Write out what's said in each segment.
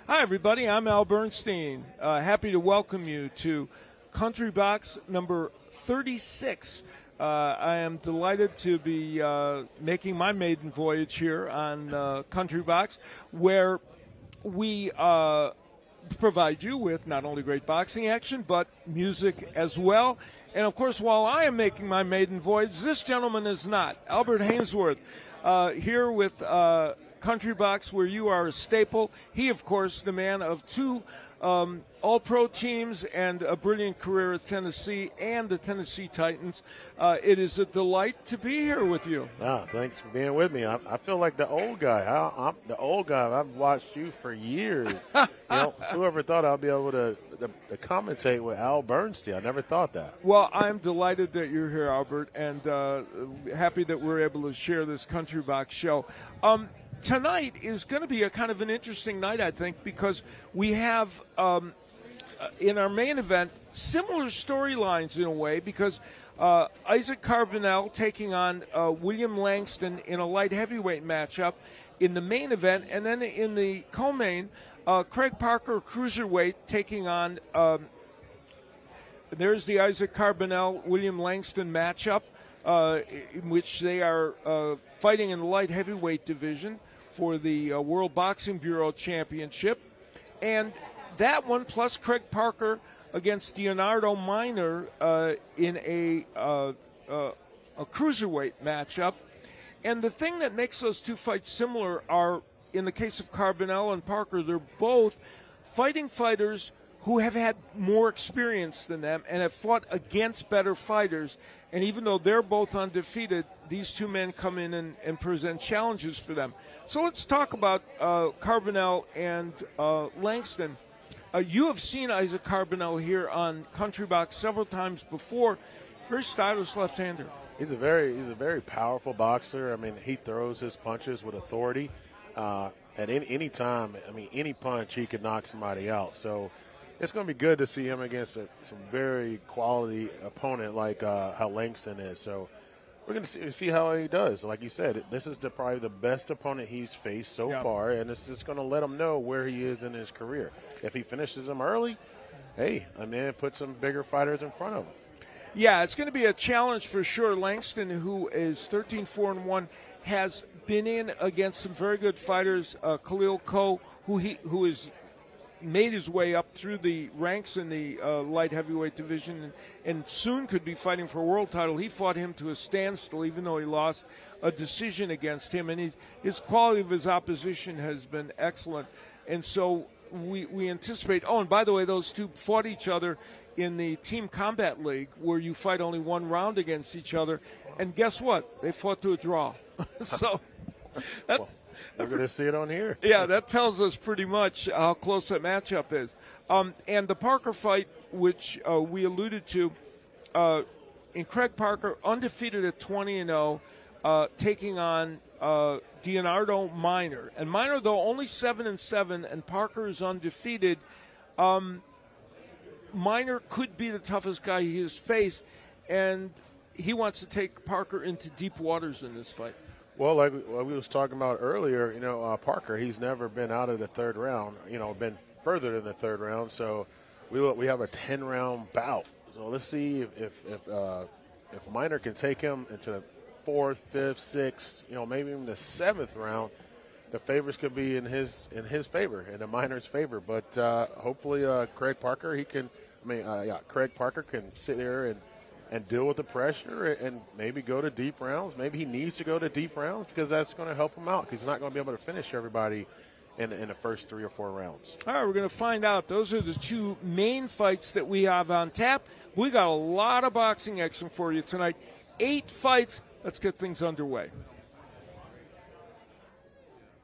Hi, everybody. I'm Al Bernstein. Happy to welcome you to Country Box number 36. I am delighted to be making my maiden voyage here on Country Box, where we provide you with not only great boxing action, but music as well. And, of course, while I am making my maiden voyage, this gentleman is not. Albert Hainsworth here with Country Box, where you are a staple. He, of course, the man of two all-pro teams and a brilliant career at Tennessee and the Tennessee Titans. It is a delight to be here with you. Thanks for being with me. I feel like the old guy. I'm the old guy. I've watched you for years. Whoever thought I'd be able to commentate with Al Bernstein? I never thought that. Well, I'm delighted that you're here, Albert, and happy that we're able to share this Country Box show. Tonight is going to be a kind of an interesting night, I think, because we have in our main event similar storylines in a way, because Isaac Carbonell taking on William Langston in a light heavyweight matchup in the main event, and then in the co-main, Craig Parker, cruiserweight, taking on there's the Isaac Carbonell-William Langston matchup, in which they are fighting in the light heavyweight division for the World Boxing Bureau Championship. And that one, plus Craig Parker against Leonardo Minor in a cruiserweight matchup. And the thing that makes those two fights similar are, in the case of Carbonell and Parker, they're both fighting fighters who have had more experience than them and have fought against better fighters. And even though they're both undefeated, these two men come in and present challenges for them. So let's talk about Carbonell and Langston. You have seen Isaac Carbonell here on Country Box several times before. Very stylish left-hander. He's a very powerful boxer. I mean, he throws his punches with authority. At any time, I mean, any punch, he could knock somebody out. So it's going to be good to see him against some very quality opponent like how Langston is. So we're going to see how he does. Like you said, this is probably the best opponent he's faced so far, and it's just going to let him know where he is in his career. If he finishes him early, hey, I mean, put some bigger fighters in front of him. Yeah, it's going to be a challenge for sure. Langston, who is 13-4-1, has been in against some very good fighters. Khalil Coe, who is made his way up through the ranks in the light heavyweight division and soon could be fighting for a world title. He fought him to a standstill, even though he lost a decision against him. And his quality of his opposition has been excellent. And so we anticipate. Oh, and by the way, those two fought each other in the Team Combat League, where you fight only one round against each other. And guess what? They fought to a draw. So we're going to see it on here. Yeah, that tells us pretty much how close that matchup is. And the Parker fight, which we alluded to, in Craig Parker, undefeated at 20-0, taking on Leonardo Minor. And Minor, though, only 7-7, and Parker is undefeated. Minor could be the toughest guy he has faced, and he wants to take Parker into deep waters in this fight. Well, like we was talking about earlier, Parker, he's never been out of the third round, been further than the third round. So we have a 10-round bout. So let's see if Minor can take him into the fourth, fifth, sixth, maybe even the seventh round. The favors could be in his favor, in the Minor's favor. But hopefully, Craig Parker can sit there and deal with the pressure and maybe go to deep rounds. Maybe he needs to go to deep rounds because that's going to help him out, because he's not going to be able to finish everybody in the first 3 or 4 rounds. All right, we're going to find out. Those are the two main fights that we have on tap. We got a lot of boxing action for you tonight. 8 fights. Let's get things underway.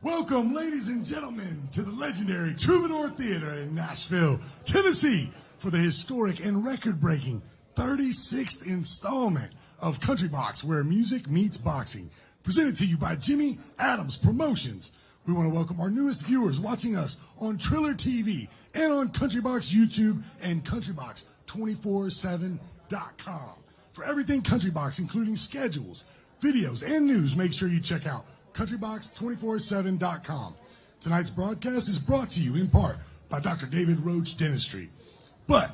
Welcome, ladies and gentlemen, to the legendary Troubadour Theatre in Nashville, Tennessee, for the historic and record-breaking 36th installment of Country Box, where music meets boxing. Presented to you by Jimmy Adams Promotions. We want to welcome our newest viewers watching us on Triller TV and on Country Box YouTube and countrybox247.com. For everything Country Box, including schedules, videos, and news, make sure you check out countrybox247.com. Tonight's broadcast is brought to you in part by Dr. David Roach Dentistry. But,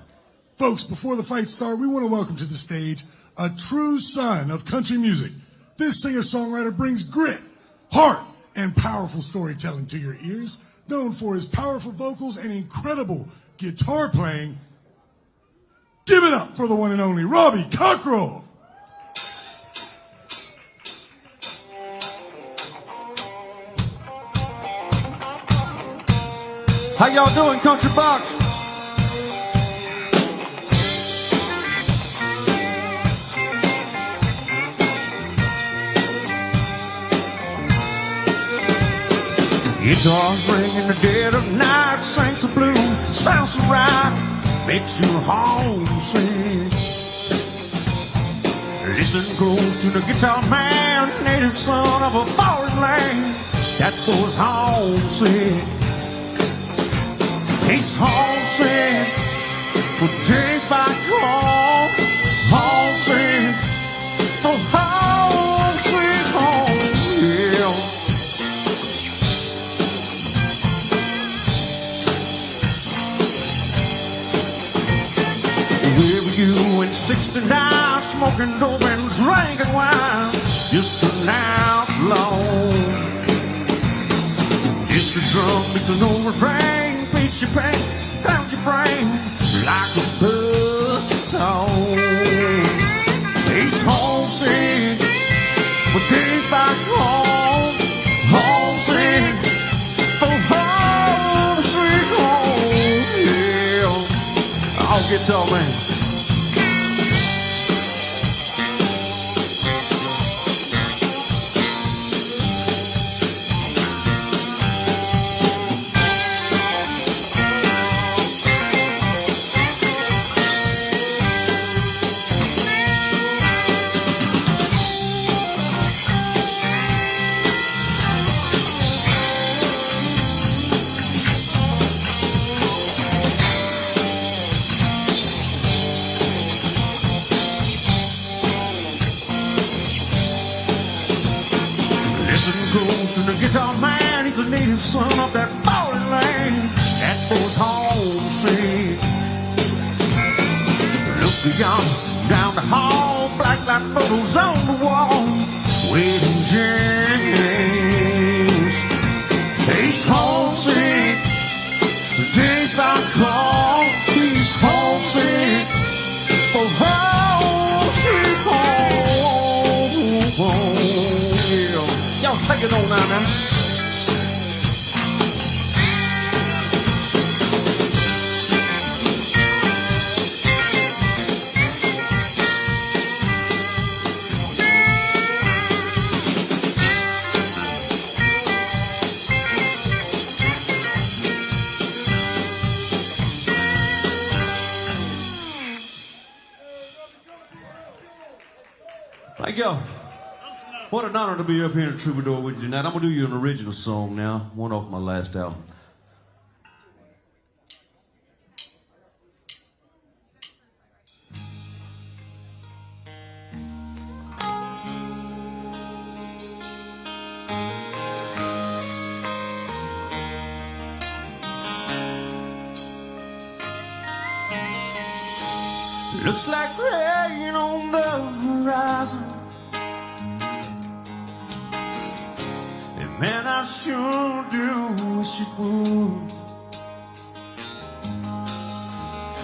folks, before the fight starts, we want to welcome to the stage a true son of country music. This singer-songwriter brings grit, heart, and powerful storytelling to your ears. Known for his powerful vocals and incredible guitar playing, give it up for the one and only Robbie Cockrell. How y'all doing, Country Box? Guitars ring in the dead of night, sings the blues, sounds so right, makes you homesick. Listen close to the guitar man, native son of a foreign land, that goes homesick. He's homesick for days back home, homesick for home, sweet home, yeah. Where were you in '69, smoking dope and drinking wine, just an outlaw? Just a drum beats an old refrain, beats your pain, clouds your brain like a buzzsaw. He's homesick for days back home, homesick for home, sweet home, yeah. I'll get to man. Son of that foreign land, that boy's homesick. Look beyond, down the hall, black light photos on the wall, waiting James. He's homesick, days back home. He's homesick for home, sweet home, yeah. Y'all take it on now, man. Thank y'all. What an honor to be up here in Troubadour with you tonight. I'm going to do you an original song now, one off my last album. Looks like rain on the horizon, and man, I sure do wish it would.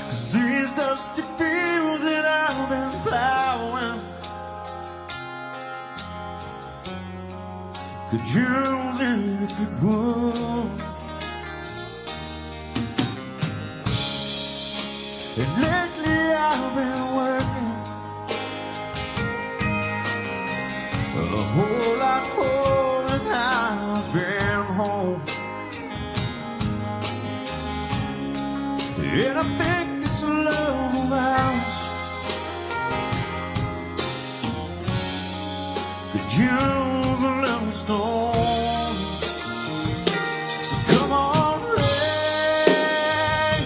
'Cause these dusty fields that I've been plowing could use it if it would. And lately I've been working a whole lot more than I've been home. And I think this love of ours could use a little storm. So come on, rain,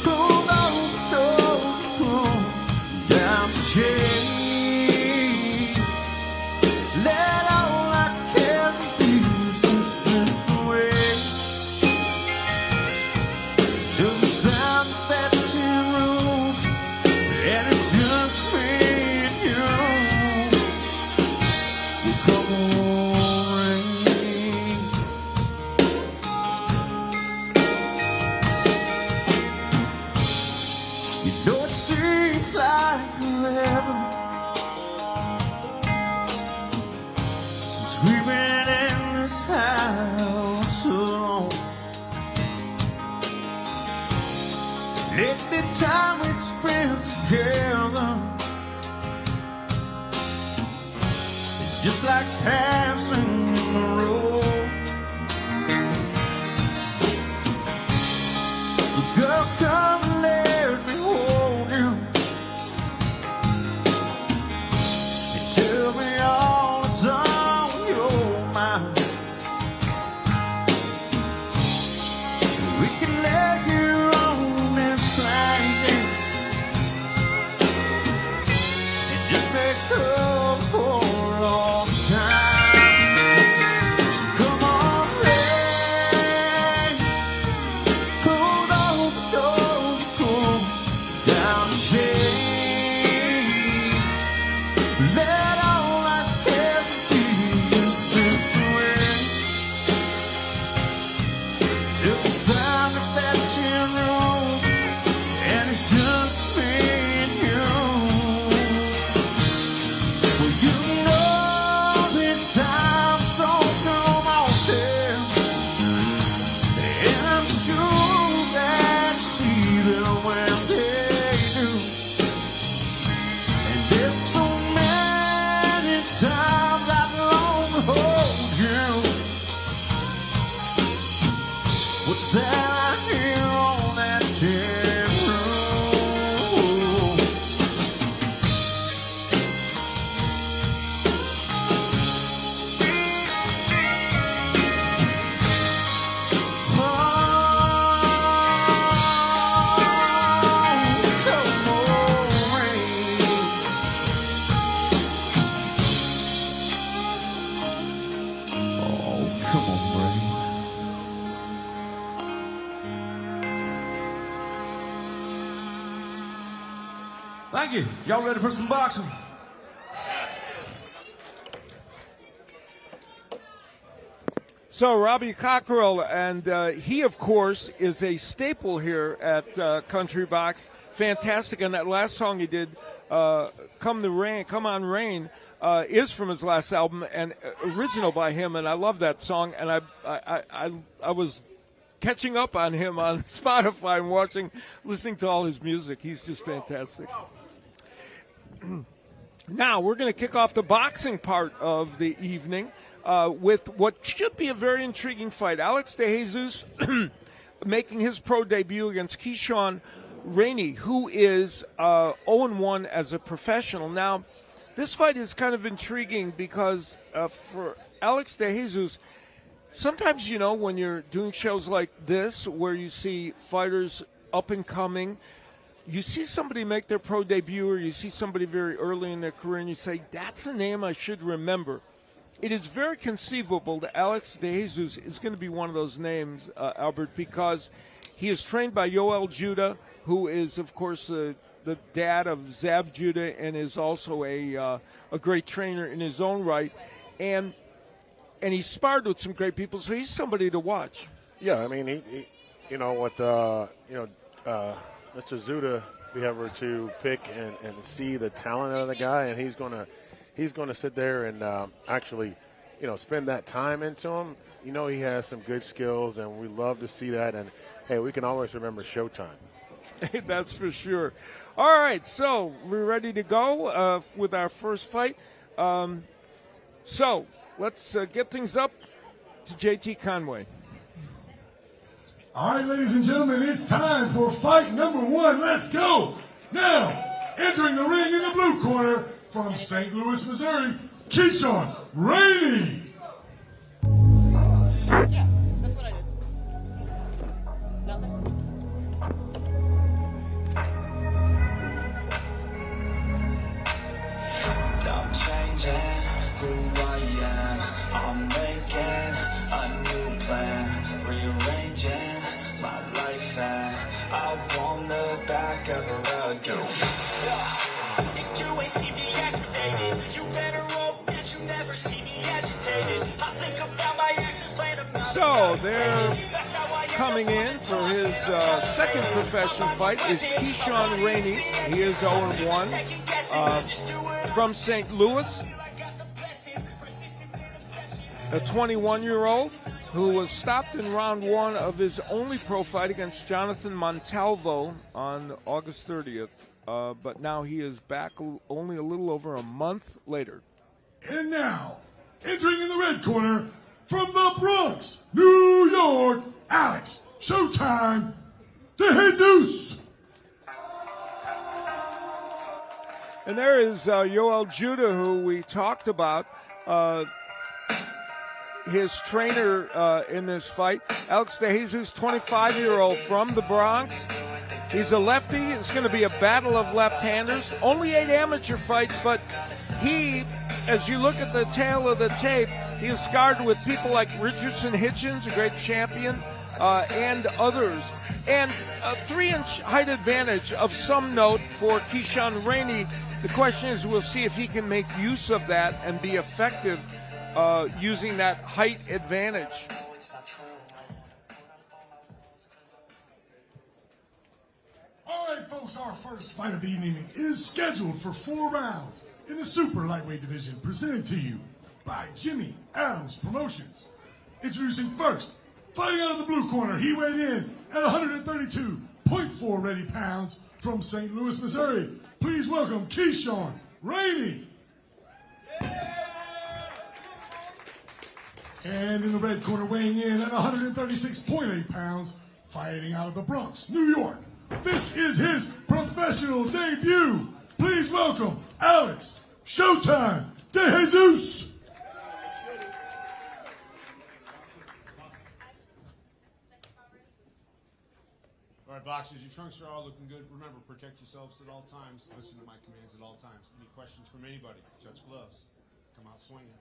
pull those doors, pull down the shade. Let all I can be is to drift away. It's just like passing the road. So girl, come and let me hold you and tell me all that's on your mind. We can let you on this flight and just make up for lost time. So come on, babe, pull those doors, pull down the shade. Let all our hesitations slip away till it's time to fetch your room, and it's just me and you. Well, you know this time don't come often, and I'm sure that you see them when they do. And there's so many times I'd long to hold you. What's that I hear on that tin roof? Oh, come on, rain. Oh, come on, rain. Thank you. Y'all ready for some boxing? So Robbie Cockrell, and he, of course, is a staple here at Country Box. Fantastic. And that last song he did, Come On Rain, is from his last album and original by him. And I love that song. And I was catching up on him on Spotify and listening to all his music. He's just fantastic. Now, we're going to kick off the boxing part of the evening with what should be a very intriguing fight. Alex De Jesus making his pro debut against Keyshawn Rainey, who is 0-1 as a professional. Now, this fight is kind of intriguing because for Alex De Jesus, sometimes, you know, when you're doing shows like this where you see fighters up and coming, you see somebody make their pro debut or you see somebody very early in their career and you say, that's a name I should remember. It is very conceivable that Alex De Jesus is going to be one of those names, Albert, because he is trained by Yoel Judah, who is, of course, the dad of Zab Judah and is also a great trainer in his own right. And he sparred with some great people, so he's somebody to watch. Yeah, I mean, he you know, with Mr. Zuda, be able to pick and see the talent of the guy, and he's going to sit there and actually, you know, spend that time into him. You know, he has some good skills, and we love to see that. And hey, we can always remember Showtime. That's for sure. All right, so we're ready to go with our first fight. So let's get things up to JT Conway. All right, ladies and gentlemen, it's time for fight number one. Let's go. Now, entering the ring in the blue corner from St. Louis, Missouri, Keyshawn Rainey. Yeah, that's what I did. Nothing. I'm changing who I am. I'm making a new plan, rearranging my life, and I won't look back ever again. You ain't see me activated. You better hope that you never see me agitated. I think about my actions, plan about. So they're coming in for his second professional fight is Keyshawn Rainey. He is 0-1 from St. Louis. A 21-year-old who was stopped in round one of his only pro fight against Jonathan Montalvo on August 30th. But now he is back only a little over a month later. And now, entering in the red corner, from the Bronx, New York, Alex Showtime DeJesus. And there is Yoel Judah, who we talked about, his trainer in this fight. Alex DeJesus, 25-year-old from the Bronx. He's a lefty. It's going to be a battle of left-handers. Only 8 amateur fights, but he, as you look at the tail of the tape, he is scarred with people like Richardson Hitchens, a great champion, and others. And a 3-inch height advantage of some note for Keyshawn Rainey. The question is, we'll see if he can make use of that and be effective using that height advantage. All right, folks, our first fight of the evening is scheduled for 4 rounds in the super lightweight division, presented to you by Jimmy Adams Promotions. Introducing first, fighting out of the blue corner, he weighed in at 132.4 ready pounds from St. Louis, Missouri. Please welcome Keyshawn Rainey. And in the red corner, weighing in at 136.8 pounds, fighting out of the Bronx, New York. This is his professional debut. Please welcome Alex Showtime DeJesus. All right, boxers, your trunks are all looking good. Remember, protect yourselves at all times. Listen to my commands at all times. Any questions from anybody? Touch gloves. Come out swinging.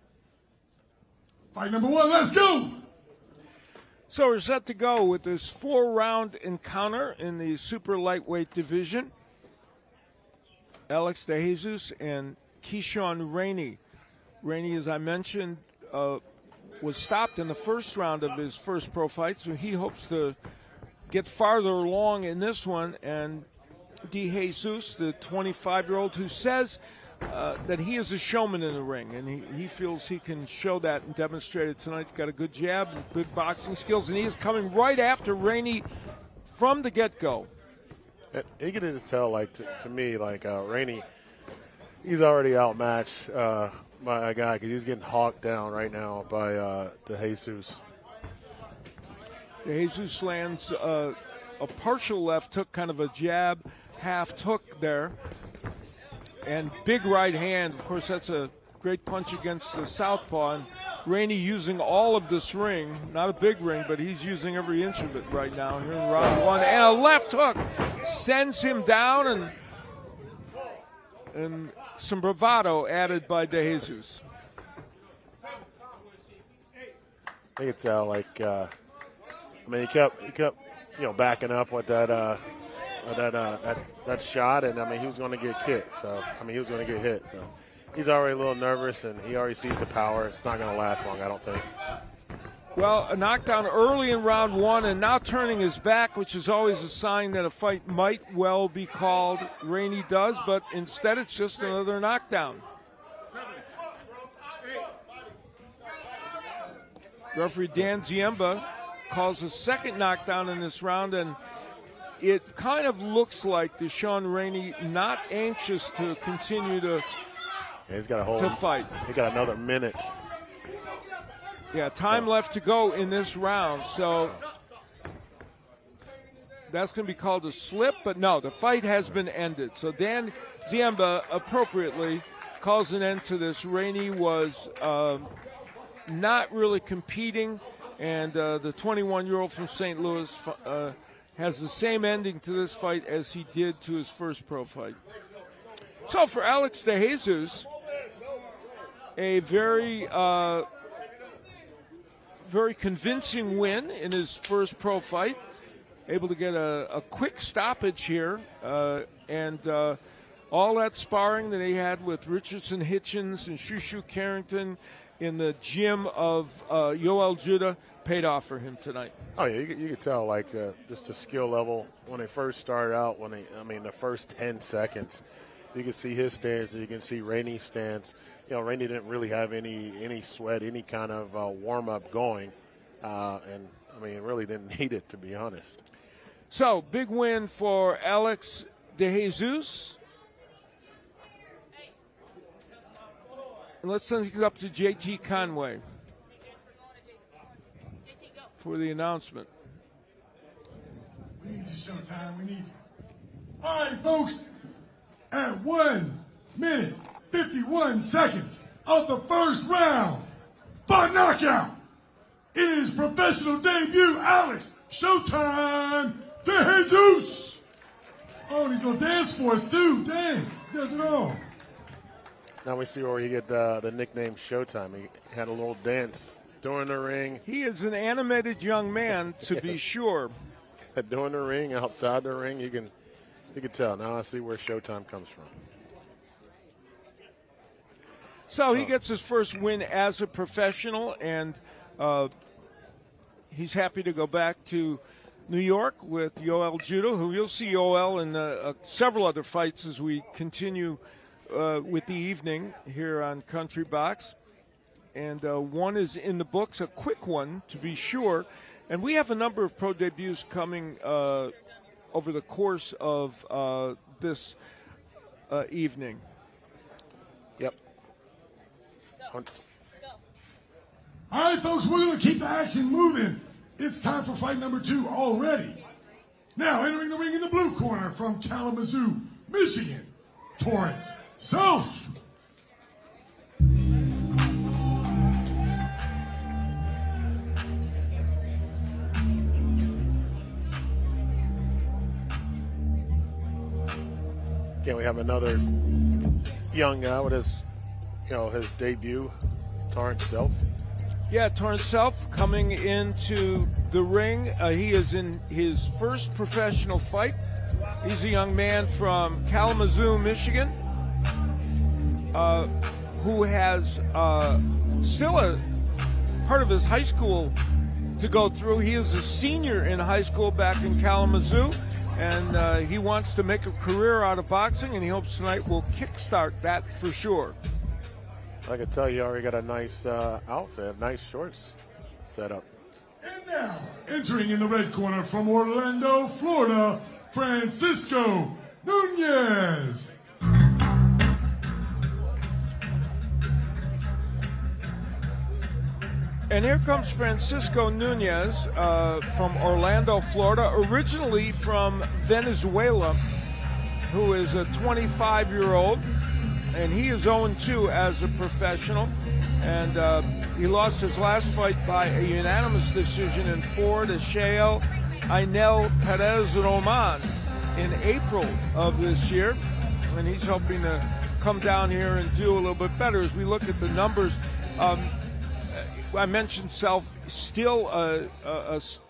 Fight number 1, let's go! So we're set to go with this 4-round encounter in the super lightweight division. Alex DeJesus and Keyshawn Rainey. Rainey, as I mentioned, was stopped in the first round of his first pro fight, so he hopes to get farther along in this one. And DeJesus, the 25-year-old, who says that he is a showman in the ring, and he feels he can show that and demonstrate it tonight. He's got a good jab and good boxing skills, and he is coming right after Rainey from the get-go. You can just tell, like, to me, like, Rainey, he's already outmatched by a guy because he's getting hawked down right now by DeJesus. DeJesus lands a partial left hook, kind of a jab, half hook there. And big right hand. Of course, that's a great punch against the southpaw. And Rainey using all of this ring, not a big ring, but he's using every inch of it right now here in round 1. And a left hook sends him down, and some bravado added by DeJesus. I think it's like, I mean, he kept, backing up with that shot, and I mean, he was going to get kicked. So, I mean, he was going to get hit. So, he's already a little nervous, and he already sees the power. It's not going to last long, I don't think. Well, a knockdown early in round 1, and now turning his back, which is always a sign that a fight might well be called. Rainey does, but instead it's just another knockdown. Referee Dan Ziemba calls a second knockdown in this round, and it kind of looks like Keyshawn Rainey not anxious to continue to he's got a hold to fight. He got another minute. Yeah, time left to go in this round, so that's going to be called a slip, but no, the fight has been ended. So Dan Ziemba appropriately calls an end to this. Rainey was not really competing, and the 21-year-old from St. Louis has the same ending to this fight as he did to his first pro fight. So for Alex DeJesus, a very convincing win in his first pro fight, able to get a quick stoppage here, and all that sparring that he had with Richardson Hitchens and Shushu Carrington in the gym of Yoel Judah paid off for him tonight. Oh, yeah, you could tell, like, just the skill level when they first started out, the first 10 seconds, you can see his stance, you can see Rainey's stance. You know, Rainey didn't really have any sweat, any kind of warm-up going, and, I mean, really didn't need it, to be honest. So, big win for Alex DeJesus. And let's send it up to JT Conway for the announcement. We need you, Showtime. We need you. All right, folks. At 1 minute, 51 seconds of the first round, by knockout, in his professional debut, Alex Showtime De Jesus. Oh, and he's going to dance for us, too. Dang, he does it all. Now we see where he get the nickname Showtime. He had a little dance during the ring. He is an animated young man, to be sure. During the ring, outside the ring, you can tell. Now I see where Showtime comes from. So he gets his first win as a professional, and he's happy to go back to New York with Yoel Judo, who you'll see Yoel in several other fights as we continue with the evening here on Country Box. And one is in the books, a quick one to be sure. And we have a number of pro debuts coming over the course of this evening. Yep. All right, folks, we're going to keep the action moving. It's time for fight number 2 already. Now, entering the ring in the blue corner from Kalamazoo, Michigan, Torrance Self. Again, we have another young guy with his debut, Torrance Self. Yeah, Torrance Self coming into the ring. He is in his first professional fight. He's a young man from Kalamazoo, Michigan, who has still a part of his high school to go through. He is a senior in high school back in Kalamazoo, and he wants to make a career out of boxing, and he hopes tonight will kickstart that for sure. I can tell you already got a nice outfit, nice shorts set up. And now, entering in the red corner from Orlando, Florida, Francisco Nunez. And here comes Francisco Nunez from Orlando, Florida, originally from Venezuela, who is a 25-year-old. And he is 0-2 as a professional. And he lost his last fight by a unanimous decision in 4 to Shael Ainel Perez Roman in April of this year. And he's hoping to come down here and do a little bit better. As we look at the numbers, I mentioned Self still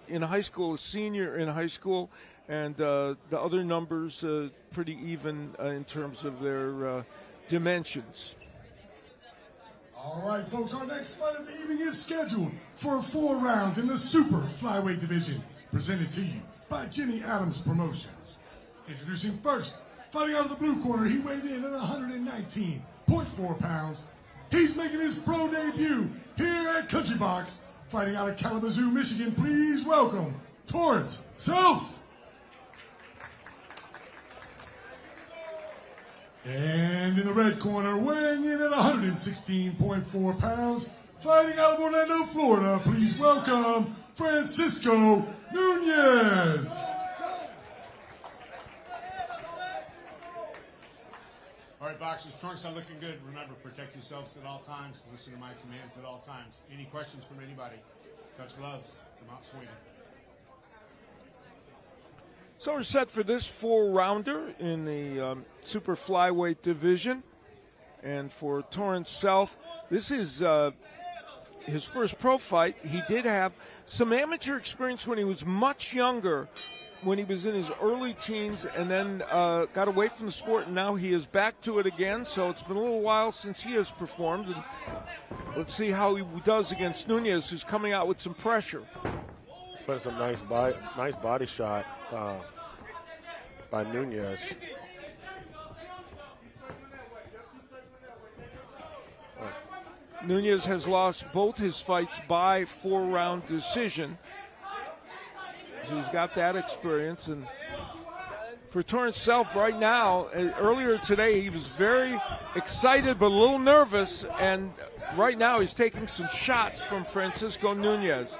in high school, a senior in high school. And the other numbers pretty even in terms of their dimensions. All right, folks, our next fight of the evening is scheduled for 4 rounds in the super flyweight division, presented to you by Jimmy Adams Promotions. Introducing first, fighting out of the blue corner, he weighed in at 119.4 pounds. He's making his pro debut here at Country Box, fighting out of Kalamazoo, Michigan. Please welcome Torrance Self. And in the red corner, weighing in at 116.4 pounds, fighting out of Orlando, Florida, please welcome Francisco Nunez. All right, boxers, trunks are looking good. Remember, protect yourselves at all times. Listen to my commands at all times. Any questions from anybody? Touch gloves. Come out swinging. So we're set for this 4-rounder in the super flyweight division. And for Torrance Self, this is his first pro fight. He did have some amateur experience when he was much younger, when he was in his early teens, and then got away from the sport, and now he is back to it again. So it's been a little while since he has performed. And let's see how he does against Nunez, who's coming out with some pressure. Putting some nice body shot by Nunez. Nunez has lost both his fights by 4-round decision. So he's got that experience, and for Torrance Self right now. Earlier today, he was very excited but a little nervous, and right now he's taking some shots from Francisco Nunez.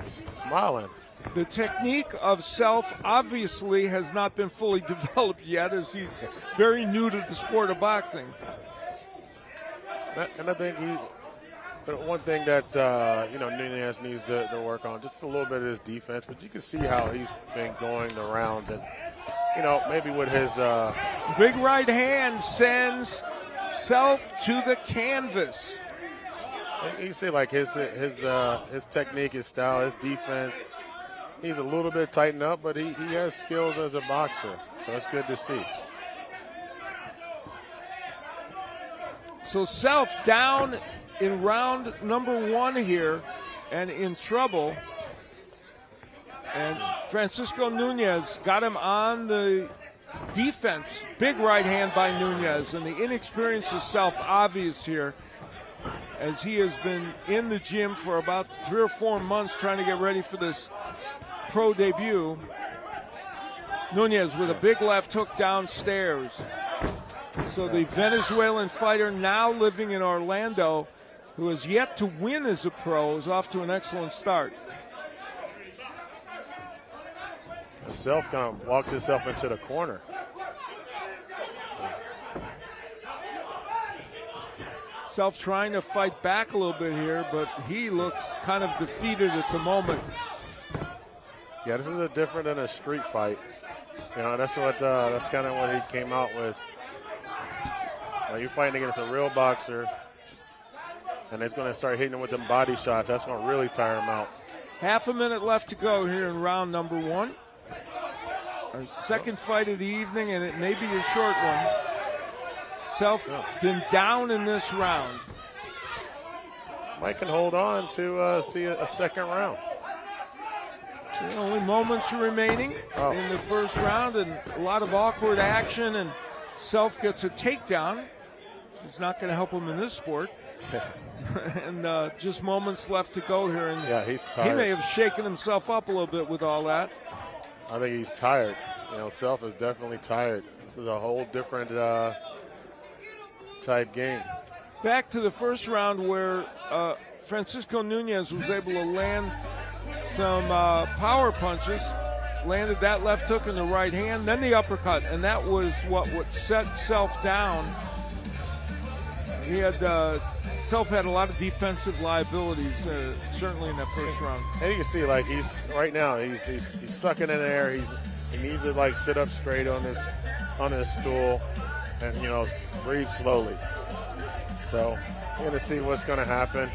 Smiling. The technique of Self obviously has not been fully developed yet, as he's very new to the sport of boxing. And I think one thing that Nunez needs to work on just a little bit of his defense, but you can see how he's been going the rounds, and maybe with his big right hand sends Self to the canvas. You see, like his technique, his style, his defense. He's a little bit tightened up, but he has skills as a boxer, so that's good to see. So Self down in round number 1 here and in trouble. And Francisco Nunez got him on the defense. Big right hand by Nunez, and the inexperience of Self obvious here, as he has been in the gym for about 3 or 4 months trying to get ready for this pro debut. Nunez with a big left hook downstairs. So the Venezuelan fighter, now living in Orlando, who has yet to win as a pro, is off to an excellent start. Self kind of walks himself into the corner. Self trying to fight back a little bit here, but he looks kind of defeated at the moment. Yeah, this is different than a street fight. That's kind of what he came out with. You're fighting against a real boxer, and it's going to start hitting him with them body shots. That's going to really tire him out. Half a minute left to go here in round number 1. Our second fight of the evening, and it may be a short one. Self been down in this round. Mike can hold on to see a second round. Only moments remaining in the first round, and a lot of awkward action, and Self gets a takedown. It's not going to help him in this sport. And just moments left to go here. And yeah, he's tired. He may have shaken himself up a little bit with all that. I think he's tired. Self is definitely tired. This is a whole different type game. Back to the first round where Francisco Nunez was able to land some power punches, landed that left hook in the right hand, then the uppercut, and that was what set Self down. He had Self had a lot of defensive liabilities, certainly in that first round. And you can see, like, he's right now he's sucking in the air. He needs to sit up straight on his stool, and breathe slowly. So we're going to see what's going to happen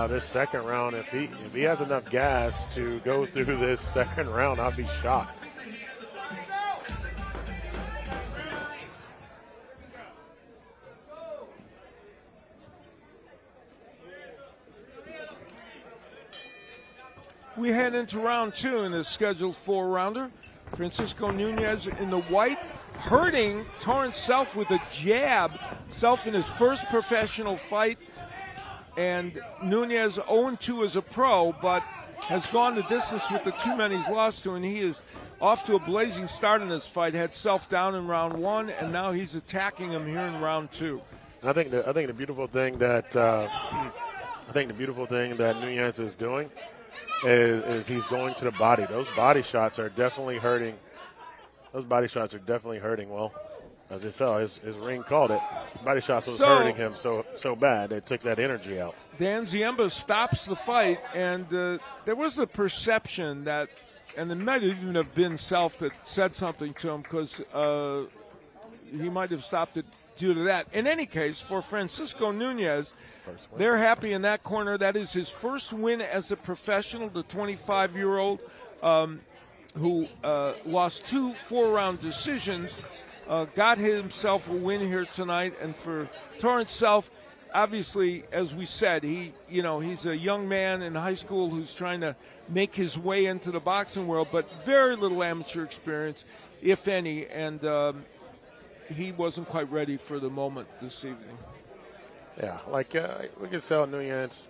this second round. If he has enough gas to go through this second round, I'll be shocked. We head into round 2 in the scheduled 4-rounder. Francisco Nunez in the white, hurting Torrance Self with a jab. Self in his first professional fight, and Nunez 0-2 as a pro, but has gone the distance with the 2 men he's lost to, and he is off to a blazing start in this fight. Had Self down in round 1, and now he's attacking him here in round 2. I think the beautiful thing that Nunez is doing is he's going to the body. Those body shots are definitely hurting. Well, as I saw, his ring called it. His body shots was hurting him so bad they took that energy out. Dan Ziemba stops the fight, and there was a perception that, and it might even have been Self that said something to him, because he might have stopped it due to that. In any case, for Francisco Nunez, they're happy in that corner. That is his first win as a professional, the 25-year-old who lost 2 4-round decisions, got himself a win here tonight. And for Torrance Self, obviously, as we said, he's a young man in high school who's trying to make his way into the boxing world, but very little amateur experience, if any, and he wasn't quite ready for the moment this evening. Yeah, we could tell Nunez,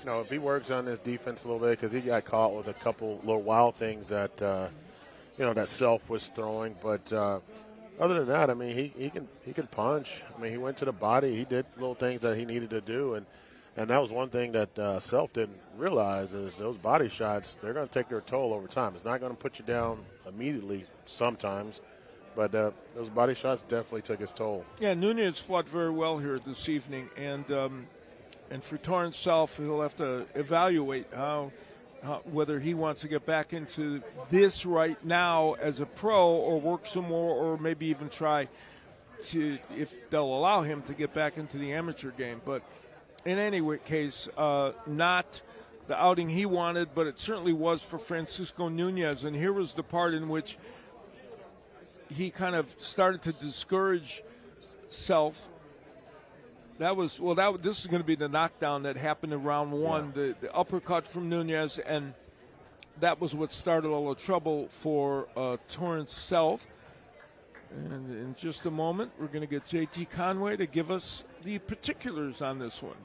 If he works on his defense a little bit, because he got caught with a couple little wild things that that Self was throwing. But other than that, I mean, he can punch. I mean, he went to the body. He did little things that he needed to do, and that was one thing that Self didn't realize is those body shots, they're going to take their toll over time. It's not going to put you down immediately sometimes, but those body shots definitely took its toll. Yeah, Nunez fought very well here this evening, and for Torrance Self, he'll have to evaluate whether he wants to get back into this right now as a pro or work some more, or maybe even try to, if they'll allow him to get back into the amateur game. But in any case, not the outing he wanted, but it certainly was for Francisco Nunez. And here was the part in which he kind of started to discourage Self. This is going to be the knockdown that happened in round one, the uppercut from Nunez, and that was what started all the trouble for Torrance Self. And in just a moment, we're going to get JT Conway to give us the particulars on this one.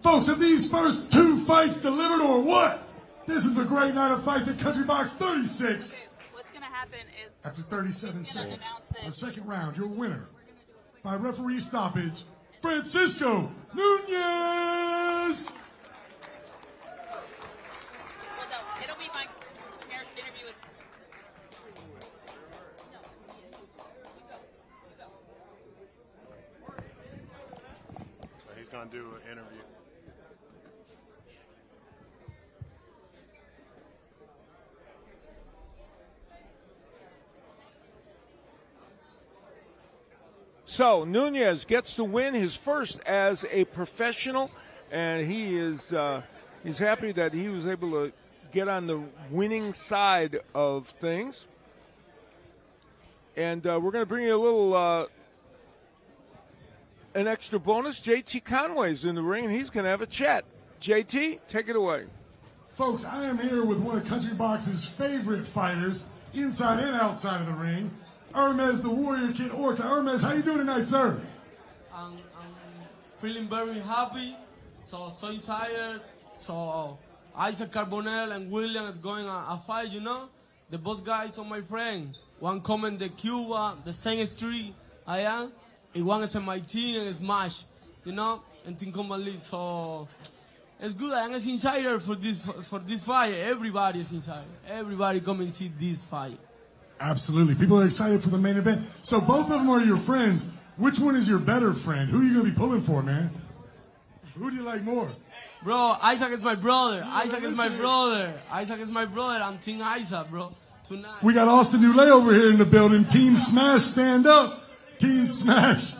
Folks, have these first two fights delivered or what? This is a great night of fights at Country Box 36. What's going to happen is After 37 seconds, the second round, your winner by referee stoppage, Francisco Nunez. Well, no, it'll be my interview with. So he's going to do an interview. So Nunez gets the win, his first as a professional, and he is he's happy that he was able to get on the winning side of things. And we're going to bring you a little an extra bonus. JT Conway's in the ring, and he's going to have a chat. JT, take it away. Folks, I am here with one of Country Box's favorite fighters, inside and outside of the ring, Hermes, the Warrior Kid Orta. Hermes, how you doing tonight, sir? I'm feeling very happy, so tired. So Isaac Carbonell and William is going a fight, The boss guys are my friend. One coming the Cuba, the same street I am. And one is MIT and Smash, and think on my list. So it's good. I am insider for this fight. Everybody is inside. Everybody come and see this fight. Absolutely. People are excited for the main event. So both of them are your friends. Which one is your better friend? Who are you going to be pulling for, man? Who do you like more? Bro, Isaac is my brother. Isaac is my brother. I'm Team Isaac, bro. Tonight. We got Austin Newlay over here in the building. Team Smash, stand up. Team Smash.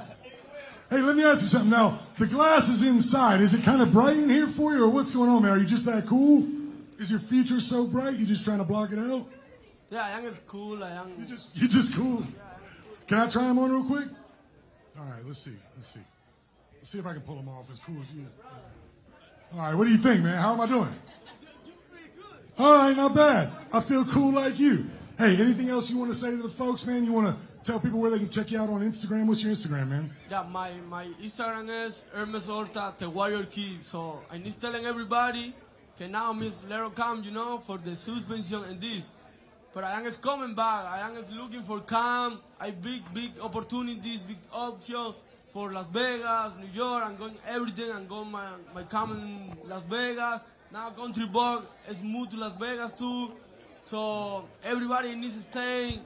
Hey, let me ask you something now. The glass is inside. Is it kind of bright in here for you, or what's going on, man? Are you just that cool? Is your future so bright you just trying to block it out? Yeah, I am is cool. You just cool. Can I try him on real quick? All right, let's see. Let's see if I can pull him off as cool as you. All right, what do you think, man? How am I doing? All right, not bad. I feel cool like you. Hey, anything else you want to say to the folks, man? You want to tell people where they can check you out on Instagram? What's your Instagram, man? Yeah, my Instagram is Hermes Horta, the Warrior Kid. So I'm just telling everybody, can now miss Lero Camp, for the suspension and this. But I am just coming back. I am just looking for camp. I big opportunities, big options for Las Vegas, New York. I'm going everything. I'm going my camp in Las Vegas. Now Country Box is moved to Las Vegas too. So everybody needs to stay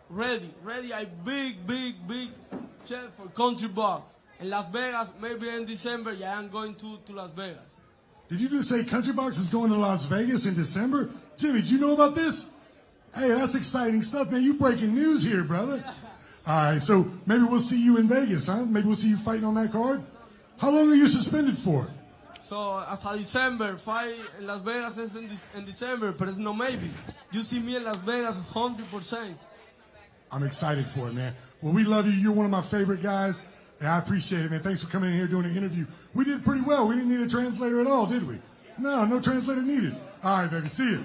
ready. I big chef for Country Box. In Las Vegas, maybe in December, I am going to Las Vegas. Did you just say Country Box is going to Las Vegas in December? Jimmy, did you know about this? Hey, that's exciting stuff, man. You breaking news here, brother. All right, so maybe we'll see you in Vegas, huh? Maybe we'll see you fighting on that card. How long are you suspended for? So, hasta December. Fight in Las Vegas is in December, but it's no maybe. You see me in Las Vegas 100%. I'm excited for it, man. Well, we love you. You're one of my favorite guys, and I appreciate it, man. Thanks for coming in here doing an interview. We did pretty well. We didn't need a translator at all, did we? No translator needed. All right, baby. See you.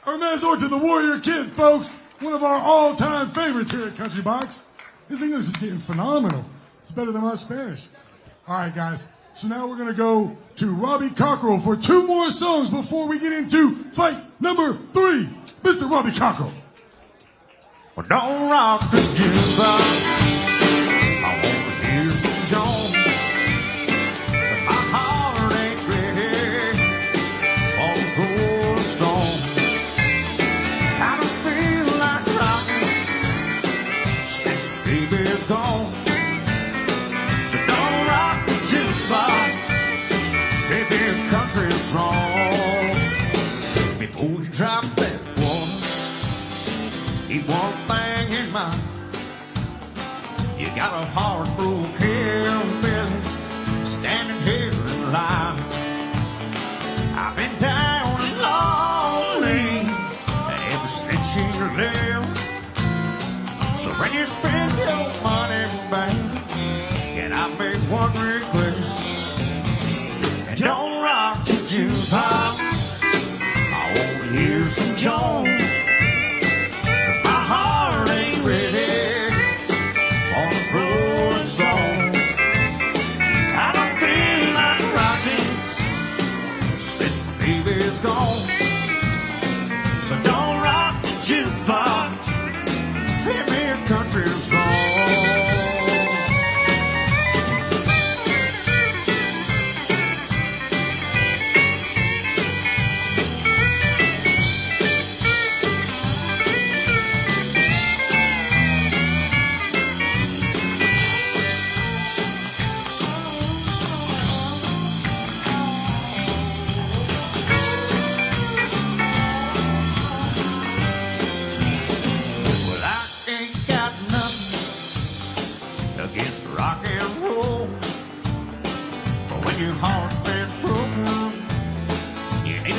Hermes Horta, the Warrior Kid, folks. One of our all-time favorites here at Country Box. His English is getting phenomenal. It's better than my Spanish. All right, guys. So now we're going to go to Robbie Cockrell for 2 more songs before we get into fight number 3. Mr. Robbie Cockrell. Well, don't rock the jukebox. I want to hear some Jones. But my heart ain't ready for the Rolling Stone. I don't feel like rocking since the baby's gone. So don't rock the jukebox. Baby, country song. Before you drop that one, keep one thing in mind. You got a heartbroken hillbilly standing here in line. I've been down and lonely ever since you left. So when you spend your money, baby, can I make one request? And don't rock the jukebox. I want to hear some Jones. My heart ain't ready for the Rolling Stone. I don't feel like rocking since the baby's gone. So don't rock the jukebox. Play me a country song.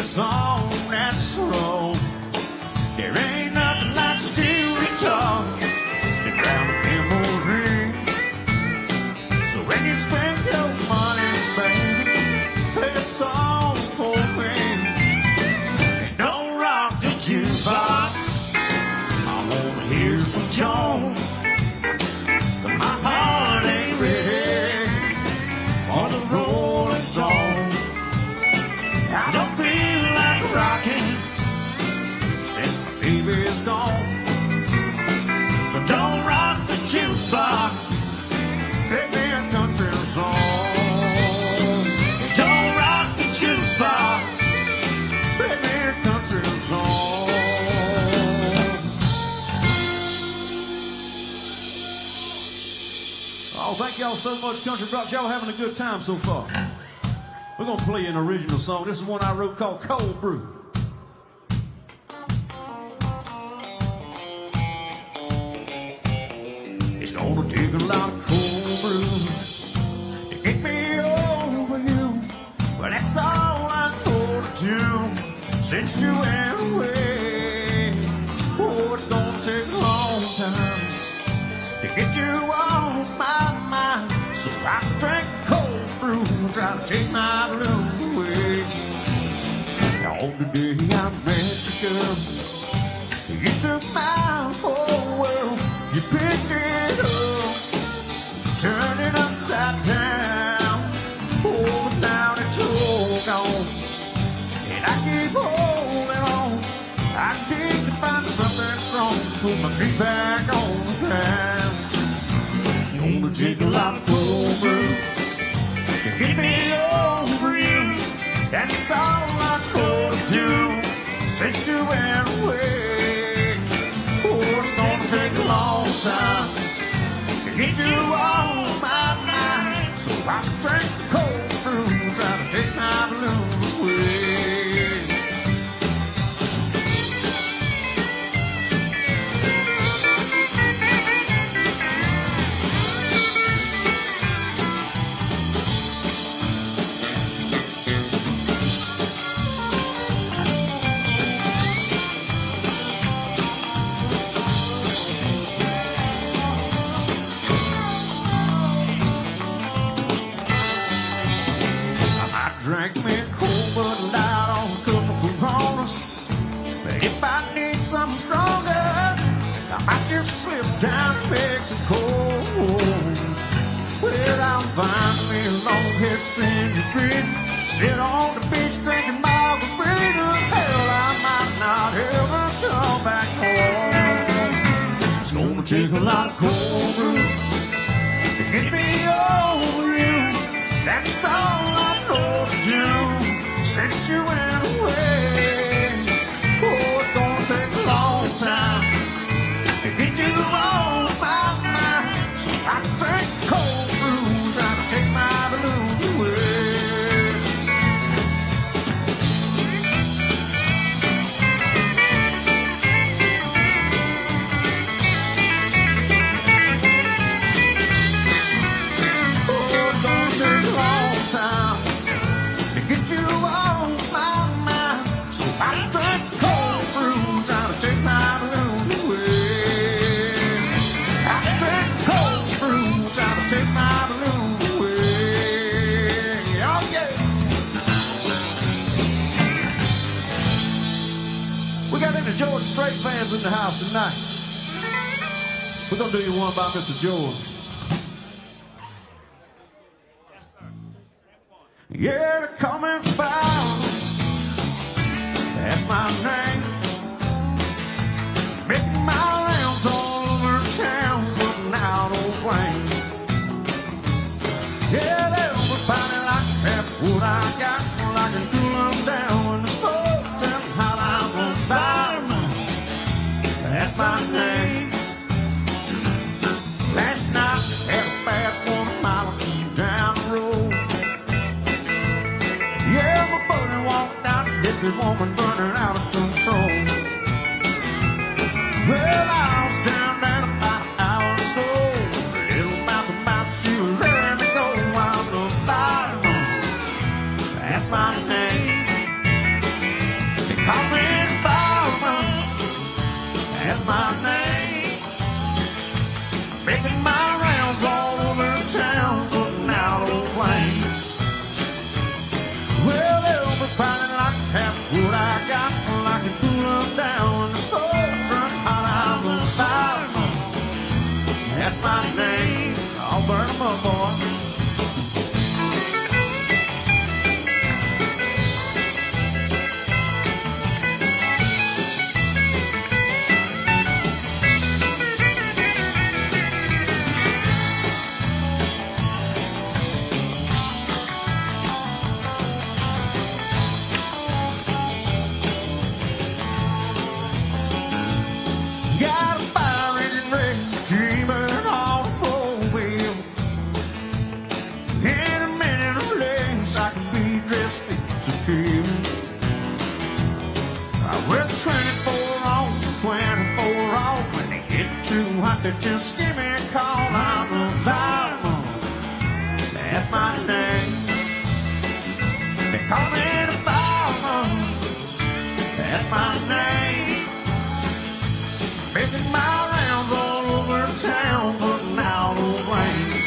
Song that's slow. There ain't nothing like steel guitar to drown a memory. So when you spend your money, baby, play a song for me. And don't rock the jukebox. I wanna hear some Jones. But my heart ain't ready for the Rolling Stone. I don't feel like rocking since my baby's gone. So don't rock the jukebox. Play me a country song. Don't rock the jukebox. Play me a country song. Oh, thank y'all so much, Country Rock. Y'all having a good time so far. We're going to play an original song. This is one I wrote called Cold Brew. It's going to take a lot of cold brew to get me over you. Well, that's all I know to do since you went away. Oh, it's going to take a long time to get you off my mind. So I drank cold brew, try to take my blues away. Now on the day I met you, girl, you took my whole world. You picked it up, turned it upside down. Oh, but now it's all gone, and I keep holding on. I need to find something strong to put my feet back on the ground. You wanna take a lot of cold brew to get me over you. That's all I could do since you went away. Oh, it's gonna take a long time to get you off my mind. So I drink cold brew, try to take my blues away. Drank me cold but light on a couple of Coronas. But if I need something stronger, I might just slip down to Mexico. Well, said I'll find me a long-haired senior grin, sit on the beach drinking margaritas. Hell, I might not ever come back home. It's gonna take a lot of cold brew to get me over you. That's all I know to do since you went away. Oh, it's gonna take a long time to get you off my mind. So I drink cold brew, trying to take my blues away. Oh, it's gonna take a long time to get you off my mind. So I drink cold brew, trying to take my blues away. I drink cold brew, trying to take my blues away. Oh yeah. We got any George Strait fans in the house tonight. We're gonna do you one by Mr. George. Yeah, they're coming foul. That's my name. Making my rounds all over town, putting out old flames. Yeah, they'll be fighting like half what I got, well, I can cool them down when the smoke turns hot. I'm a fireman. That's my name. Last night, had a bad one mile down the road. Yeah, my buddy walked out and hit this woman burning out of control. Well, I was down there about an hour or so. Little mouth, she was ready to go. I'm the fireman. That's my name. They call me the fireman. That's my name. Making my rounds all over town, putting out old flames. Well, they'll be fighting like half what I got, well, I can cool them down when the store's run hot. I'm a fireman. That's my name. I'll burn them up, boy. Got a fire-engine red dreamer on a mobile. In a minute or less, I can be dressed to kill. I wear 24 on, 24 off. When they get too hot, they just give me a call. I'm a fireman. That's my name. They call me the fireman. That's my name. Making my rounds all over town, putting out old flames.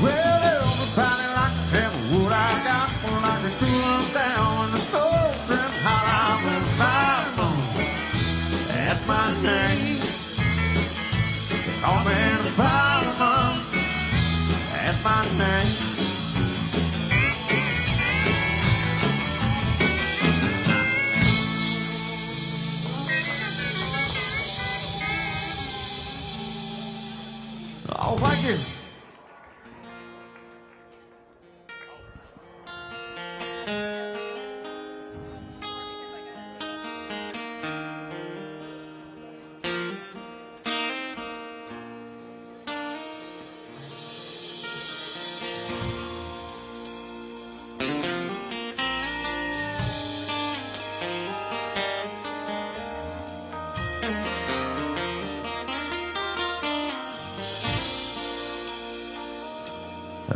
Well, they'll be fighting like hell what I got, well, I can cool them down when the stove's turning hot. I'm a fireman. That's my name. They call me the fireman. That's my name. Oh, thank you.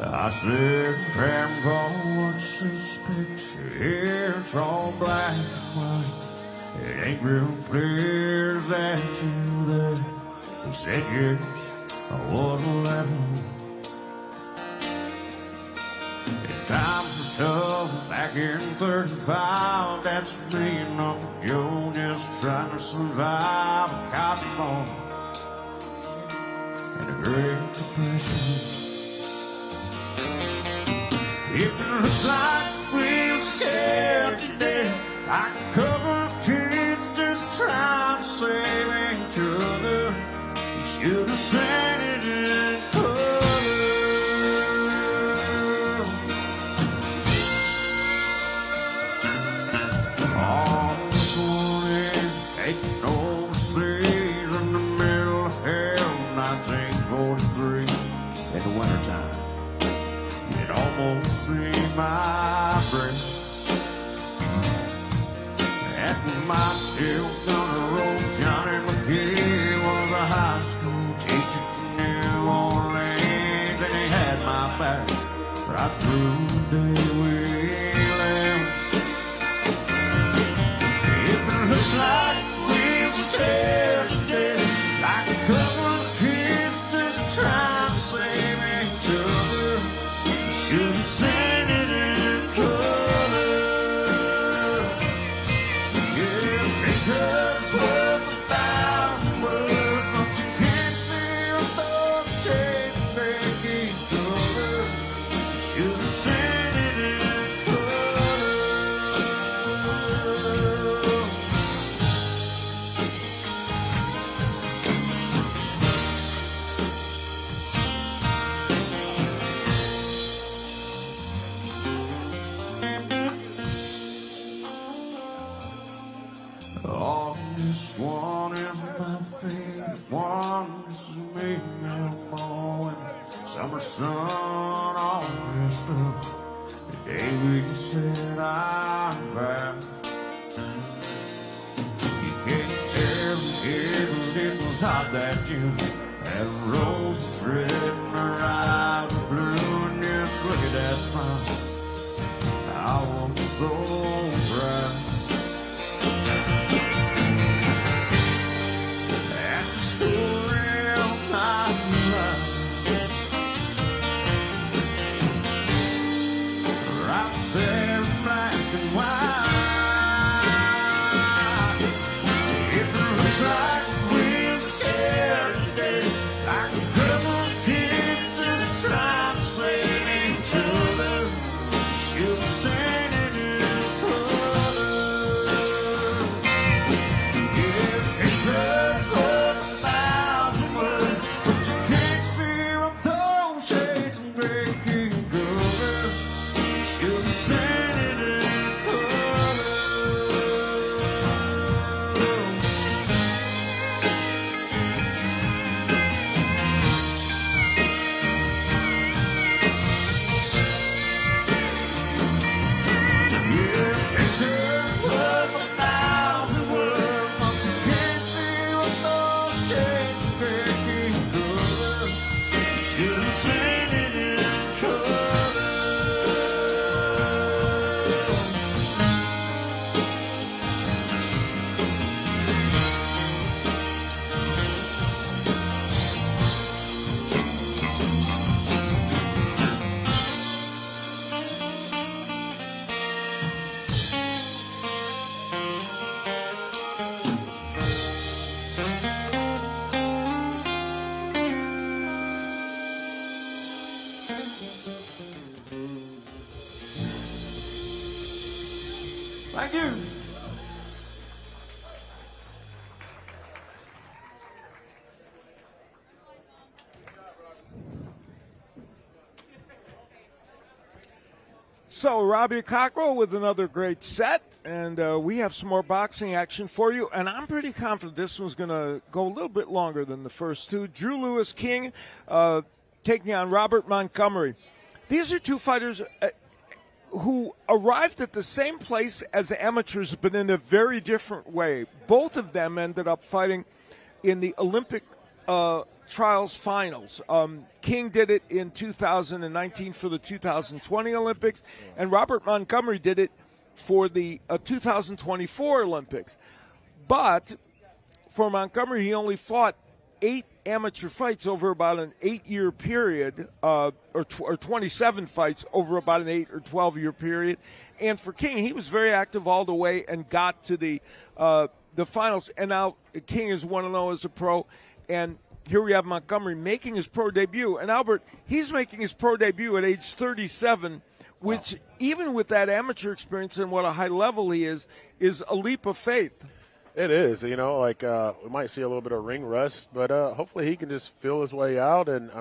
I said, Grandpa, what's this picture? It's all black and white. It ain't real clear. Is that you there? He said, yes, I was 11. And times were tough back in 35. That's me and Uncle Joe just trying to survive a cotton farm. the Great Depression. If it looks like we're scared to death, like a couple of kids just trying to save each other, you should have said it in color. All this one is taking overseas in the middle of hell, 1943, in the wintertime. It almost seemed my breath. That was my tilt on the road. Johnny McGee was a high school teacher from New Orleans, and he had my back right through the day we left. If it looks like we were scared to death, like a couple of kids just trying to save each other, should have seen it in color. Yeah, pictures worth 1,000 words, but you can't see what those shades make each other. Should have seen it in color. Oh, this one is my favorite one. This is me and mowing summer sun all dressed up. The day we said I'm back. You can't tell me it was hot that June. That rose was red and her eyes were blue, and just look at that smile. I was so bright. That's the story of my life. Right there in black and white. If it looks like we're scared to death, like a couple of kids just trying to save each other, should have seen it in color. Yeah, it's just worth 1,000 words, but you can't see what those shades of gray can cover. Should have seen it in color. Yeah, it's just worth 1,000 words, but you can't see what those shades of gray can cover. Should have seen it in color. Thank you. So, Robbie Cockrell with another great set, and we have some more boxing action for you. And I'm pretty confident this one's going to go a little bit longer than the first two. Drew Lewis King taking on Robert Montgomery. These are two fighters who arrived at the same place as amateurs, but in a very different way. Both of them ended up fighting in the Olympic trials finals. King did it in 2019 for the 2020 Olympics, and Robert Montgomery did it for the 2024 Olympics. But for Montgomery, he only fought 8 amateur fights over about an 8-year period, or 27 fights over about an 8 or 12-year period. And for King, he was very active all the way and got to the finals. And now King is 1-0 as a pro, and here we have Montgomery making his pro debut. And, Albert, he's making his pro debut at age 37, which, even with that amateur experience and what a high level he is a leap of faith. It is, we might see a little bit of ring rust, but hopefully he can just feel his way out. And,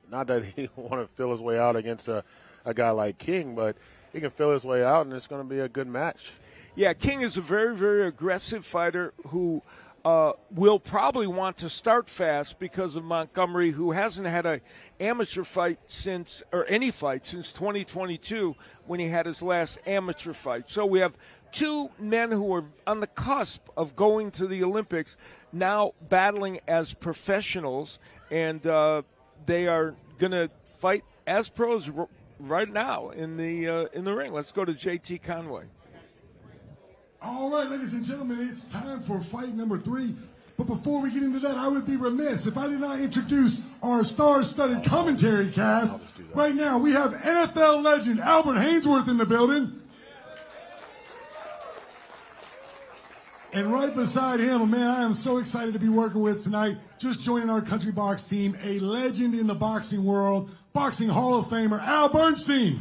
not that he want to feel his way out against a guy like King, but he can feel his way out, and it's going to be a good match. Yeah, King is a very, very aggressive fighter who will probably want to start fast because of Montgomery, who hasn't had an amateur fight since 2022 when he had his last amateur fight. So we have two men who are on the cusp of going to the Olympics, now battling as professionals, and they are going to fight as pros right now in the ring. Let's go to JT Conway. All right, ladies and gentlemen, it's time for fight number 3. But before we get into that, I would be remiss if I did not introduce our star-studded commentary cast. Right now, we have NFL legend Albert Hainsworth in the building. And right beside him, a man I am so excited to be working with tonight, just joining our Country Box team, a legend in the boxing world, Boxing Hall of Famer Al Bernstein.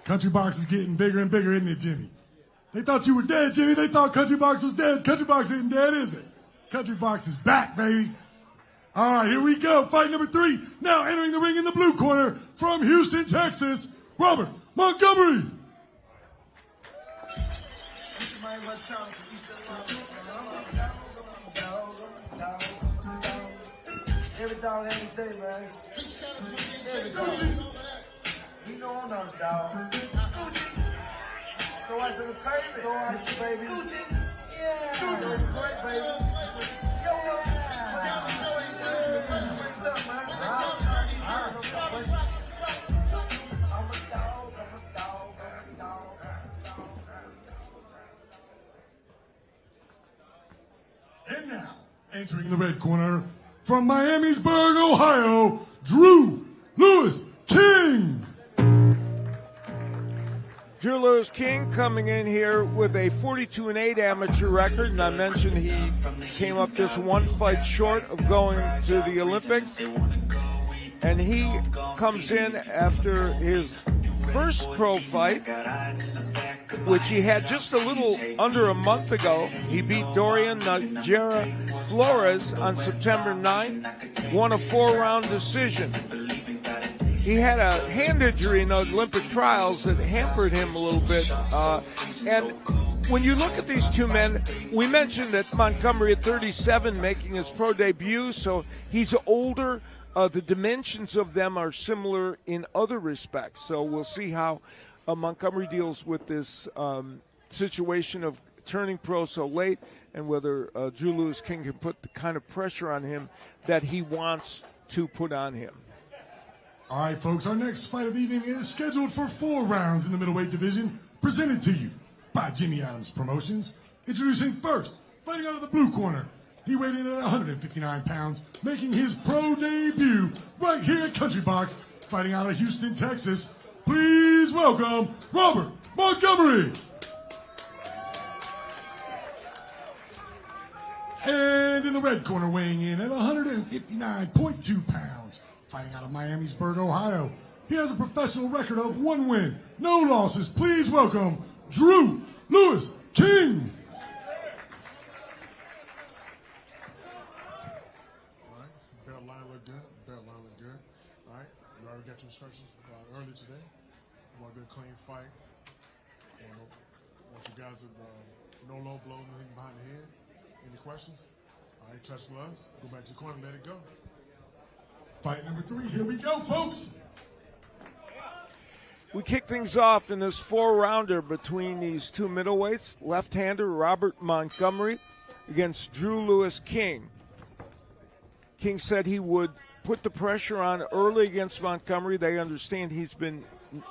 Country Box is getting bigger and bigger, isn't it, Jimmy? They thought you were dead, Jimmy. They thought Country Box was dead. Country Box isn't dead, is it? Country Box is back, baby. All right, here we go. Fight number 3. Now entering the ring in the blue corner from Houston, Texas, Robert Montgomery. Every dog, every day, man. You know I'm not a dog. So I said, so I said, baby. Yeah. Great, baby. Yo, I'm a dog. And now, entering the red corner from Miamisburg, Ohio, Drew Lewis King. Drew Lewis King coming in here with a 42-8 amateur record, and I mentioned he came up just one fight short of going to the Olympics. And he comes in after his first pro fight, which he had just a little under a month ago. He beat Dorian Najera Flores on September 9th, won a 4-round decision. He had a hand injury in the Olympic trials that hampered him a little bit. And when you look at these two men, we mentioned that Montgomery at 37 making his pro debut, so he's older. The dimensions of them are similar in other respects. So we'll see how Montgomery deals with this situation of turning pro so late, and whether Drew Lewis King can put the kind of pressure on him that he wants to put on him. All right, folks, our next fight of the evening is scheduled for 4 rounds in the middleweight division, presented to you by Jimmy Adams Promotions. Introducing first, fighting out of the blue corner, he weighed in at 159 pounds, making his pro debut right here at Country Box, fighting out of Houston, Texas. Please welcome Robert Montgomery. And in the red corner, weighing in at 159.2 pounds, fighting out of Miamisburg, Ohio. He has a professional record of 1 win, no losses. Please welcome Drew Lewis King. All right, belt line look good. All right, you already got your instructions earlier today. You want to do a clean fight. Want you guys to no low blow, nothing behind the head. Any questions? All right, touch gloves. Go back to the corner, let it go. Fight number 3, here we go, folks. We kick things off in this 4-rounder between these two middleweights. Left-hander Robert Montgomery against Drew Lewis King. King said he would put the pressure on early against Montgomery. They understand he's been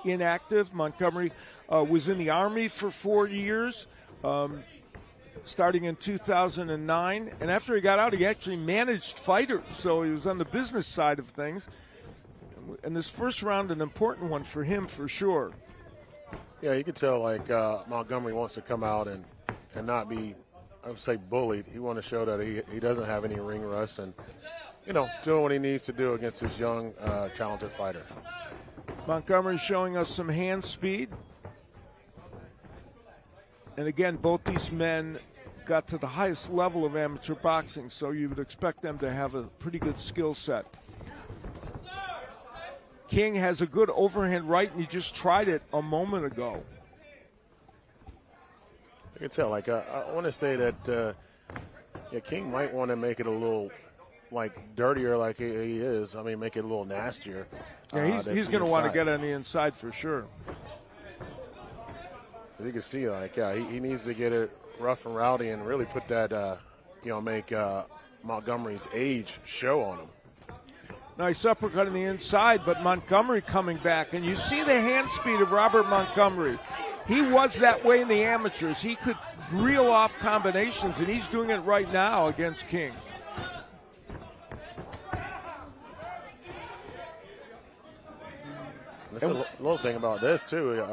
inactive. Montgomery was in the Army for 4 years, starting in 2009. And after he got out, he actually managed fighters, so he was on the business side of things. And this first round, an important one for him for sure. Yeah, you can tell Montgomery wants to come out and not be I would say bullied. He wanted to show that he doesn't have any ring rust and, doing what he needs to do against this young, talented fighter. Montgomery showing us some hand speed. And again, both these men got to the highest level of amateur boxing, so you would expect them to have a pretty good skill set. King has a good overhand right, and he just tried it a moment ago. I can tell. I want to say that King might want to make it a little, dirtier like he is. I mean, make it a little nastier. Yeah, he's going to want to get on the inside for sure. As you can see, he needs to get it rough and rowdy and really put that, make Montgomery's age show on him. Nice uppercut on the inside, but Montgomery coming back. And you see the hand speed of Robert Montgomery. He was that way in the amateurs. He could reel off combinations, and he's doing it right now against King. That's a little thing about this, too.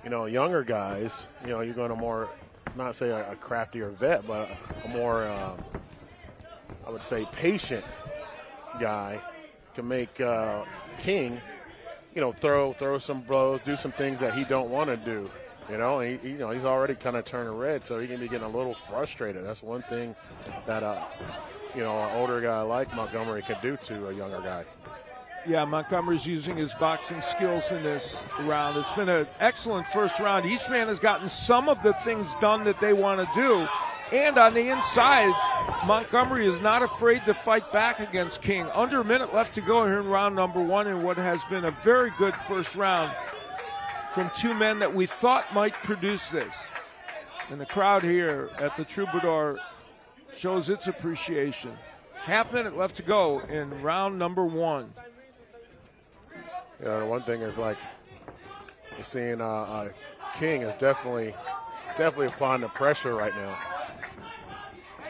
Younger guys, you're going to more, not say a craftier vet, but a more, I would say, patient guy can make King, throw some blows, do some things that he don't want to do. He's already kind of turning red, so he can be getting a little frustrated. That's one thing that an older guy like Montgomery could do to a younger guy. Yeah, Montgomery's using his boxing skills in this round. It's been an excellent first round. Each man has gotten some of the things done that they want to do. And on the inside, Montgomery is not afraid to fight back against King. Under a minute left to go here in round number one in what has been a very good first round from two men that we thought might produce this. And the crowd here at the Troubadour shows its appreciation. Half minute left to go in round number one. The one thing is you're seeing King is definitely applying the pressure right now.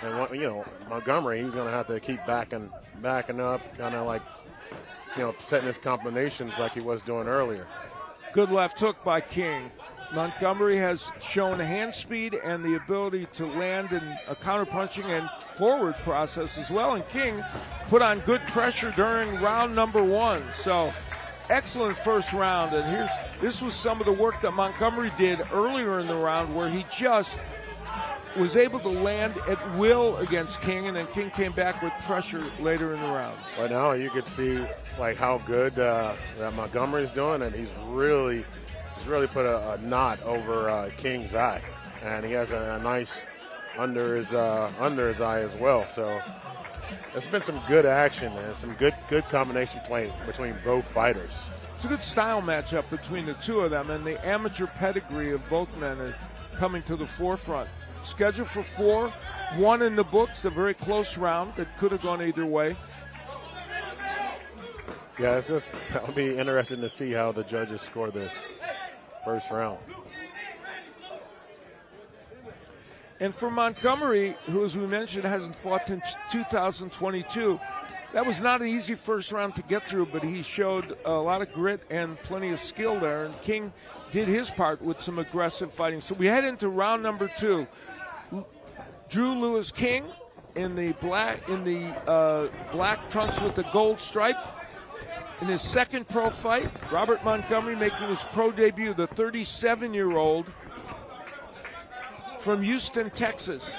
And Montgomery, he's going to have to keep backing up, kind of setting his combinations like he was doing earlier. Good left hook by King. Montgomery has shown hand speed and the ability to land in a counterpunching and forward process as well. And King put on good pressure during round number one. So excellent first round. And this was some of the work that Montgomery did earlier in the round where he just was able to land at will against King, and then King came back with pressure later in the round. Right now you could see how good that Montgomery's doing, and he's really put a knot over King's eye, and he has a nice under his eye as well. So there's been some good action and some good combination play between both fighters. It's a good style matchup between the two of them, and the amateur pedigree of both men are coming to the forefront. Scheduled for 4, 1 in the books, a very close round that could have gone either way. Yeah, that'll be interesting to see how the judges score this first round. And for Montgomery, who, as we mentioned, hasn't fought since 2022, that was not an easy first round to get through, but he showed a lot of grit and plenty of skill there, and King did his part with some aggressive fighting. So we head into round number 2. Drew Lewis King in the black trunks with the gold stripe. In his second pro fight, Robert Montgomery making his pro debut, the 37-year-old from Houston, Texas.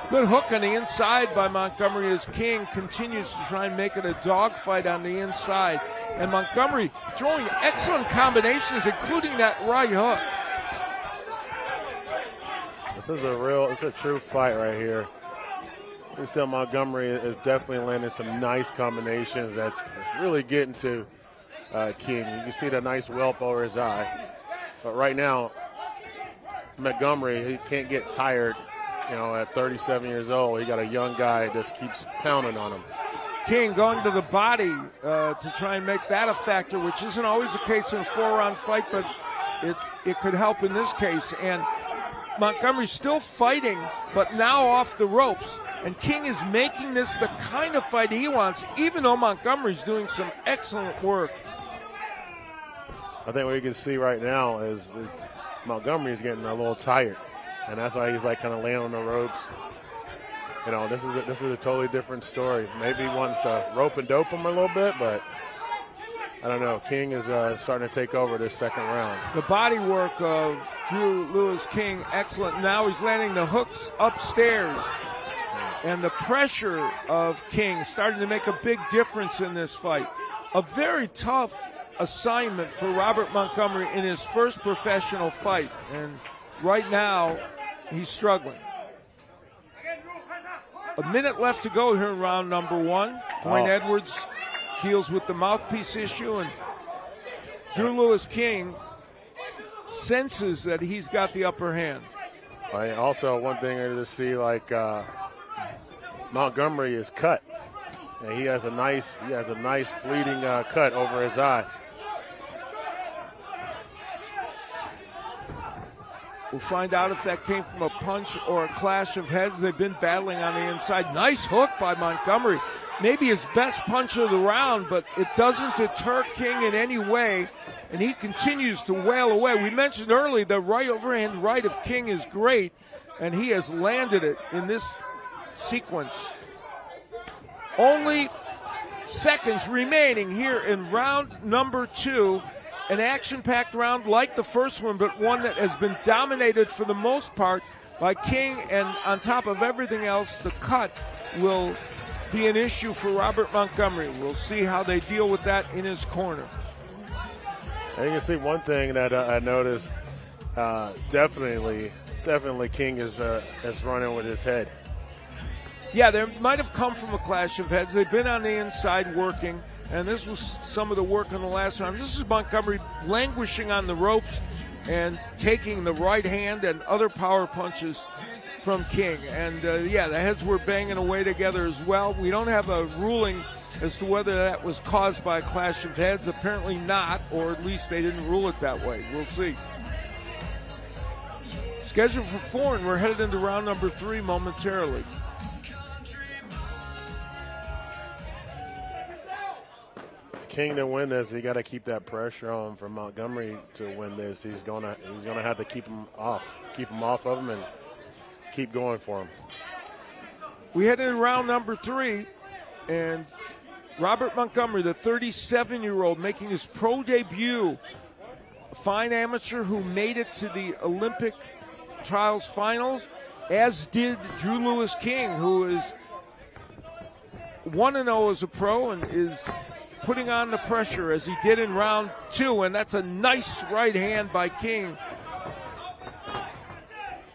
Good hook on the inside by Montgomery as King continues to try and make it a dogfight on the inside. And Montgomery throwing excellent combinations, including that right hook. This is it's a true fight right here. You see Montgomery is definitely landing some nice combinations that's really getting to King. You can see the nice whelp over his eye. But right now, Montgomery, he can't get tired, at 37 years old. He got a young guy that just keeps pounding on him. King going to the body to try and make that a factor, which isn't always the case in a 4-round fight, but it could help in this case. And Montgomery's still fighting, but now off the ropes. And King is making this the kind of fight he wants, even though Montgomery's doing some excellent work. I think what you can see right now is Montgomery's getting a little tired. and that's why he's like kind of laying on the ropes. You know, this is a totally different story. Maybe he wants to rope and dope him a little bit, but I don't know. King is starting to take over this second round. The body work of Drew Lewis King, excellent. Now he's landing the hooks upstairs. And the pressure of King starting to make a big difference in this fight. A very tough assignment for Robert Montgomery in his first professional fight. And right now, he's struggling. A minute left to go here in round number one. Dwayne Edwards deals with the mouthpiece issue, and Drew Lewis King senses that he's got the upper hand. Also, one thing to see, like Montgomery is cut. And he has a nice bleeding cut over his eye. We'll find out if that came from a punch or a clash of heads. They've been battling on the inside. Nice hook by Montgomery. Maybe his best punch of the round, but it doesn't deter King in any way, and he continues to wail away. We mentioned earlier the right overhand right of King is great, and he has landed it in this sequence. Only seconds remaining here in round number two. An action-packed round like the first one, but one that has been dominated for the most part by King, and on top of everything else, the cut will be an issue for Robert Montgomery. We'll see how they deal with that in his corner. And you can see one thing that I noticed, definitely King is running with his head. Yeah, there might have come from a clash of heads. They've been on the inside working, and this was some of the work in the last round. This is Montgomery languishing on the ropes and taking the right hand and other power punches from King. And, the heads were banging away together as well. We don't have a ruling as to whether that was caused by a clash of heads. Apparently not, or at least they didn't rule it that way. We'll see. Scheduled for 4, and we're headed into round number 3 momentarily. King to win this, he got to keep that pressure on for Montgomery to win this. He's gonna have to keep him off of him, and keep going for him. We head into round number 3, and Robert Montgomery, the 37-year-old, making his pro debut, a fine amateur who made it to the Olympic trials finals, as did Drew Lewis King, who is 1-0 as a pro and is putting on the pressure as he did in round 2, and that's a nice right hand by King.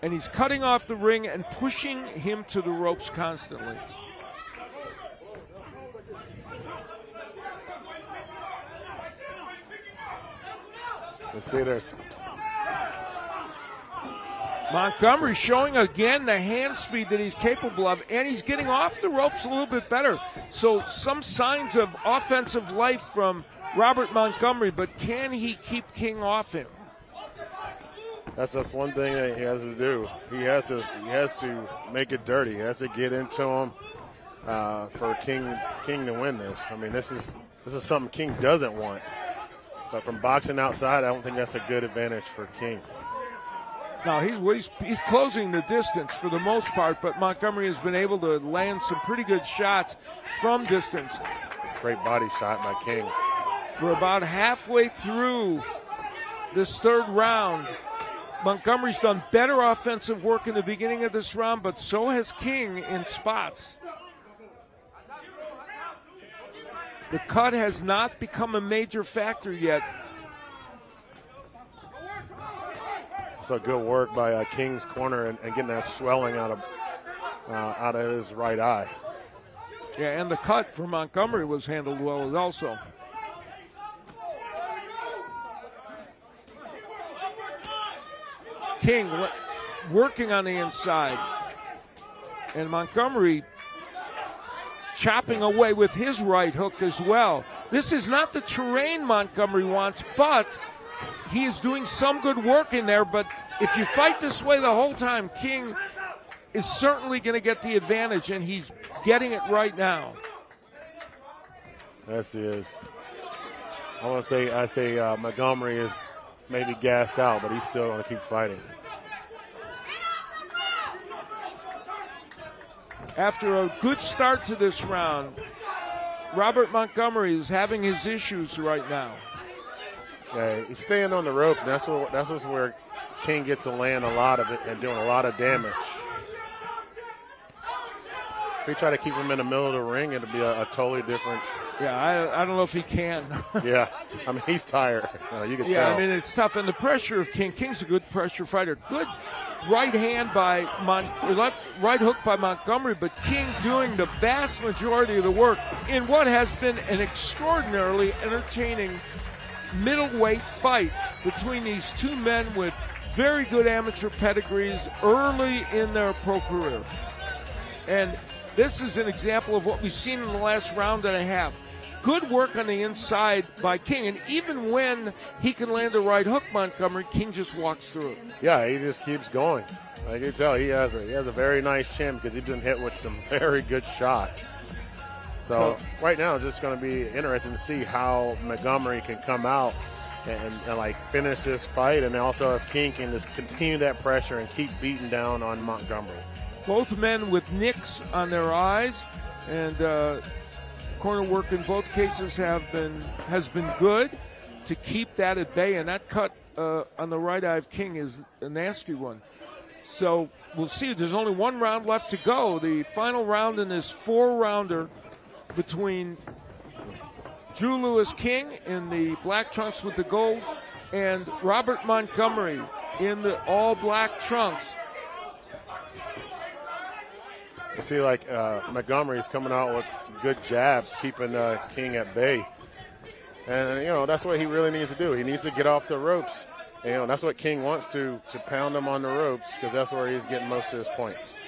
And he's cutting off the ring and pushing him to the ropes constantly. Let's see this. Montgomery showing again the hand speed that he's capable of, and he's getting off the ropes a little bit better. So some signs of offensive life from Robert Montgomery, but can he keep King off him? That's the one thing that he has to do. He has to make it dirty. He has to get into him for King to win this. I mean, this is something King doesn't want. But from boxing outside, I don't think that's a good advantage for King. Now, he's closing the distance for the most part, but Montgomery has been able to land some pretty good shots from distance. It's a great body shot by King. We're about halfway through this third round. Montgomery's done better offensive work in the beginning of this round, but so has King in spots. The cut has not become a major factor yet. So good work by King's corner and getting that swelling out of his right eye. Yeah, and the cut for Montgomery was handled well also. King working on the inside. And Montgomery chopping away with his right hook as well. This is not the terrain Montgomery wants, but he is doing some good work in there. But if you fight this way the whole time, King is certainly going to get the advantage, and he's getting it right now. Yes, he is. I say Montgomery is maybe gassed out, but he's still going to keep fighting. after a good start to this round, Robert Montgomery is having his issues right now. Yeah, he's staying on the rope. And that's where King gets to land a lot of it and doing a lot of damage. If we try to keep him in the middle of the ring, it'll be a totally different. Yeah, I don't know if he can. Yeah, I mean, he's tired. You can tell. Yeah, I mean, it's tough. And the pressure of King. King's a good pressure fighter. Good right hand by right hook by Montgomery, but King doing the vast majority of the work in what has been an extraordinarily entertaining middleweight fight between these two men with very good amateur pedigrees early in their pro career. And this is an example of what we've seen in the last round and a half. Good work on the inside by King, and even when he can land a right hook, Montgomery, King just walks through it. Yeah, he just keeps going. I can tell he has a very nice chin because he's been hit with some very good shots. So right now it's just going to be interesting to see how Montgomery can come out and like finish this fight, and also if King can just continue that pressure and keep beating down on Montgomery. Both men with nicks on their eyes, and corner work in both cases has been good to keep that at bay, and that cut on the right eye of King is a nasty one. So we'll see. There's only one round left to go. The final round in this 4-rounder between Drew Lewis King in the black trunks with the gold and Robert Montgomery in the all black trunks. You see, like Montgomery's coming out with some good jabs, keeping King at bay. And, that's what he really needs to do. He needs to get off the ropes. And, that's what King wants to pound him on the ropes, because that's where he's getting most of his points.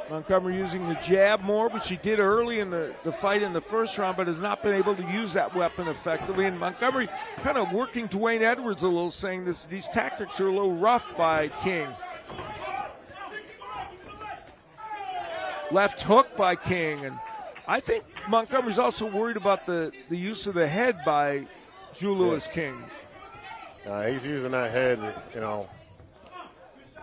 Montgomery using the jab more, which he did early in the fight in the first round, but has not been able to use that weapon effectively. And Montgomery kind of working Dwayne Edwards a little, saying these tactics are a little rough by King. Left hook by King, and I think Montgomery's also worried about the use of the head by Drew Lewis King. He's using that head,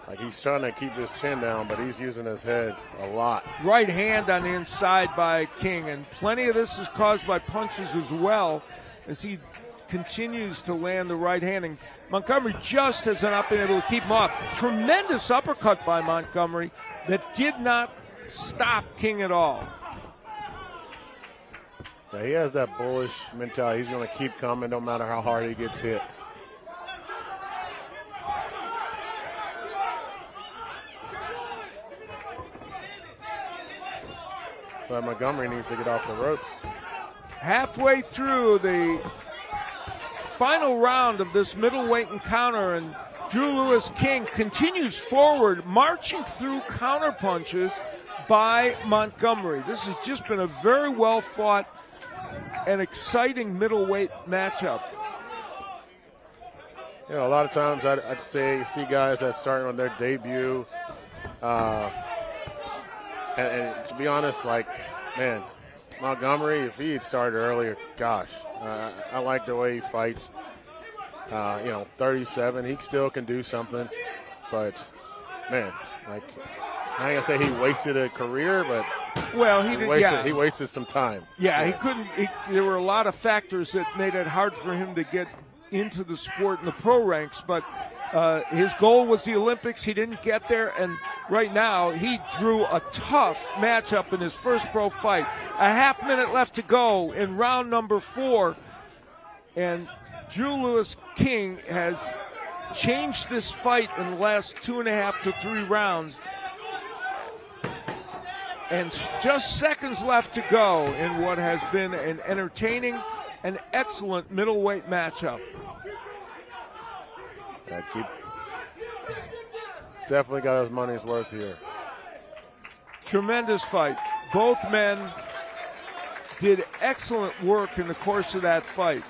like he's trying to keep his chin down, but he's using his head a lot. Right hand on the inside by King, and plenty of this is caused by punches as well, as he continues to land the right hand. And Montgomery just has not been able to keep him off. Tremendous uppercut by Montgomery that did not stop King at all. Yeah, he has that bullish mentality. He's going to keep coming no matter how hard he gets hit. So Montgomery needs to get off the ropes. Halfway through the final round of this middleweight encounter, and Drew Lewis King continues forward, marching through counter punches by Montgomery. This has just been a very well fought and exciting middleweight matchup. A lot of times I'd say you see guys that start on their debut, and to be honest, man, Montgomery, if he had started earlier, gosh, I like the way he fights. 37, he still can do something, but man, I ain't gonna say he wasted a career, but he wasted some time. Yeah, he couldn't. There were a lot of factors that made it hard for him to get into the sport in the pro ranks, but his goal was the Olympics. He didn't get there, and right now he drew a tough matchup in his first pro fight. A half minute left to go in round number 4, and Drew Lewis King has changed this fight in the last 2.5 to 3 rounds. And just seconds left to go in what has been an entertaining and excellent middleweight matchup. Definitely got his money's worth here. Tremendous fight. Both men did excellent work in the course of that fight.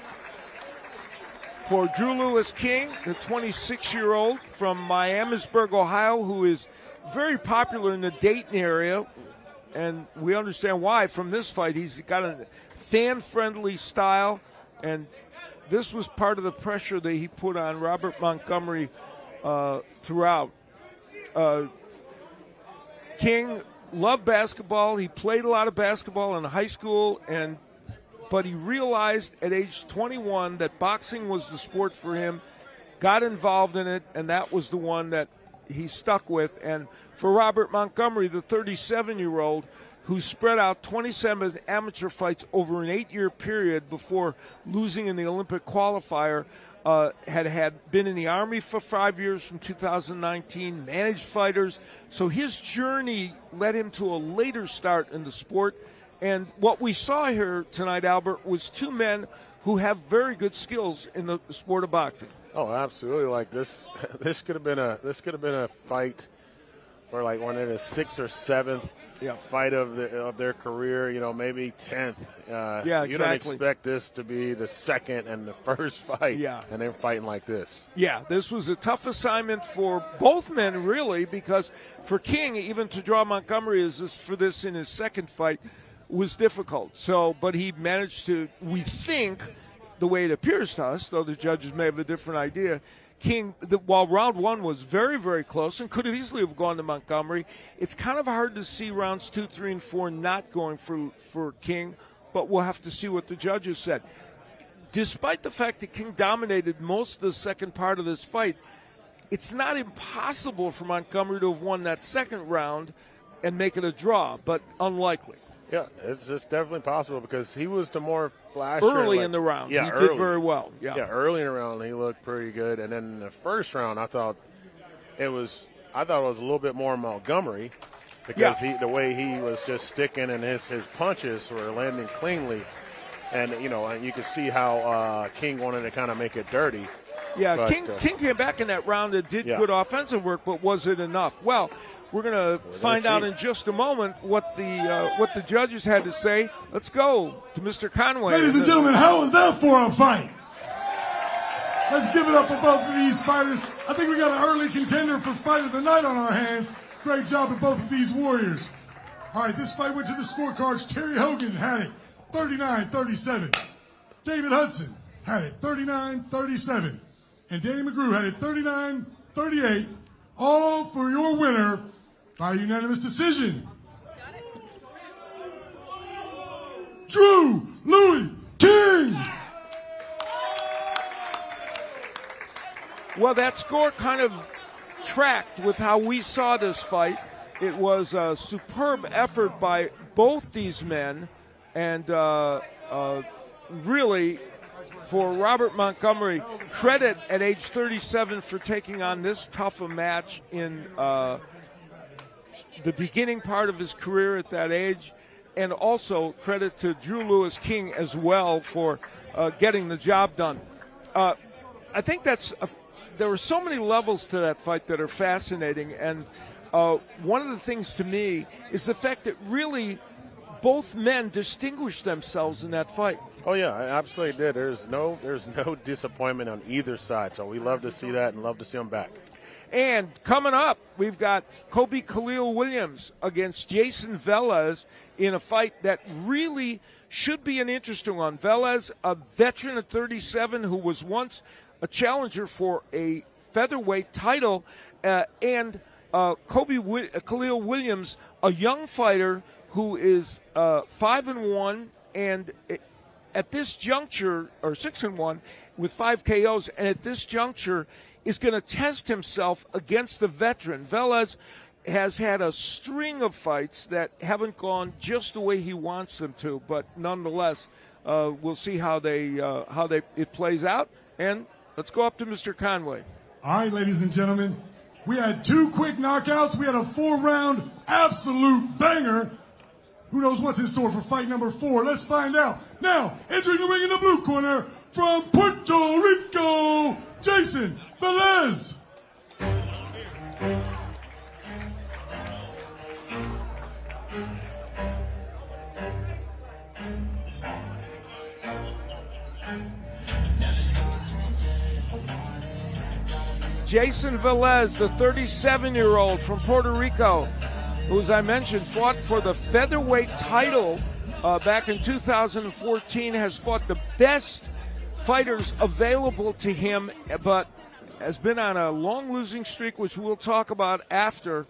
For Drew Lewis King, the 26-year-old from Miamisburg, Ohio, who is very popular in the Dayton area, and we understand why from this fight. He's got a fan-friendly style, and this was part of the pressure that he put on Robert Montgomery throughout. King loved basketball. He played a lot of basketball in high school, but he realized at age 21 that boxing was the sport for him, got involved in it, and that was the one that he stuck with. And for Robert Montgomery, the 37-year-old, who spread out 27 amateur fights over an 8-year period before losing in the Olympic qualifier, had been in the Army for 5 years from 2019, managed fighters. So his journey led him to a later start in the sport. And what we saw here tonight, Albert, was two men who have very good skills in the sport of boxing. Oh, absolutely! Like this could have been a fight for like one of the 6th or 7th fight of their career. You know, maybe 10th. You don't expect this to be the second and the first fight. Yeah. And they're fighting like this. Yeah, this was a tough assignment for both men, really, because for King, even to draw Montgomery in his second fight was difficult. So, but he managed to, we think, the way it appears to us, though the judges may have a different idea, King, while round one was very, very close and could have easily have gone to Montgomery, it's kind of hard to see rounds 2, 3, and 4 not going for King, but we'll have to see what the judges said. Despite the fact that King dominated most of the second part of this fight, it's not impossible for Montgomery to have won that second round and make it a draw, but unlikely. Yeah, it's definitely possible because he was the more flasher. Early in the round, yeah, he did very well. Yeah, early in the round he looked pretty good, and then in the first round I thought it was a little bit more Montgomery because the way he was just sticking and his punches were landing cleanly, and you could see how King wanted to kind of make it dirty. Yeah, but, King came back in that round and did good offensive work, but was it enough? Well, we're going to find out in just a moment what the judges had to say. Let's go to Mr. Conway. Ladies and gentlemen, how was that for a fight? Let's give it up for both of these fighters. I think we got an early contender for Fight of the Night on our hands. Great job of both of these warriors. All right, this fight went to the scorecards. Terry Hogan had it 39-37. David Hudson had it 39-37. And Danny McGrew had it 39-38. All for your winner by unanimous decision. Drew Louis King. Well, that score kind of tracked with how we saw this fight. It was a superb effort by both these men, and really, for Robert Montgomery, credit at age 37 for taking on this tough a match in the beginning part of his career at that age, and also credit to Drew Lewis King as well for getting the job done. I think there were so many levels to that fight that are fascinating, and one of the things to me is the fact that really both men distinguished themselves in that fight. Oh yeah, I absolutely did. There's no disappointment on either side, so we love to see that and love to see them back. And coming up, we've got Kobe Khalil Williams against Jason Velez in a fight that really should be an interesting one. Velez, a veteran at 37 who was once a challenger for a featherweight title, and Khalil Williams, a young fighter who is 5-1 and at this juncture, or 6-1 with 5 KOs, and at this juncture is going to test himself against the veteran. Velez has had a string of fights that haven't gone just the way he wants them to, but nonetheless, we'll see how it plays out. And let's go up to Mr. Conway. All right, ladies and gentlemen, we had 2 quick knockouts. We had a 4-round absolute banger. Who knows what's in store for fight number 4? Let's find out. Now, entering the ring in the blue corner from Puerto Rico, Jason Velez. Jason Velez, the 37-year-old from Puerto Rico, who, as I mentioned, fought for the featherweight title back in 2014, has fought the best fighters available to him, but has been on a long losing streak, which we'll talk about after.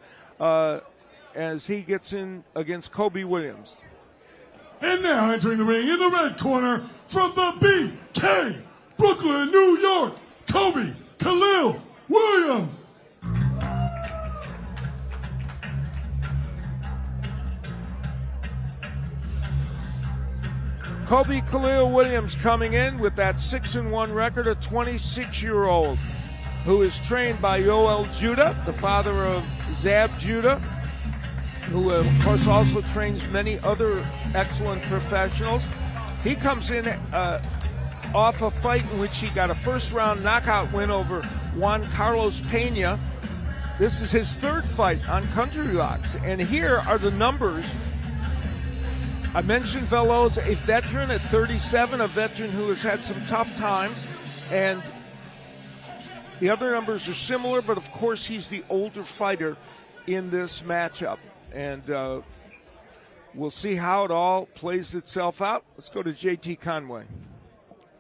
as he gets in against Kobe Williams. And now entering the ring in the red corner from the BK, Brooklyn, New York, Kobe Khalil Williams. Kobe Khalil Williams coming in with that 6-1 record, a 26-year-old who is trained by Yoel Judah, the father of Zab Judah, who of course also trains many other excellent professionals. He comes in off a fight in which he got a first-round knockout win over Juan Carlos Pena. This is his third fight on Country Rocks, and here are the numbers. I mentioned Veloz, a veteran at 37, a veteran who has had some tough times, and the other numbers are similar, but of course he's the older fighter in this matchup, and we'll see how it all plays itself out. Let's go to JT Conway.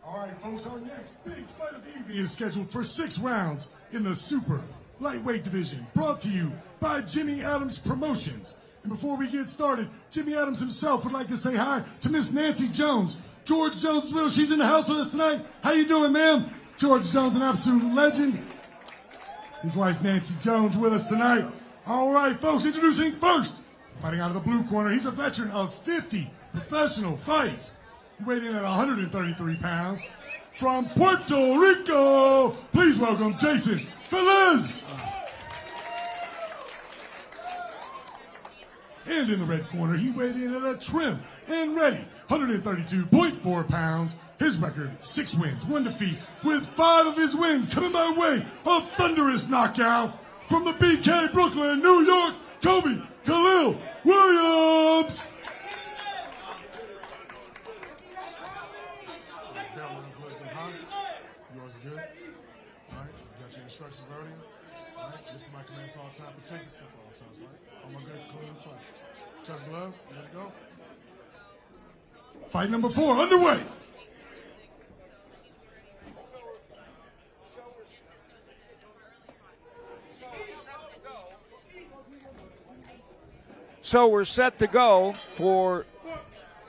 All right, folks, our next big fight of the evening is scheduled for 6 rounds in the super lightweight division, brought to you by Jimmy Adams Promotions. And before we get started, Jimmy Adams himself would like to say hi to Miss Nancy Jones. George Jones as well. She's in the house with us tonight. How you doing, ma'am? George Jones, an absolute legend. His wife, Nancy Jones, with us tonight. All right, folks, introducing first, fighting out of the blue corner. He's a veteran of 50 professional fights. He weighed in at 133 pounds. From Puerto Rico, please welcome Jason Velez. And in the red corner, he weighed in at a trim and ready 132.4 pounds. His record, 6 wins, 1 defeat, with 5 of his wins coming by way of thunderous knockout from the BK, Brooklyn, New York, Kobe Khalil Williams. That one's looking hot. Yours is good. All right, got your instructions already. All right, this is my command all time. Protect yourself at all times, right? I'm a good, clean fight. Touch gloves, let it go. Fight number 4 underway. So we're set to go for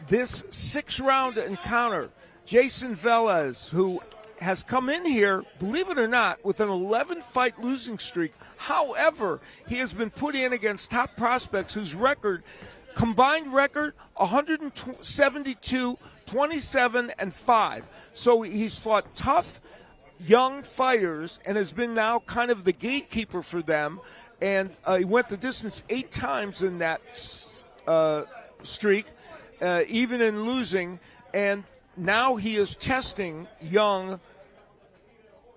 this 6-round encounter. Jason Velez, who has come in here, believe it or not, with an 11-fight losing streak. However, he has been put in against top prospects whose combined record, 172, 27, and 5. So he's fought tough, young fighters and has been now kind of the gatekeeper for them. And he went the distance 8 times in that streak, even in losing. And now he is testing young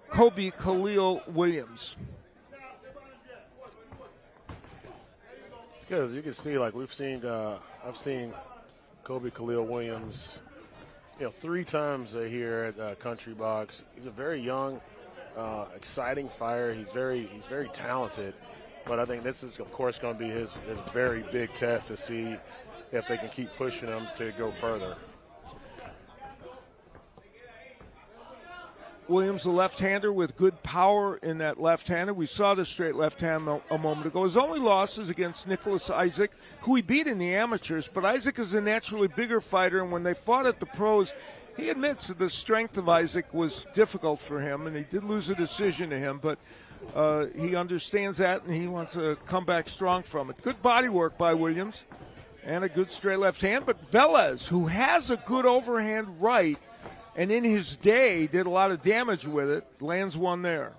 Kobe Khalil Williams. It's good. As you can see, like I've seen Kobe Khalil Williams, 3 times here at Country Box. He's a very young, exciting fighter. He's very talented. But I think this is, of course, going to be his very big test to see if they can keep pushing him to go further. Williams, a left-hander with good power in that left-hander. We saw the straight left hand a moment ago. His only loss is against Nicholas Isaac, who he beat in the amateurs. But Isaac is a naturally bigger fighter, and when they fought at the pros, he admits that the strength of Isaac was difficult for him, and he did lose a decision to him. But he understands that, and he wants to come back strong from it. Good body work by Williams and a good straight left hand. But Velez, who has a good overhand right, and in his day did a lot of damage with it, lands one there.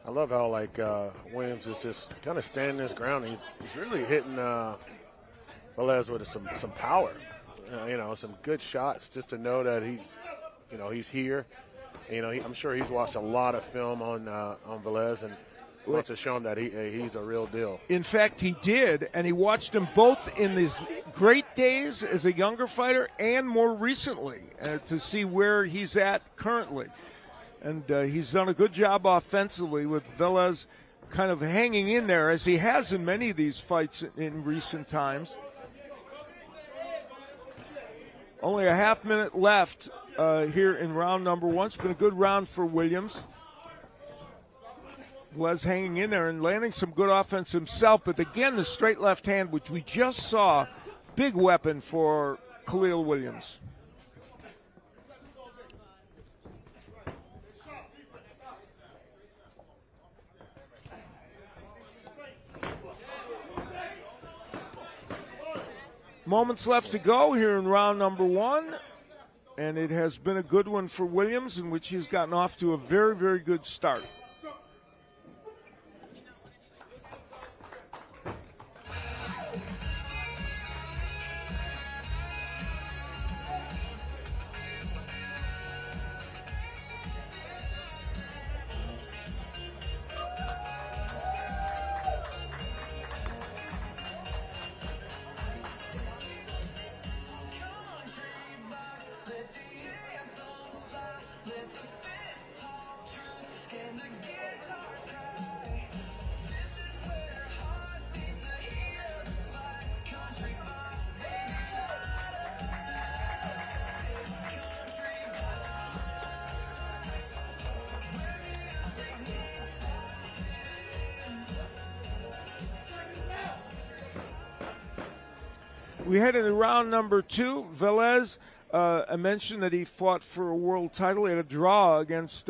I love how Williams is just kind of standing his ground. He's really hitting Velez with some power, some good shots, just to know that he's here. I'm sure he's watched a lot of film on Velez and wants to show him that he's a real deal. In fact, he did, and he watched him both in his great days as a younger fighter and more recently to see where he's at currently. And he's done a good job offensively with Velez kind of hanging in there, as he has in many of these fights in recent times. Only a half minute left here in round number one. It's been a good round for Williams. Was hanging in there and landing some good offense himself, but again, the straight left hand, which we just saw, big weapon for Khalil Williams. Moments left to go here in round number one, and it has been a good one for Williams, in which he's gotten off to a very, very good start. We head into round number two. Velez, I mentioned that he fought for a world title. He had a draw against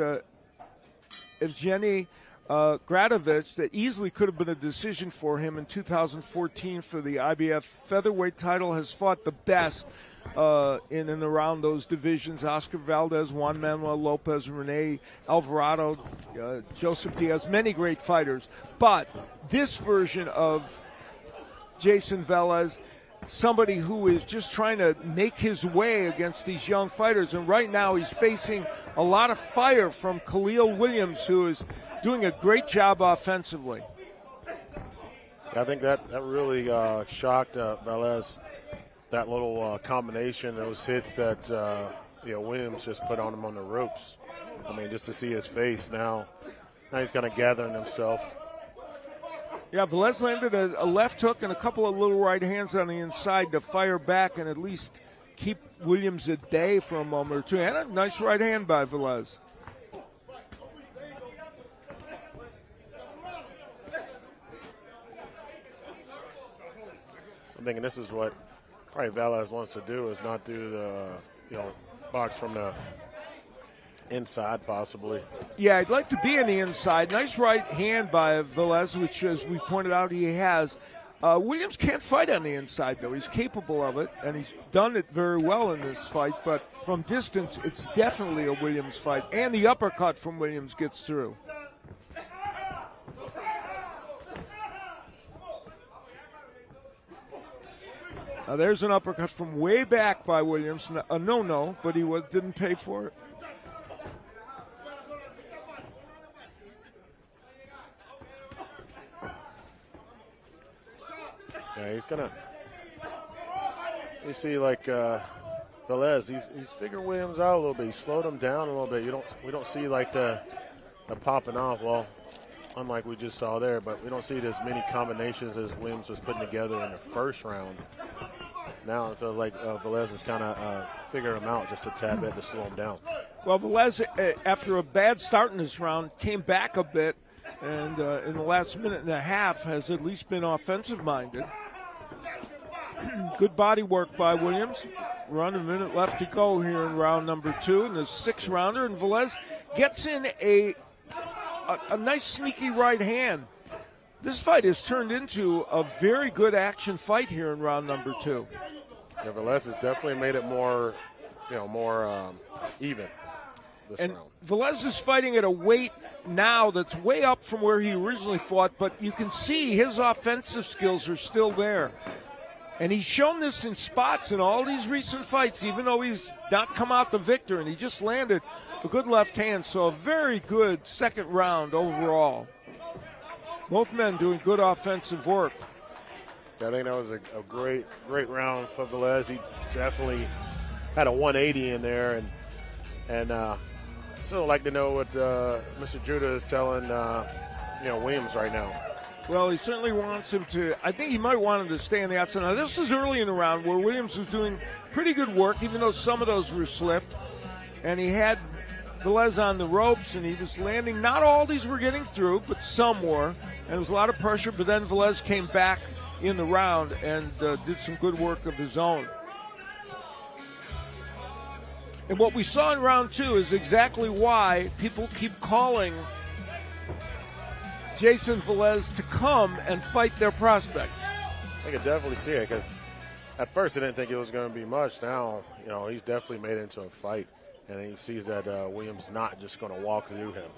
Evgeny Gradovich that easily could have been a decision for him in 2014 for the IBF featherweight title. Has fought the best in and around those divisions. Oscar Valdez, Juan Manuel Lopez, Rene Alvarado, Joseph Diaz, many great fighters. But this version of Jason Velez, somebody who is just trying to make his way against these young fighters. And right now he's facing a lot of fire from Khalil Williams, who is doing a great job offensively. I think that really shocked Velez, that little combination, those hits that Williams just put on him on the ropes. I mean, just to see his face now he's kind of gathering himself. Yeah, Velez landed a left hook and a couple of little right hands on the inside to fire back and at least keep Williams at bay for a moment or two. And a nice right hand by Velez. I'm thinking this is what probably Velez wants to do, is not do the box from the inside, possibly. Yeah, I'd like to be in the inside. Nice right hand by Velez, which, as we pointed out, he has. Williams can't fight on the inside, though. He's capable of it, and he's done it very well in this fight. But from distance, it's definitely a Williams fight. And the uppercut from Williams gets through. Now there's an uppercut from way back by Williams. A no-no, but he didn't pay for it. Yeah, he's gonna. You see, like Velez, he's figured Williams out a little bit. He slowed him down a little bit. We don't see like the popping off. Well, unlike we just saw there, but we don't see as many combinations as Williams was putting together in the first round. Now I feel like Velez is kind of figuring him out just a tad bit to slow him down. Well, Velez, after a bad start in this round, came back a bit, and in the last minute and a half has at least been offensive-minded. Good body work by Williams. Run, a minute left to go here in round number two in the six-rounder, and Velez gets in a nice sneaky right hand. This fight has turned into a very good action fight here in round number two. Yeah, Velez has definitely made it more even this and round. Velez is fighting at a weight now that's way up from where he originally fought, but you can see his offensive skills are still there. And he's shown this in spots in all these recent fights, even though he's not come out the victor, and he just landed a good left hand. So a very good second round overall. Both men doing good offensive work. I think that was a great round for Velez. He definitely had a 180 in there, and still like to know what Mr. Judah is telling Williams right now. Well, he certainly wants him to. I think he might want him to stay on the outside. Now, this is early in the round where Williams was doing pretty good work, even though some of those were slipped. and he had Velez on the ropes, and he was landing. Not all these were getting through, but some were, and there was a lot of pressure, but then Velez came back in the round and did some good work of his own. And what we saw in round 2 is exactly why people keep calling Jason Velez to come and fight their prospects. I could definitely see it, because at first I didn't think it was going to be much. Now, he's definitely made it into a fight, and he sees that Williams not just going to walk through him.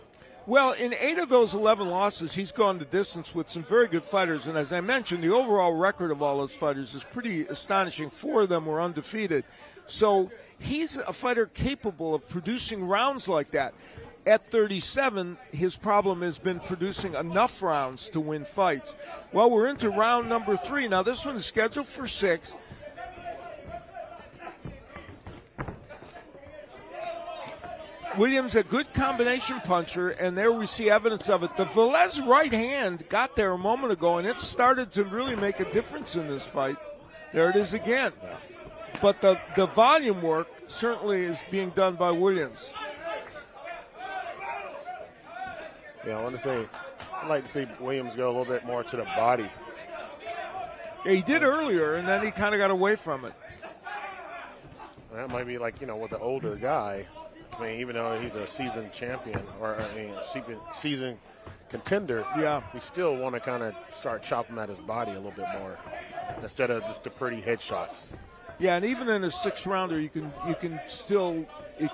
Well, in 8 of those 11 losses, he's gone the distance with some very good fighters. And as I mentioned, the overall record of all those fighters is pretty astonishing. 4 of them were undefeated. So he's a fighter capable of producing rounds like that. At 37, his problem has been producing enough rounds to win fights. Well, we're into round number 3. Now, this one is scheduled for 6. Williams, a good combination puncher, and there we see evidence of it. The Velez right hand got there a moment ago, and it started to really make a difference in this fight. There it is again. But the volume work certainly is being done by Williams. Yeah, I'd like to see Williams go a little bit more to the body. Yeah, he did earlier, and then he kind of got away from it. That might be like, with the older guy. I mean, even though he's a seasoned champion, seasoned contender, yeah, we still want to kind of start chopping at his body a little bit more instead of just the pretty headshots. Yeah, and even in a 6-rounder, it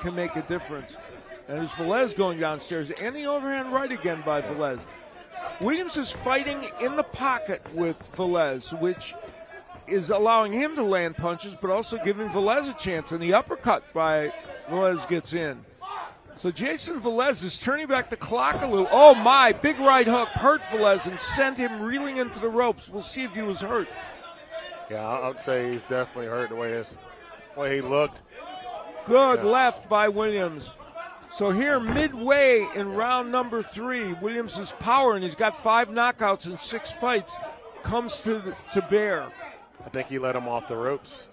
can make a difference. And there's Velez going downstairs, and the overhand right again by Velez. Williams is fighting in the pocket with Velez, which is allowing him to land punches, but also giving Velez a chance. And the uppercut by Velez gets in. So Jason Velez is turning back the clock a little. Oh, my, big right hook hurt Velez and sent him reeling into the ropes. We'll see if he was hurt. Yeah, I would say he's definitely hurt the way he looked. Good left by Williams. So here, midway in round number 3, Williams' power, and he's got 5 knockouts in 6 fights, comes to bear. I think he let him off the ropes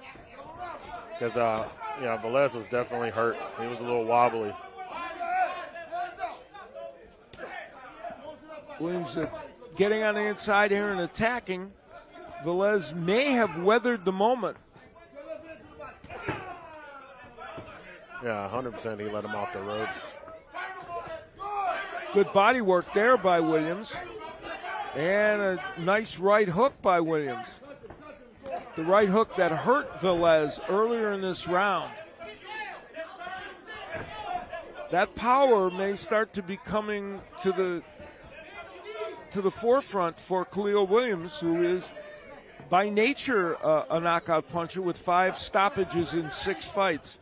because, Velez was definitely hurt. He was a little wobbly. Williams getting on the inside here and attacking. Velez may have weathered the moment. Yeah, 100% he let him off the ropes. Good body work there by Williams. And a nice right hook by Williams. The right hook that hurt Velez earlier in this round. That power may start to be coming to the forefront for Khalil Williams, who is by nature a knockout puncher with 5 stoppages in 6 fights.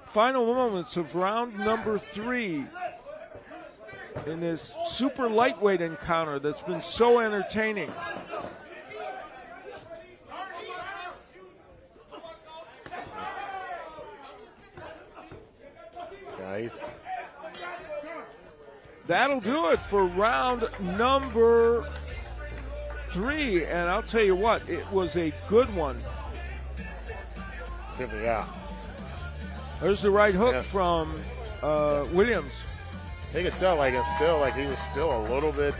Final moments of round number 3 in this super lightweight encounter that's been so entertaining. Nice. That'll do it for round number 3, and I'll tell you what, it was a good one. Simply, yeah. There's the right hook from Williams. You could tell, he was still a little bit,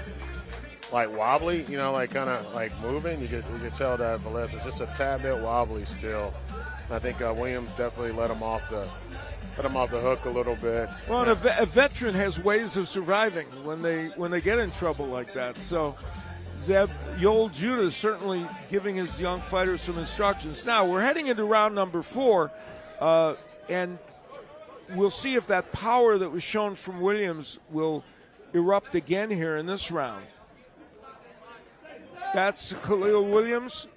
wobbly, kind of moving. You could tell that Velez was just a tad bit wobbly still. I think Williams definitely let him off the hook a little bit. Well, and a veteran has ways of surviving when they get in trouble like that. So Zeb Yoel Judah is certainly giving his young fighters some instructions. Now we're heading into round number 4. And we'll see if that power that was shown from Williams will erupt again here in this round. That's Khalil Williams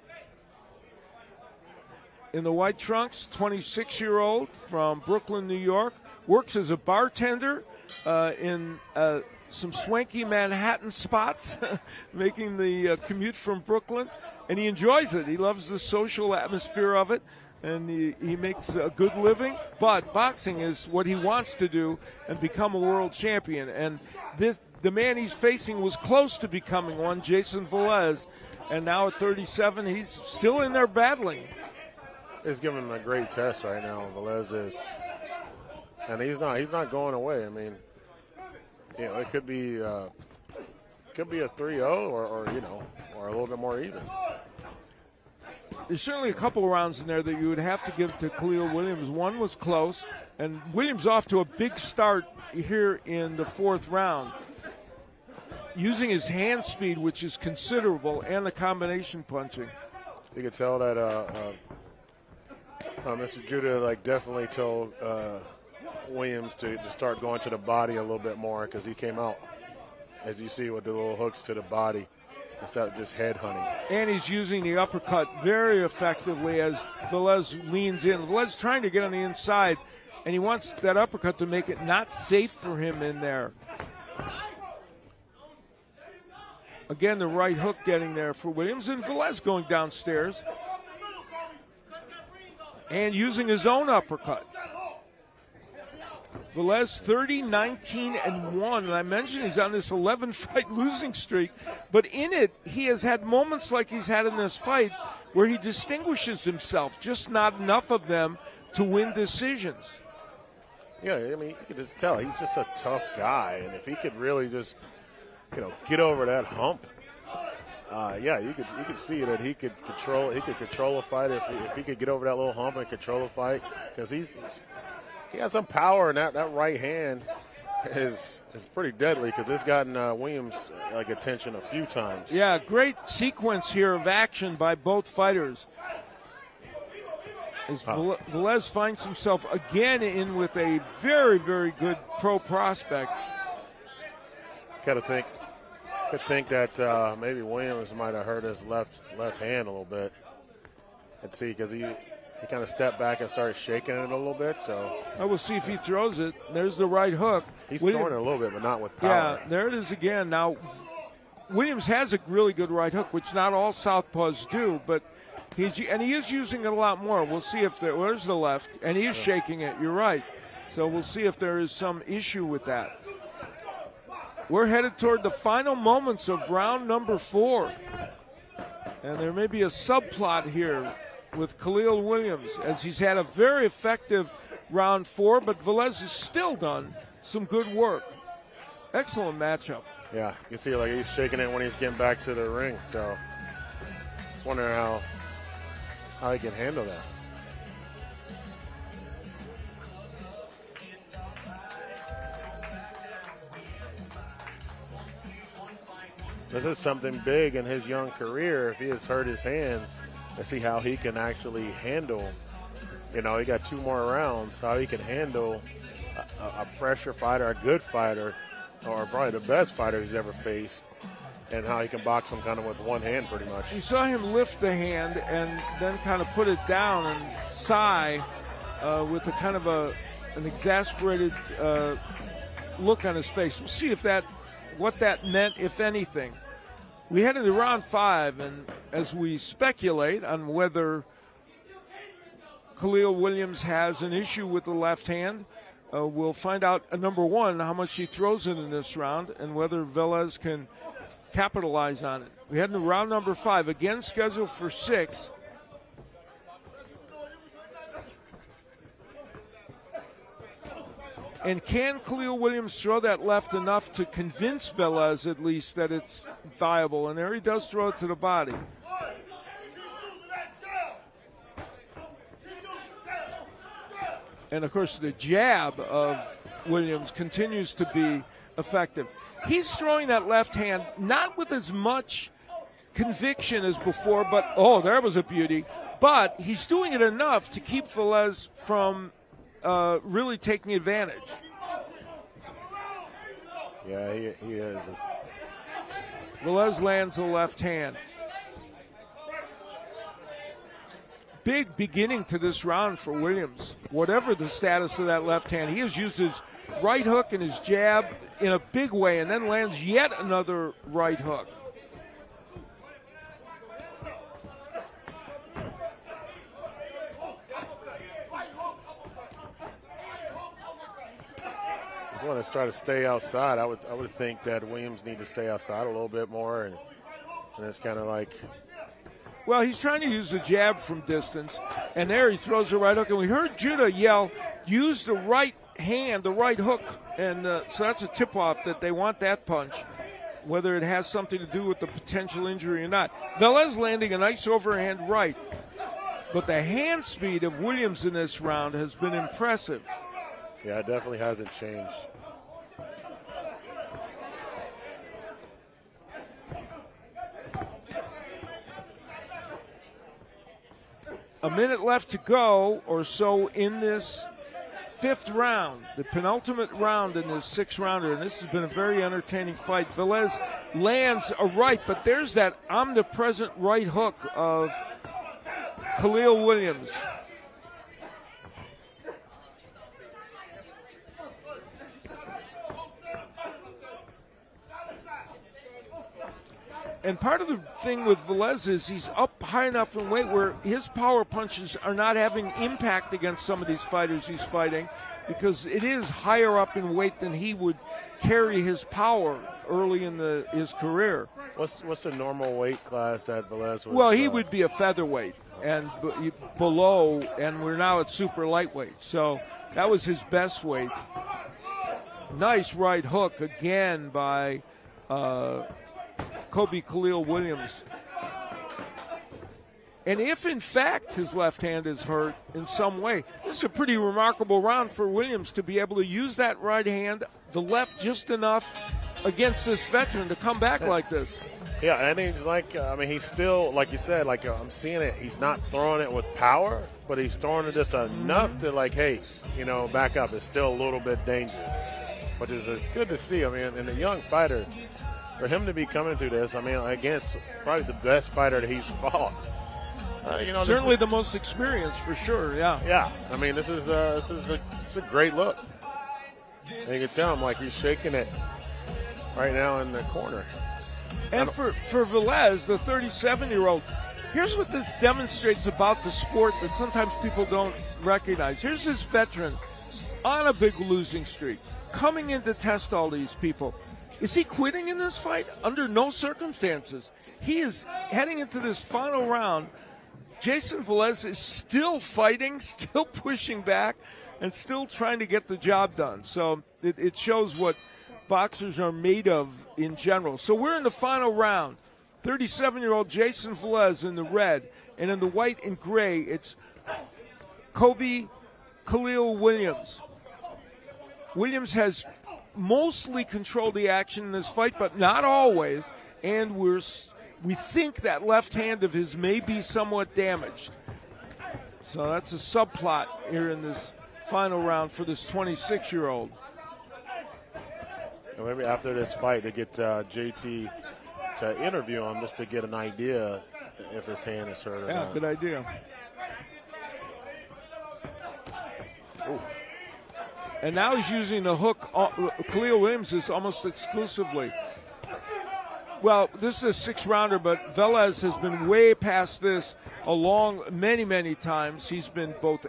in the white trunks, 26-year-old from Brooklyn, New York. Works as a bartender in some swanky Manhattan spots, making the commute from Brooklyn. And he enjoys it. He loves the social atmosphere of it. And he makes a good living, but boxing is what he wants to do and become a world champion. And the man he's facing was close to becoming one, Jason Velez, and now at 37, he's still in there battling. is giving him a great test right now. Velez is, and he's not going away. I mean, it could be a 3-0 or a little bit more even. There's certainly a couple of rounds in there that you would have to give to Khalil Williams. One was close, and Williams off to a big start here in the fourth round, using his hand speed, which is considerable, and the combination punching. You could tell that Mr. Judah definitely told Williams to start going to the body a little bit more, because he came out, as you see, with the little hooks to the body instead of just head hunting. And he's using the uppercut very effectively as Velez leans in. Velez trying to get on the inside, and he wants that uppercut to make it not safe for him in there. Again, the right hook getting there for Williams, and Velez going downstairs and using his own uppercut. Velez 30-19-1, and I mentioned he's on this 11-fight losing streak, but in it he has had moments like he's had in this fight where he distinguishes himself, just not enough of them to win decisions. Yeah, I mean, you can just tell he's just a tough guy, and if he could really just, get over that hump, you could see that he could control a fight if he could get over that little hump and control a fight, because he has some power, and that right hand is pretty deadly, because it's gotten Williams attention a few times. Yeah, great sequence here of action by both fighters. As Velez finds himself again in with a very, very good pro prospect. Could think that maybe Williams might have hurt his left hand a little bit. Let's see, because he kind of stepped back and started shaking it a little bit. So I will see if he throws it. There's the right hook. He's throwing it a little bit, but not with power. Yeah, there it is again. Now, Williams has a really good right hook, which not all southpaws do, but he is using it a lot more. We'll see if where's the left, and he is shaking it. You're right. So we'll see if there is some issue with that. We're headed toward the final moments of round number 4. And there may be a subplot here with Khalil Williams, as he's had a very effective round 4, but Velez has still done some good work. Excellent matchup. Yeah, you see he's shaking it when he's getting back to the ring, so just wondering how he can handle that. This is something big in his young career. If he has hurt his hand, to see how he can actually handle, he got 2 more rounds, how he can handle a pressure fighter, a good fighter, or probably the best fighter he's ever faced, and how he can box him kind of with one hand pretty much. You saw him lift the hand and then kind of put it down and sigh with a kind of an exasperated look on his face. We'll see what that meant, if anything. We head into round 5, and as we speculate on whether Khalil Williams has an issue with the left hand, we'll find out, number 1, how much he throws it in this round, and whether Velez can capitalize on it. We head into round number 5, again scheduled for 6. And can Khalil Williams throw that left enough to convince Velez, at least, that it's viable? And there he does throw it to the body. And, of course, the jab of Williams continues to be effective. He's throwing that left hand not with as much conviction as before, but, there was a beauty. But he's doing it enough to keep Velez from really taking advantage. Yeah, he is. Velez lands the left hand. Big beginning to this round for Williams. Whatever the status of that left hand, he has used his right hook and his jab in a big way, and then lands yet another right hook. Just want to try to stay outside. I would think that Williams need to stay outside a little bit more, and it's kind of like. Well, he's trying to use the jab from distance, and there he throws a right hook. And we heard Judah yell, use the right hand, the right hook. And so that's a tip-off that they want that punch, whether it has something to do with the potential injury or not. Velez landing a nice overhand right. But the hand speed of Williams in this round has been impressive. Yeah, it definitely hasn't changed. A minute left to go or so in this fifth round, the penultimate round in this six-rounder, and this has been a very entertaining fight. Velez lands a right, but there's that omnipresent right hook of Khalil Williams. And part of the thing with Velez is he's up high enough in weight where his power punches are not having impact against some of these fighters he's fighting, because it is higher up in weight than he would carry his power early in his career. What's the normal weight class that Velez was? Well, he would be a featherweight and below, and we're now at super lightweight. So that was his best weight. Nice right hook again by Kobe Khalil Williams. And if, in fact, his left hand is hurt in some way, this is a pretty remarkable round for Williams to be able to use that right hand, the left just enough against this veteran to come back like this. Yeah, and he's like, he's still, like you said, I'm seeing it. He's not throwing it with power, but he's throwing it just enough to, hey, back up. It's still a little bit dangerous, which is it's good to see. And a young fighter, for him to be coming through this, against probably the best fighter that he's fought. Certainly the most experienced, for sure. Yeah. Yeah. This is a great look. And you can tell him he's shaking it right now in the corner. And for Velez, the 37-year-old, here's what this demonstrates about the sport that sometimes people don't recognize. Here's this veteran on a big losing streak, coming in to test all these people. Is he quitting in this fight? Under no circumstances. He is heading into this final round. Jason Velez is still fighting, still pushing back, and still trying to get the job done. So it shows what boxers are made of in general. So we're in the final round. 37-year-old Jason Velez in the red, and in the white and gray, it's Kobe Khalil Williams. Williams has mostly controlled the action in this fight, but not always, and we think that left hand of his may be somewhat damaged. So that's a subplot here in this final round for this 26-year-old. Maybe after this fight to get JT to interview him just to get an idea if his hand is hurt or not. Yeah, good idea. Ooh. And now he's using the hook. Khalil Williams is almost exclusively. Well, this is a six-rounder, but Velez has been way past this along many, many times. He's been both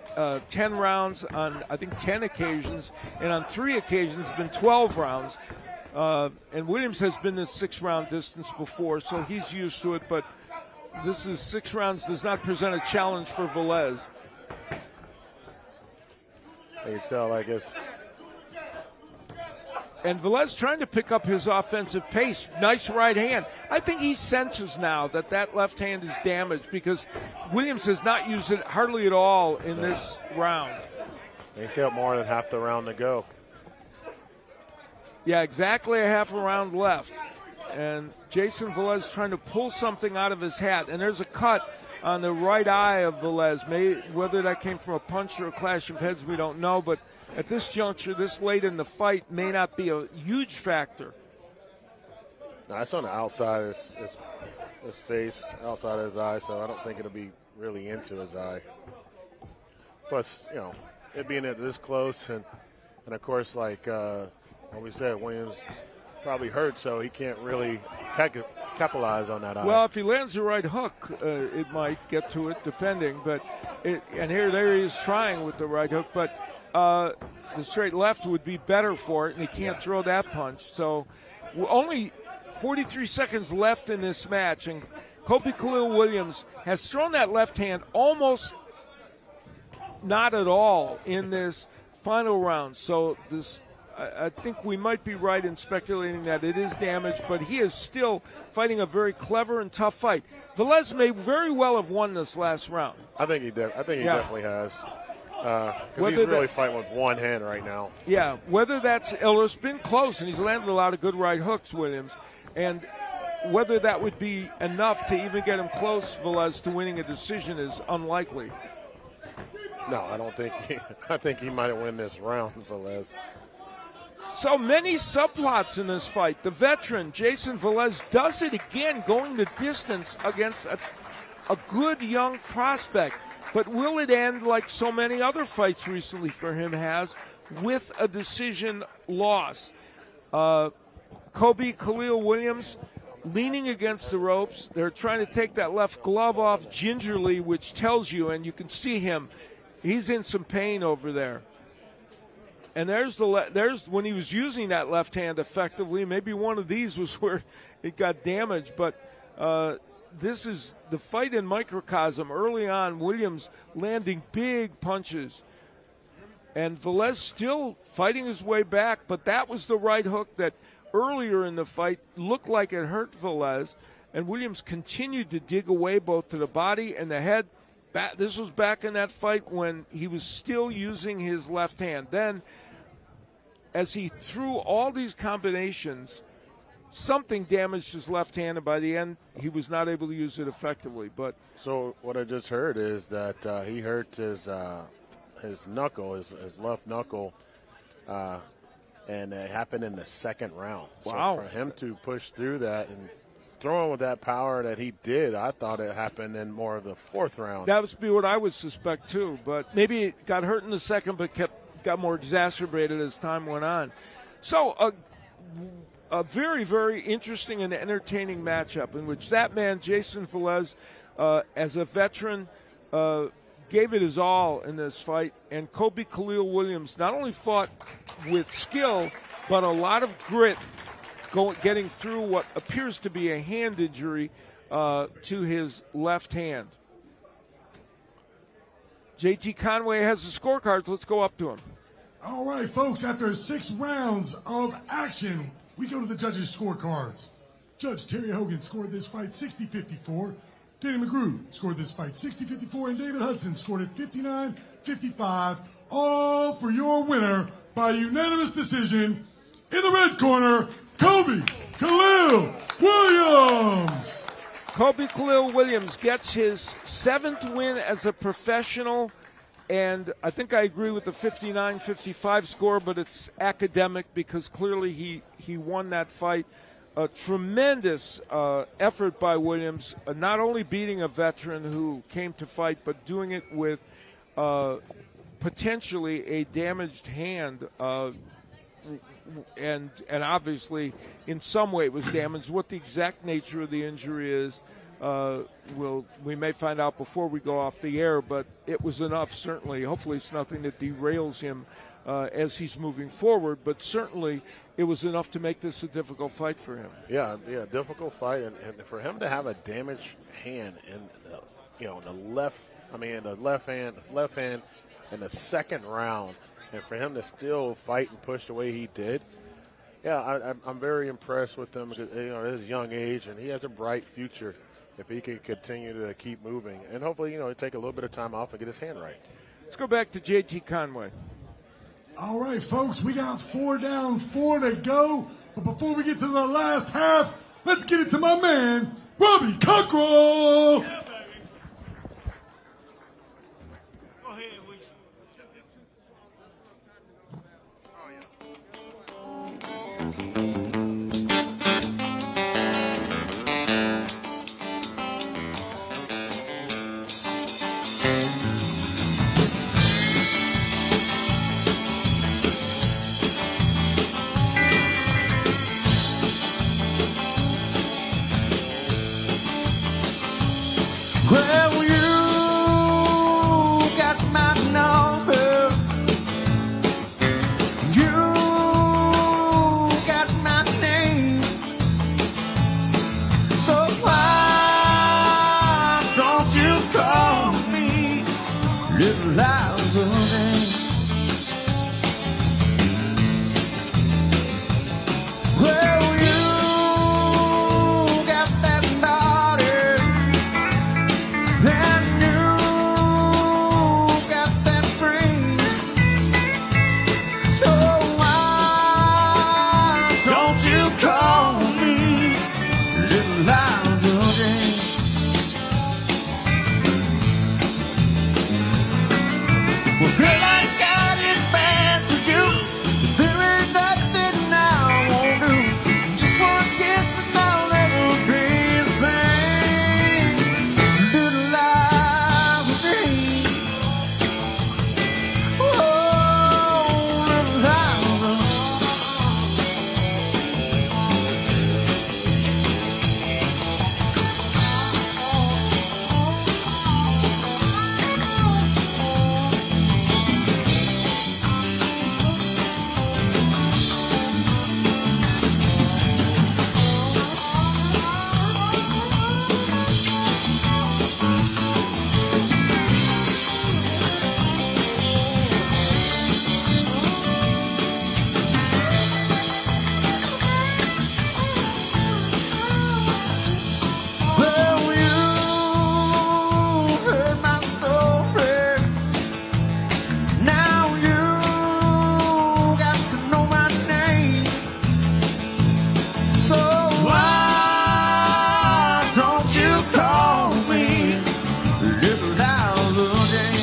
10 rounds on, I think, 10 occasions, and on 3 occasions it's been 12 rounds. And Williams has been this six-round distance before, so he's used to it, but this is 6 rounds, does not present a challenge for Velez. You can tell, I guess. And Velez trying to pick up his offensive pace. Nice right hand. I think he senses now that left hand is damaged because Williams has not used it hardly at all in this round. They still have more than half the round to go. Yeah, exactly a half a round left. And Jason Velez trying to pull something out of his hat. And there's a cut on the right eye of Velez. Whether that came from a punch or a clash of heads, we don't know. But at this juncture, this late in the fight, may not be a huge factor. No, that's on the outside of his face, outside of his eye, so I don't think it'll be really into his eye. Plus, it being at this close, and of course, like we said, Williams probably hurt, so he can't really capitalize on that eye. Well, if he lands the right hook, it might get to it, depending. But there he is trying with the right hook. But the straight left would be better for it, and he can't throw that punch. So only 43 seconds left in this match, and Kobe Khalil Williams has thrown that left hand almost not at all in this final round. So I think we might be right in speculating that it is damaged, but he is still fighting a very clever and tough fight. Velez may very well have won this last round. I think he definitely has. Because he's really fighting with one hand right now. Yeah, whether that's it's been close, and he's landed a lot of good right hooks, Williams, and whether that would be enough to even get him close, Velez, to winning a decision is unlikely. No, I don't think I think he might win this round, Velez. So many subplots in this fight. The veteran, Jason Velez, does it again, going the distance against a good young prospect. But will it end like so many other fights recently for him has, with a decision loss? Kobe Khalil Williams leaning against the ropes. They're trying to take that left glove off gingerly, which tells you, and you can see him, he's in some pain over there. And there's when he was using that left hand effectively. Maybe one of these was where it got damaged. But this is the fight in microcosm. Early on, Williams landing big punches. And Velez still fighting his way back. But that was the right hook that earlier in the fight looked like it hurt Velez. And Williams continued to dig away both to the body and the head. This was back in that fight when he was still using his left hand. Then, as he threw all these combinations, something damaged his left hand, and by the end, he was not able to use it effectively. But so what I just heard is that he hurt his knuckle, his left knuckle, and it happened in the second round. Wow! So for him to push through that and throwing with that power that he did, I thought it happened in more of the fourth round. That would be what I would suspect too, but maybe it got hurt in the second but got more exacerbated as time went on. So a very, very interesting and entertaining matchup in which that man, Jason Velez, as a veteran, gave it his all in this fight, and Kobe Khalil Williams not only fought with skill but a lot of grit, getting through what appears to be a hand injury to his left hand. JT Conway has the scorecards. Let's go up to him. All right, folks, after 6 rounds of action, we go to the judges' scorecards. Judge Terry Hogan scored this fight 60-54. Danny McGrew scored this fight 60-54, and David Hudson scored it 59-55. All for your winner by unanimous decision. In the red corner, Kobe Khalil Williams. Kobe Khalil Williams gets his 7th win as a professional, and I think I agree with the 59-55 score, but it's academic because clearly he won that fight. A tremendous effort by Williams, not only beating a veteran who came to fight, but doing it with potentially a damaged hand, and obviously in some way it was damaged. What the exact nature of the injury is, we may find out before we go off the air, but it was enough, certainly. Hopefully it's nothing that derails him as he's moving forward, but certainly it was enough to make this a difficult fight for him. Yeah, difficult fight, and for him to have a damaged hand in the left hand in the second round, and for him to still fight and push the way he did, I'm very impressed with him because at his young age, and he has a bright future if he can continue to keep moving, and hopefully take a little bit of time off and get his hand right. Let's go back to JT Conway. All right, folks, we got 4 down, 4 to go. But before we get to the last half, let's get it to my man, Robbie Cockrell. Yeah, baby. Go ahead, Wish. little lies again. Well, you got that body, and you got that brain. So why don't you call me little lies again? Well, girl, I got it bad for you. There ain't nothing I won't do. Just one kiss and I'll never be the same. Little lies of dream. Oh, little lies of well, you heard my story. Now you got to know my name. So why don't you call me little lies again?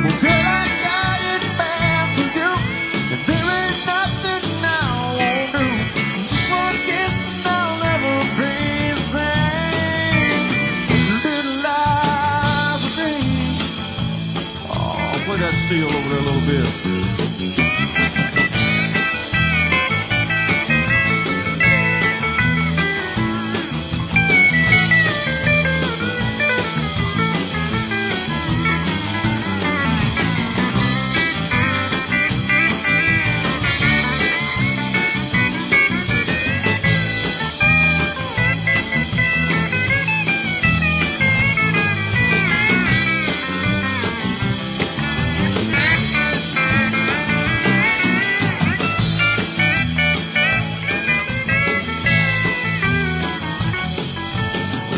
Well, girl, I got it bad for you, and there ain't nothing I won't do. Just one kiss and I'll never be the same. Little lies of dream. Oh, play that steel over there a little bit.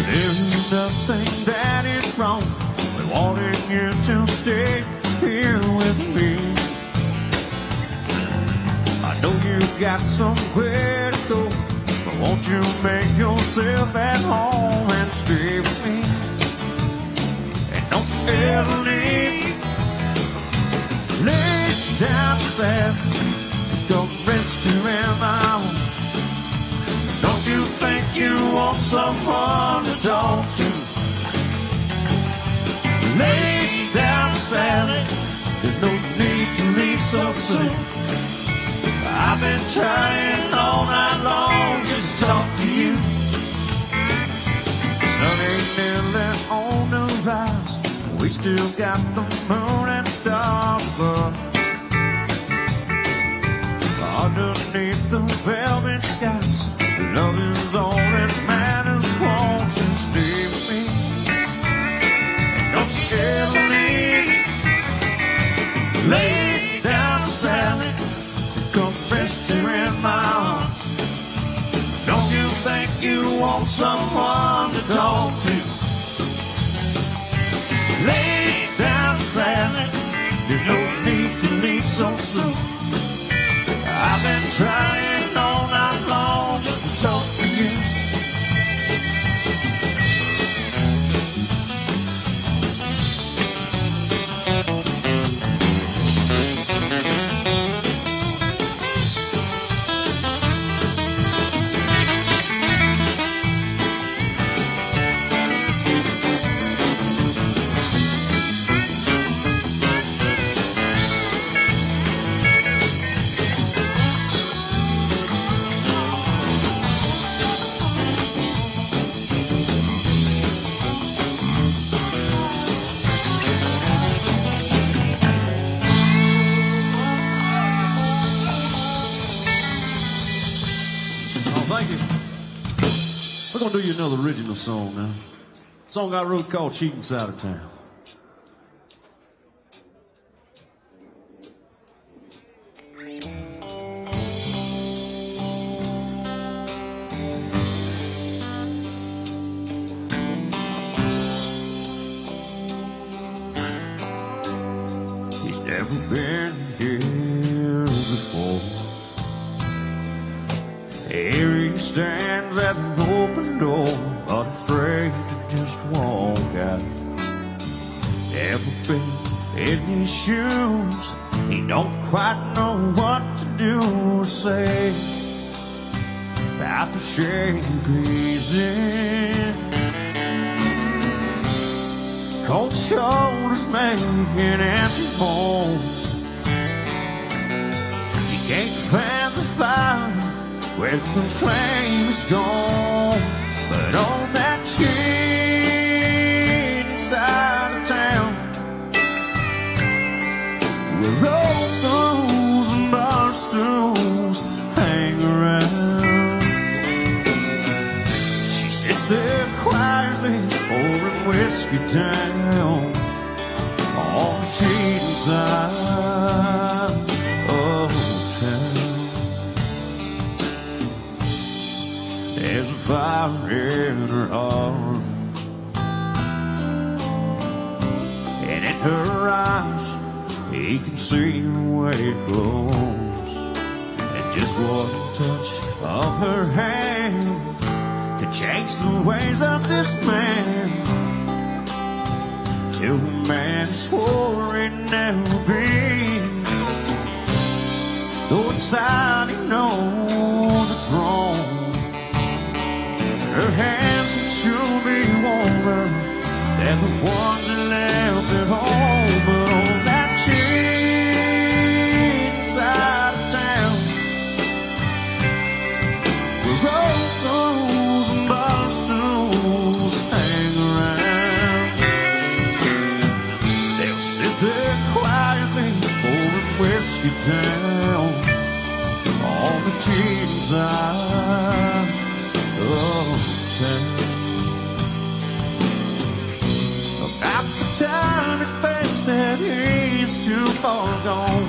There's nothing that is wrong with wanting you to stay here with me. I know you got somewhere to go, but won't you make yourself at home and stay with me? And don't you ever leave. Lay down sad, come rest here in my arms. Don't you think you want someone to talk to? Lay down, Sally. There's no need to leave so soon. I've been trying all night long just to talk to you. Sun ain't nearly on the rise. We still got the moon and stars above. Underneath the velvet skies, love is all that matters. Won't you stay with me? And don't you ever leave. Lay down, Sally. Come rest here in my arms. Don't you think you want someone to talk to? Lay down, Sally. There's no need to leave so soon. I've been trying all night long just to talk to you. We're going to do you another original song now. A song I wrote called Cheating Side of Town. He's never been here before. Here he stands at an open door, but afraid to just walk out. Never been in his shoes, he don't quite know what to do or say about the shape he's in. Cold shoulders making empty holes. You can't fan the fire when the flame is gone. But on that cheating side of town, where road those and bar stools hang around, she sits there quietly pouring whiskey down on the cheating side of town. There's a fire in her heart, and in her eyes he can see where it glows. And just one touch of her hand could change the ways of this man to a man swore he'd never be. Though inside he knows it's wrong, her hands would sure be warmer than the ones that left at home. But on that cheating side of town, where road goes and bar stools hang around, they'll sit there quietly pouring whiskey down on the cheating side of town. About the time he thinks that he's too far gone,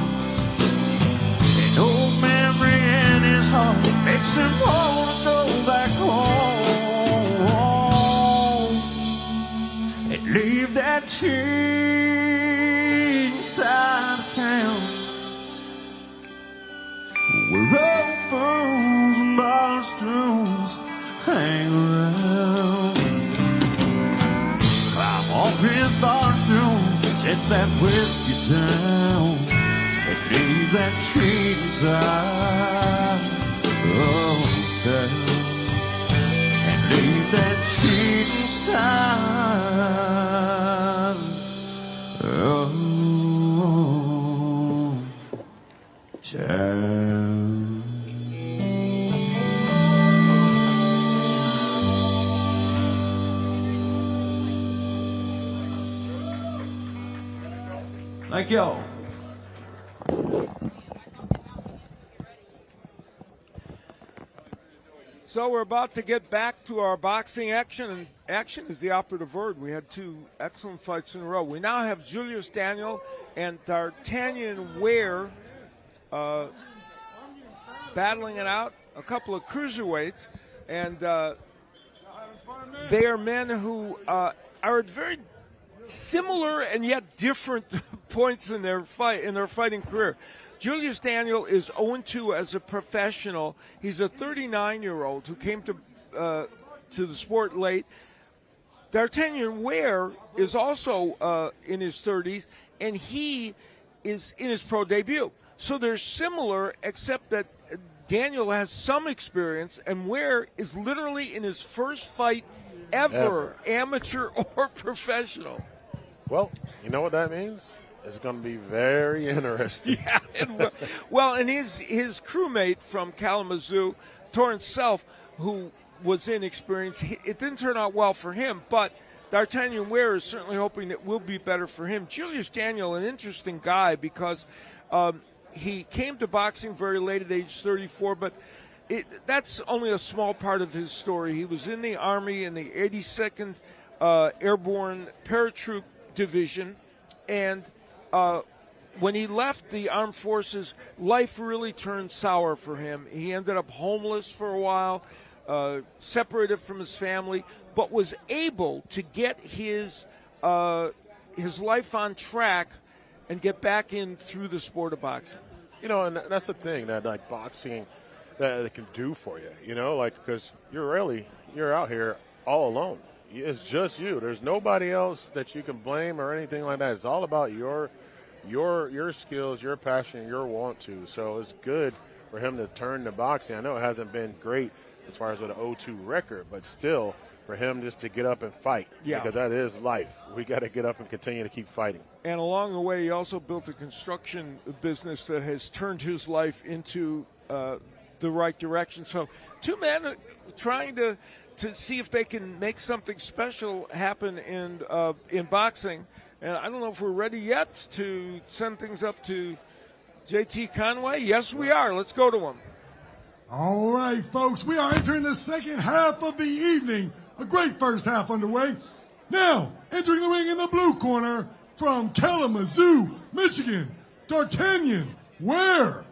an old memory in his heart makes him want to go back home and leave that cheating side of town, where road burns and bar stools hang around. Climb off his bar stool, set that whiskey down, and leave that cheating side of town, and leave that cheating side of town. Thank y'all. So we're about to get back to our boxing action, and action is the operative word. We had two excellent fights in a row. We now have Julius Daniel and D'Artagnan Ware battling it out, a couple of cruiserweights, and they are men who are at very similar and yet different points in their fighting career. Julius Daniel is 0-2 as a professional. He's a 39-year-old who came to the sport late. D'Artagnan Ware is also in his 30s, and he is in his pro debut. So they're similar, except that Daniel has some experience, and Ware is literally in his first fight ever. Amateur or professional. Well, you know what that means? It's going to be very interesting. Yeah, and his crewmate from Kalamazoo, Torrance Self, who was inexperienced, it didn't turn out well for him, but D'Artagnan Ware is certainly hoping it will be better for him. Julius Daniel, an interesting guy because he came to boxing very late at age 34, but that's only a small part of his story. He was in the Army in the 82nd Airborne Paratroop Division, and when he left the armed forces, life really turned sour for him. He ended up homeless for a while, separated from his family, but was able to get his life on track and get back in through the sport of boxing. You know, and that's the thing that like boxing that it can do for you. You know, like because you're out here all alone. It's just you. There's nobody else that you can blame or anything like that. It's all about your skills, your passion, your want to. So it's good for him to turn to boxing. I know it hasn't been great as far as with an 0-2 record, but still for him just to get up and fight. Yeah. Because that is life. We got to get up and continue to keep fighting. And along the way, he also built a construction business that has turned his life into the right direction. So two men trying to see if they can make something special happen in boxing. And I don't know if we're ready yet to send things up to JT Conway. Yes, we are. Let's go to him. All right, folks, we are entering the second half of the evening. A great first half underway. Now, entering the ring in the blue corner from Kalamazoo, Michigan, D'Artagnan Ware.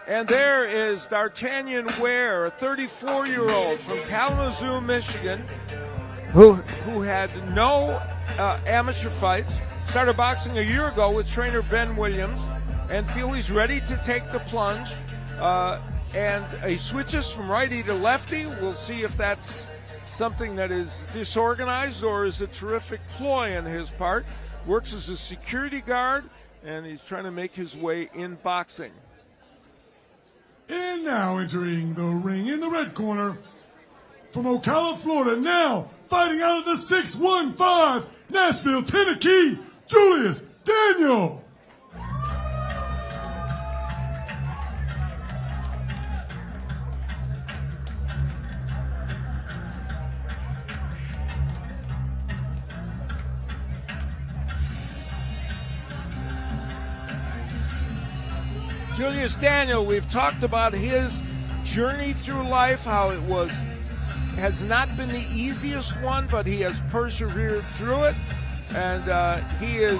And there is D'Artagnan Ware, a 34-year-old from Kalamazoo, Michigan, who had no amateur fights, started boxing a year ago with trainer Ben Williams, and feel he's ready to take the plunge. And he switches from righty to lefty. We'll see if that's something that is disorganized or is a terrific ploy on his part. Works as a security guard, and he's trying to make his way in boxing. And now entering the ring in the red corner from Ocala, Florida, now fighting out of the 615 Nashville, Tennessee, Julius Daniel. Julius Daniel, we've talked about his journey through life, how it has not been the easiest one, but he has persevered through it, and he is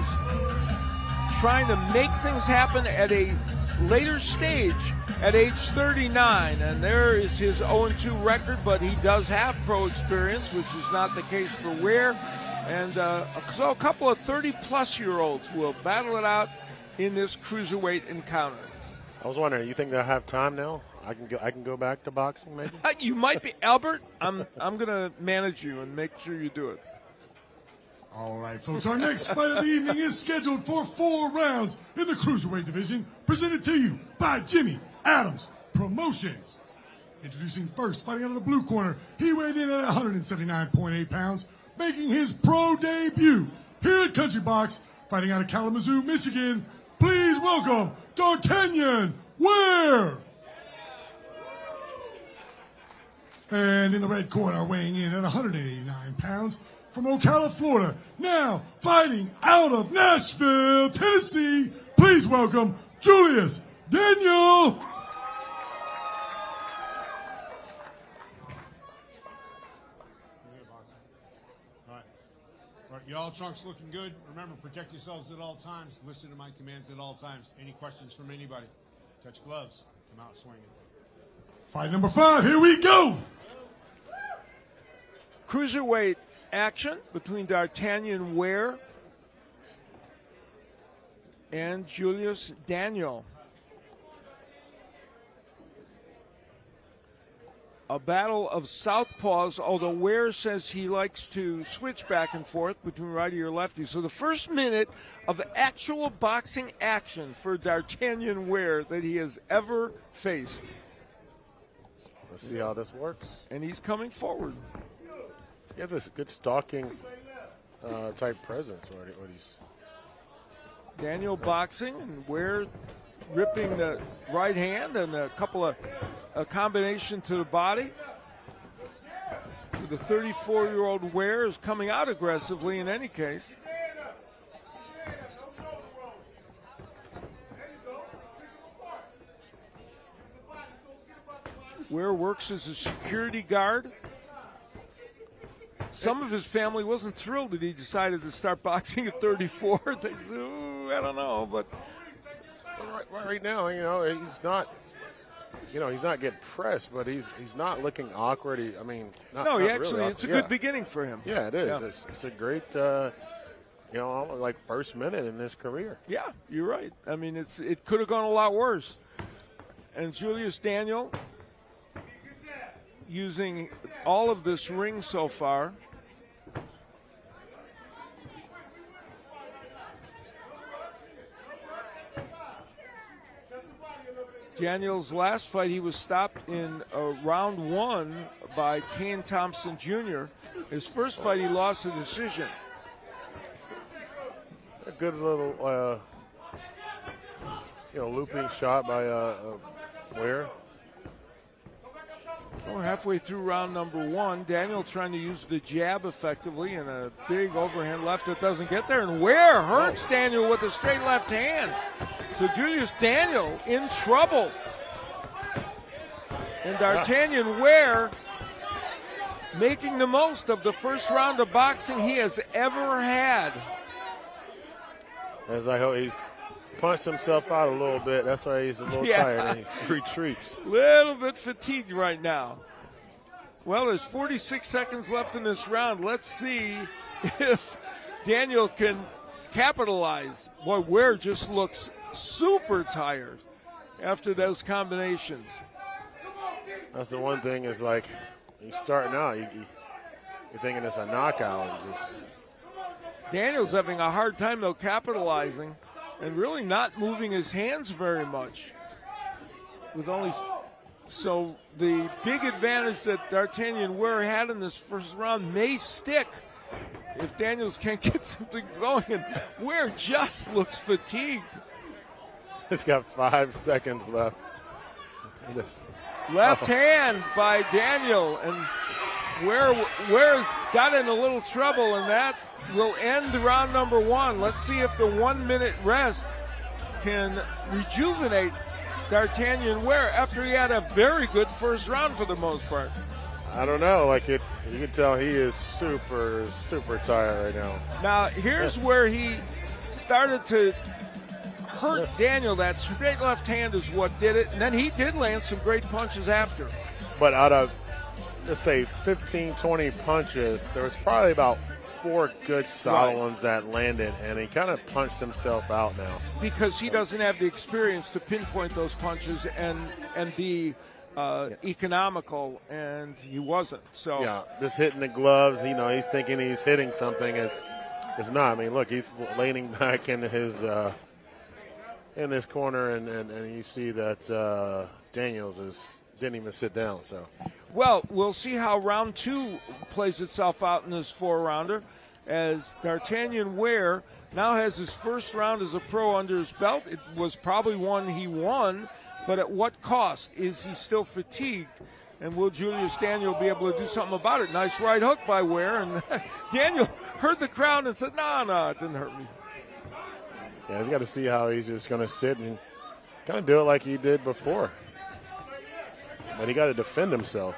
trying to make things happen at a later stage at age 39, and there is his 0-2 record, but he does have pro experience, which is not the case for Ware, and so a couple of 30-plus-year-olds will battle it out in this cruiserweight encounter. I was wondering, you think they'll have time now? I can go back to boxing, maybe? You might be. Albert, I'm going to manage you and make sure you do it. All right, folks, our next fight of the evening is scheduled for 4 rounds in the cruiserweight division, presented to you by Jimmy Adams Promotions. Introducing first, fighting out of the blue corner, he weighed in at 179.8 pounds, making his pro debut here at Country Box, fighting out of Kalamazoo, Michigan. Please welcome D'Artagnan Ware. And in the red corner, weighing in at 189 pounds, from Ocala, Florida, now fighting out of Nashville, Tennessee, please welcome Julius Daniel. Y'all trunks looking good. Remember, protect yourselves at all times. Listen to my commands at all times. Any questions from anybody? Touch gloves. Come out swinging. Fight number 5. Here we go. Cruiserweight action between D'Artagnan Ware and Julius Daniel. A battle of southpaws, although Ware says he likes to switch back and forth between righty or lefty. So the first minute of actual boxing action for D'Artagnan Ware that he has ever faced. Let's see how this works. And he's coming forward. He has a good stalking type presence. What he's Daniel boxing and Ware ripping the right hand and a couple of a combination to the body. The 34-year-old Ware is coming out aggressively in any case. Ware works as a security guard. Some of his family wasn't thrilled that he decided to start boxing at 34. They said, ooh, I don't know, but right now, he's not. He's not getting pressed, but he's not looking awkward. Not actually, really it's a good beginning for him. Yeah, it is. Yeah. It's a great, like first minute in his career. Yeah, you're right. I mean, it could have gone a lot worse. And Julius Daniel using all of this ring so far. Daniel's last fight, he was stopped in round 1 by Kane Thompson Jr. His first fight, he lost a decision. A good little, looping shot by Ware. We're halfway through round number 1. Daniel trying to use the jab effectively and a big overhand left that doesn't get there. And Ware hurts Daniel with a straight left hand. So Julius Daniel in trouble. And D'Artagnan Ware making the most of the first round of boxing he has ever had. As I hope he's punched himself out a little bit. That's why he's a little tired and he retreats. Little bit fatigued right now. Well, there's 46 seconds left in this round. Let's see if Daniel can capitalize. Boy, Ware just looks super tired after those combinations. That's the one thing is like he's starting out. You're thinking it's a knockout. Daniel's having a hard time, though, capitalizing and really not moving his hands very much. So the big advantage that D'Artagnan Ware had in this first round may stick if Daniels can't get something going. And Ware just looks fatigued. He's got 5 seconds left. Left hand by Daniel, and Ware's got in a little trouble, and that will end round number 1. Let's see if the 1 minute rest can rejuvenate D'Artagnan Ware after he had a very good first round for the most part. I don't know. You can tell he is super, super tired right now. Now, here's where he started to hurt Daniel. That straight left hand is what did it, and then he did land some great punches after. But out of, let's say, 15, 20 punches, there was probably about 4 good solid ones that landed, and he kind of punched himself out now. Because he doesn't have the experience to pinpoint those punches and be economical, and he wasn't. So yeah, just hitting the gloves, he's thinking he's hitting something. It's not. I mean, look, he's leaning back in his corner, and you see that Daniels didn't even sit down. So, well, we'll see how round 2 plays itself out in this 4-rounder, as D'Artagnan Ware now has his first round as a pro under his belt. It was probably one he won, but at what cost? Is he still fatigued? And will Julius Daniel be able to do something about it? Nice right hook by Ware, and Daniel heard the crowd and said, no, it didn't hurt me. Yeah, he's got to see how he's just going to sit and kind of do it like he did before. But he got to defend himself.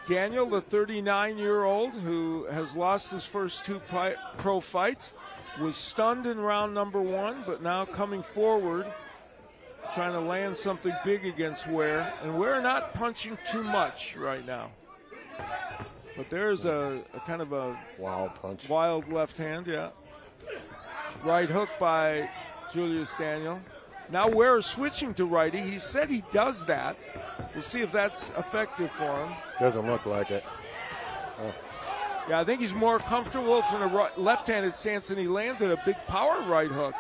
Daniel, the 39-year-old who has lost his first 2 pro fights, was stunned in round number 1, but now coming forward, trying to land something big against Ware. And Ware not punching too much right now. But there's a kind of a wild punch. Wild left hand, yeah. Right hook by Julius Daniel. Now Ware is switching to righty. He said he does that. We'll see if that's effective for him. Doesn't look like it. Oh. Yeah, I think he's more comfortable from a left-handed stance, and he landed a big power right hook.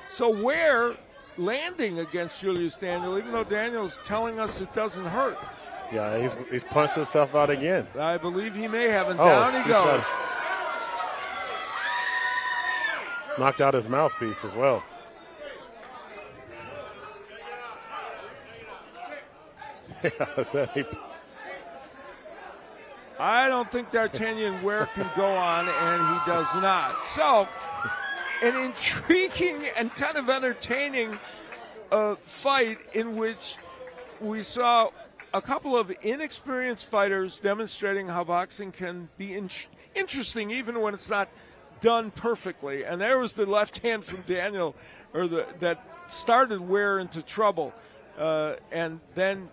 So Ware landing against Julius Daniel, even though Daniel's telling us it doesn't hurt. Yeah, he's punched himself out again. I believe he may have, and down he goes. Knocked out his mouthpiece as well. I don't think D'Artagnan Ware can go on, and he does not. So, an intriguing and kind of entertaining fight in which we saw a couple of inexperienced fighters demonstrating how boxing can be interesting even when it's not done perfectly. And there was the left hand from Daniel, that started Ware into trouble. And then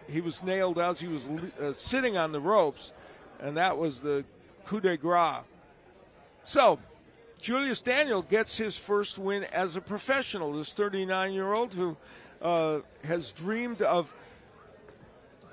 he was nailed as he was sitting on the ropes, and that was the coup de grace. So, Julius Daniel gets his first win as a professional, this 39-year-old who has dreamed of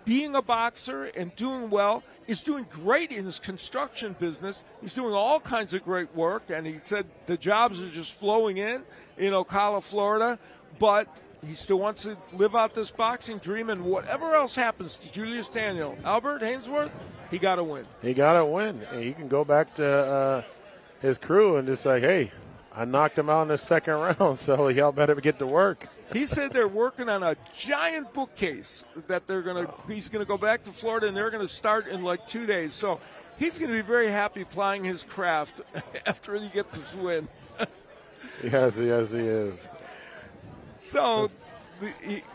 being a boxer and doing well, is doing great in his construction business. He's doing all kinds of great work, and he said the jobs are just flowing in Ocala, Florida, but he still wants to live out this boxing dream, and whatever else happens to Julius Daniel, Albert Hainsworth, he got to win. He got to win. And he can go back to his crew and just like, hey, I knocked him out in the second round, so y'all better get to work. He said they're working on a giant bookcase that he's going to go back to Florida, and they're going to start in like 2 days. So he's going to be very happy plying his craft after he gets this win. Yes, he is. So,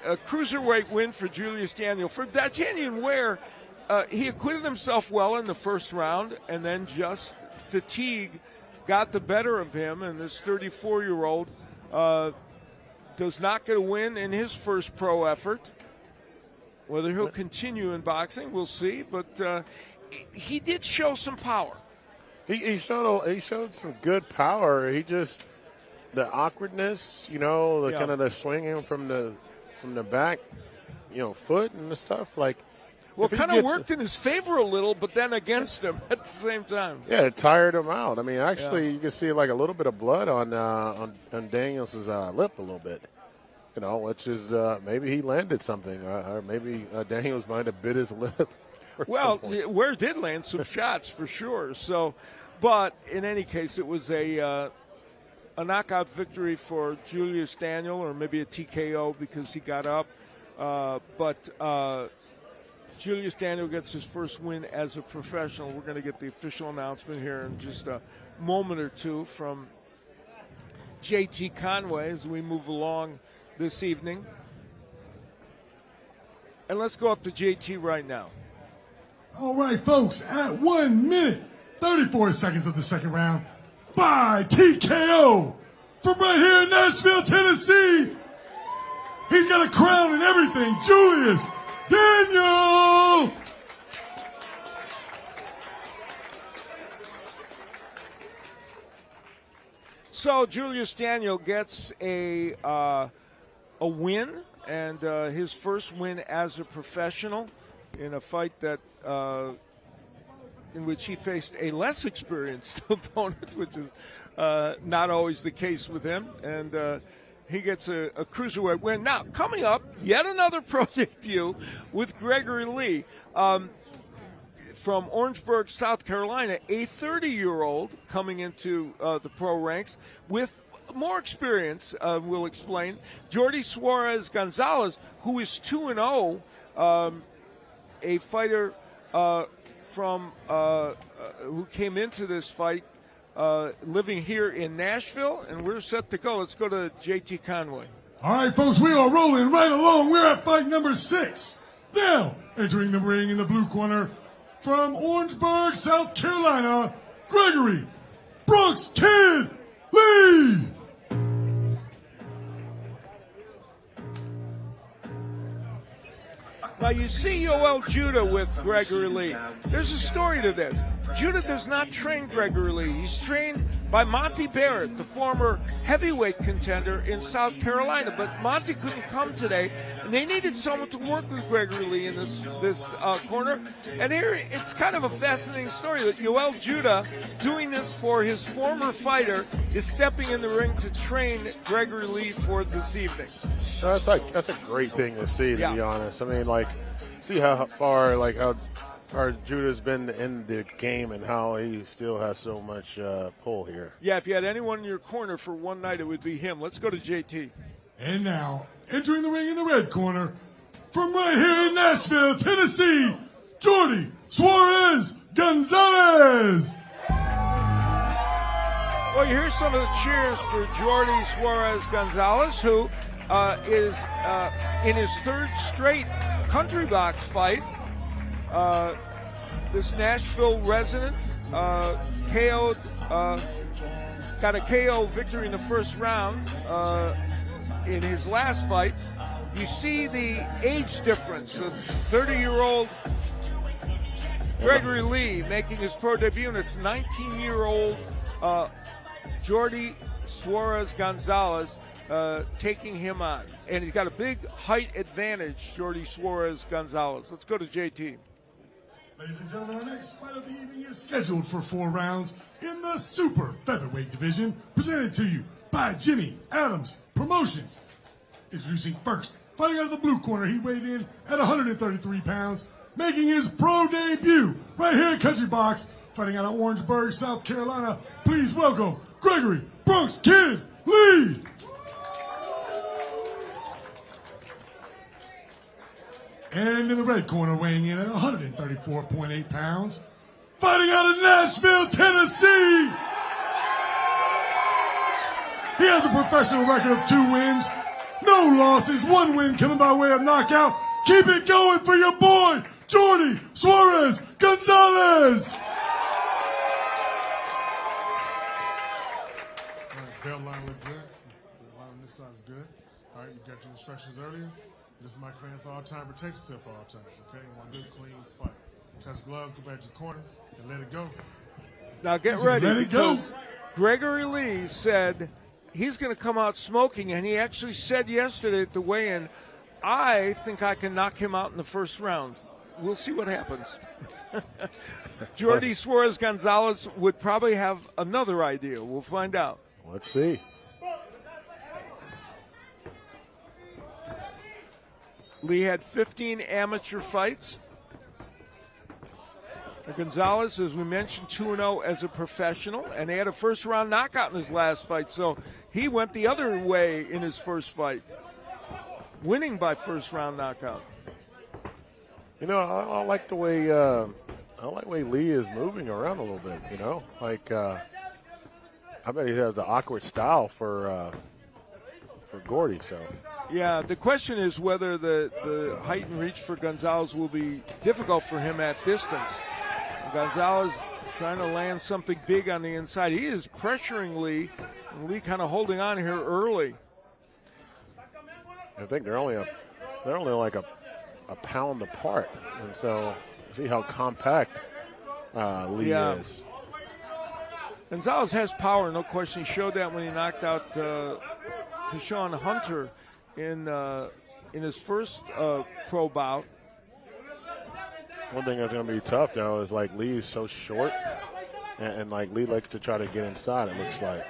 a cruiserweight win for Julius Daniel. For D'Artagnan Ware, he acquitted himself well in the first round, and then just fatigue got the better of him, and this 34-year-old does not get a win in his first pro effort. Whether he'll continue in boxing, we'll see, but he did show some power. He showed some good power. He just... the awkwardness, kind of the swinging from the back, foot and the stuff. Like, well, kind of worked in his favor a little, but then against him at the same time. Yeah, it tired him out. I mean, actually, you can see like a little bit of blood on Daniels' lip a little bit, which is maybe he landed something, or maybe Daniels might have bit his lip. Well, Ware did land some shots for sure. So, but in any case, it was a knockout victory for Julius Daniel, or maybe a TKO because he got up. But Julius Daniel gets his first win as a professional. We're going to get the official announcement here in just a moment or two from JT Conway as we move along this evening. And let's go up to JT right now. All right, folks, at 1 minute, 34 seconds of the second round, by TKO from right here in Nashville, Tennessee. He's got a crown and everything. Julius Daniel. So Julius Daniel gets a win, and his first win as a professional in a fight that in which he faced a less experienced opponent, which is not always the case with him. And he gets a cruiserweight win. Now, coming up, yet another pro debut with Gregory Lee from Orangeburg, South Carolina, a 30-year-old coming into the pro ranks with more experience, we'll explain. Jordi Suarez Gonzalez, who is 2-0, a fighter from who came into this fight living here in Nashville, and we're set to go. Let's go to JT Conway. All right, folks, we are rolling right along. We're at fight number 6. Now, entering the ring in the blue corner from Orangeburg, South Carolina, Gregory Brooks Kid Lee. Now, you see Yoel Judah with Gregory Lee. There's a story to this. Judah does not train Gregory Lee. He's trained by Monty Barrett, the former heavyweight contender in South Carolina. But Monty couldn't come today, and they needed someone to work with Gregory Lee in this corner. And here, it's kind of a fascinating story that Yoel Judah, doing this for his former fighter, is stepping in the ring to train Gregory Lee for this evening. That's a great thing to see, to be honest. I mean, see how far, how Judah's been in the game and how he still has so much pull here. Yeah, if you had anyone in your corner for one night, it would be him. Let's go to JT. And now, entering the ring in the red corner, from right here in Nashville, Tennessee, Jordi Suarez Gonzalez. Well, you hear some of the cheers for Jordi Suarez Gonzalez, who is in his third straight country box fight. This Nashville resident KO'd, got a KO victory in the first round in his last fight. You see the age difference of 30-year-old Gregory Lee making his pro debut, and it's 19-year-old Jordi Suarez Gonzalez taking him on. And he's got a big height advantage, Jordi Suarez Gonzalez. Let's go to JT. Ladies and gentlemen, our next fight of the evening is scheduled for 4 rounds in the super featherweight division, presented to you by Jimmy Adams Promotions. Introducing first, fighting out of the blue corner, he weighed in at 133 pounds, making his pro debut right here at Country Box, fighting out of Orangeburg, South Carolina. Please welcome Gregory Bronx Kid Lee. And in the red corner, weighing in at 134.8 pounds, fighting out of Nashville, Tennessee. He has a professional record of 2 wins, no losses, 1 win coming by way of knockout. Keep it going for your boy, Jordi Suarez Gonzalez. All right, belt line look good. The line on this side is good. All right, you got your instructions earlier. This is my command for all time. Protect yourself for all times, okay? One good, clean fight. Touch gloves, go back to the corner, and let it go. Now get ready. Let it go. Gregory Lee said he's going to come out smoking, and he actually said yesterday at the weigh-in, I think I can knock him out in the first round. We'll see what happens. Jordi Suarez Gonzalez would probably have another idea. We'll find out. Let's see. Lee had 15 amateur fights. Gonzalez, as we mentioned, 2-0 as a professional, and he had a first-round knockout in his last fight, so he went the other way in his first fight, winning by first-round knockout. You know, I like the way Lee is moving around a little bit. You know, like I bet he has an awkward style for Gordy. So. Yeah, the question is whether the height and reach for Gonzalez will be difficult for him at distance. Gonzalez trying to land something big on the inside. He is pressuring Lee, and Lee kind of holding on here early. I think they're only like a pound apart, and so see how compact Lee is. Gonzalez has power, no question. He showed that when he knocked out Deshaun Hunter in his first pro bout. One thing that's going to be tough, though, is like Lee is so short, and like Lee likes to try to get inside, it looks like.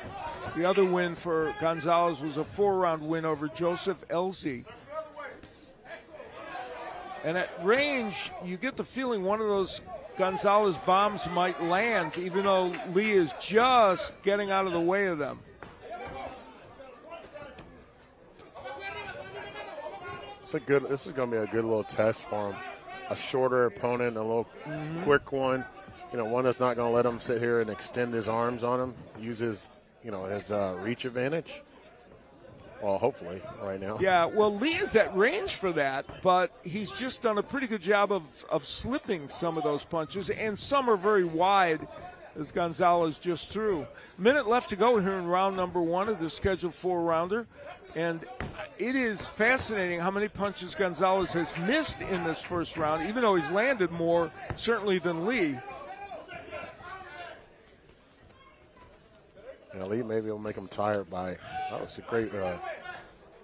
The other win for Gonzalez was a 4-round win over Joseph Elzey. And at range, you get the feeling one of those Gonzalez bombs might land, even though Lee is just getting out of the way of them. This is going to be a good little test for him. A shorter opponent, a little quick one. You know, one that's not going to let him sit here and extend his arms on him. Use his reach advantage. Well, hopefully, right now. Yeah, well, Lee is at range for that, but he's just done a pretty good job of slipping some of those punches, and some are very wide, as Gonzalez just threw. Minute left to go here in round number 1 of the scheduled 4-rounder, and it is fascinating how many punches Gonzalez has missed in this first round, even though he's landed more, certainly, than Lee. Yeah, Lee maybe will make him tired by. That was a great.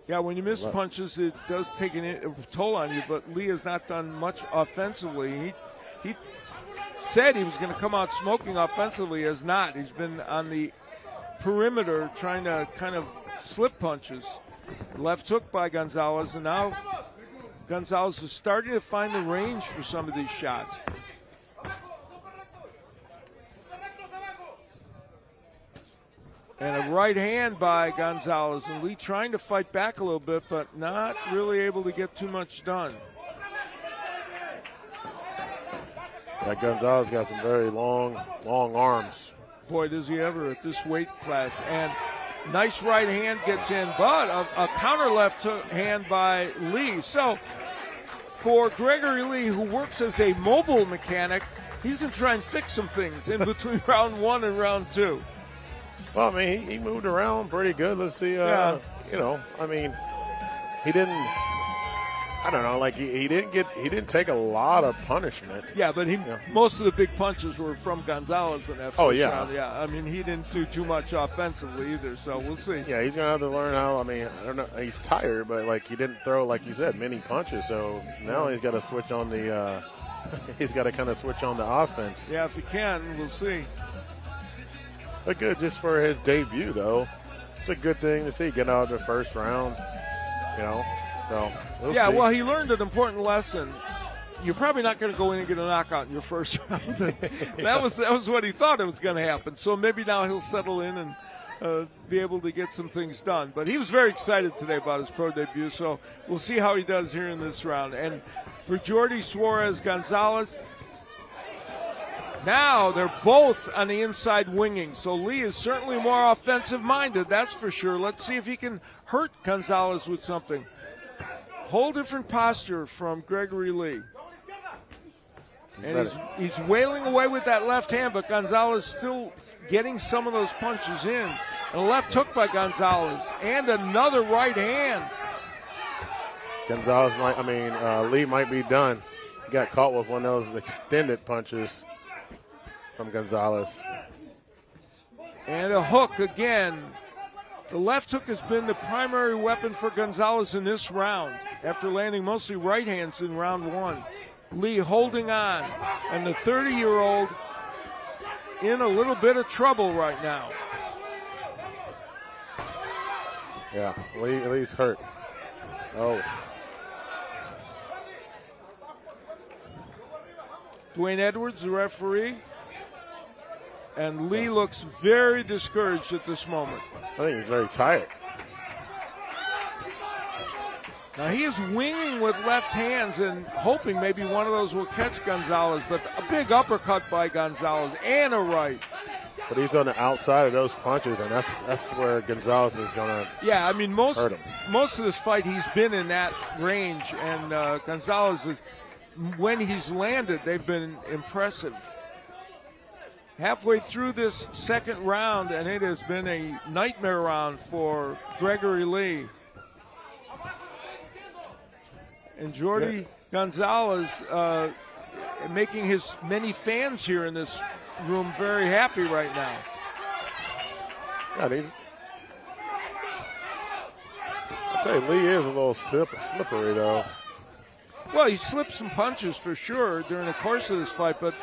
Yeah, when you miss punches, it does take a toll on you. But Lee has not done much offensively. He said he was going to come out smoking offensively. Has not. He's been on the perimeter trying to kind of slip punches. Left hook by Gonzalez, and now Gonzalez is starting to find the range for some of these shots. And a right hand by Gonzalez, and Lee trying to fight back a little bit, but not really able to get too much done. Yeah, Gonzalez got some very long arms. Boy, does he ever at this weight class. And nice right hand gets in, but a counter left hand by Lee. So for Gregory Lee, who works as a mobile mechanic, he's going to try and fix some things in between round 1 and round 2. Well, I mean, he moved around pretty good. Let's see. You know, I mean, he didn't. I don't know. Like he didn't take a lot of punishment. Yeah, but most of the big punches were from Gonzalez in that first round. Yeah, I mean, he didn't do too much offensively either. So we'll see. Yeah, he's gonna have to learn how. I mean, I don't know. He's tired, but like he didn't throw, like you said, many punches. So now he's got to switch on the. He's got to kind of switch on the offense. Yeah, if he can, we'll see. But good just for his debut, though. It's a good thing to see. Get out of the first round, you know. So we'll see. Well, he learned an important lesson. You're probably not going to go in and get a knockout in your first round. that was what he thought it was going to happen. So maybe now he'll settle in and be able to get some things done. But he was very excited today about his pro debut. So we'll see how he does here in this round. And for Jordi Suarez Gonzalez, now they're both on the inside winging. So Lee is certainly more offensive-minded, that's for sure. Let's see if he can hurt Gonzalez with something. Whole different posture from Gregory Lee. And he's wailing away with that left hand, but Gonzalez still getting some of those punches in. And a left hook by Gonzalez. And another right hand. Gonzalez Lee might be done. He got caught with one of those extended punches from Gonzalez. And a hook again. The left hook has been the primary weapon for Gonzalez in this round, after landing mostly right hands in round 1. Lee holding on, and the 30-year-old in a little bit of trouble right now. Yeah, Lee's hurt. Oh. Dwayne Edwards, the referee. And Lee looks very discouraged at this moment. I think he's very tired. Now he is winging with left hands and hoping maybe one of those will catch Gonzalez, but a big uppercut by Gonzalez and a right. But he's on the outside of those punches, and that's where Gonzalez is going to hurt him. Most of this fight he's been in that range, and Gonzalez is, when he's landed, they've been impressive. Halfway through this second round, and it has been a nightmare round for Gregory Lee. And Jordi Gonzalez making his many fans here in this room very happy right now. Yeah, I'll tell you, Lee is a little slippery, though. Well, he slipped some punches for sure during the course of this fight, but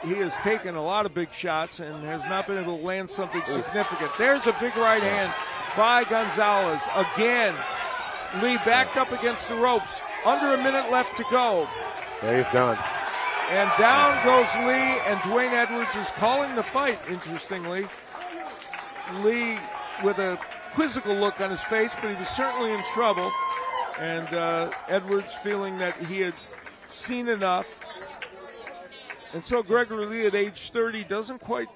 he has taken a lot of big shots and has not been able to land something significant. There's a big right hand by Gonzalez. Again, Lee backed up against the ropes. Under a minute left to go. Yeah, he's done. And down goes Lee, and Dwayne Edwards is calling the fight, interestingly. Lee with a quizzical look on his face, but he was certainly in trouble. And Edwards feeling that he had seen enough. And so Gregory Lee at age 30 doesn't quite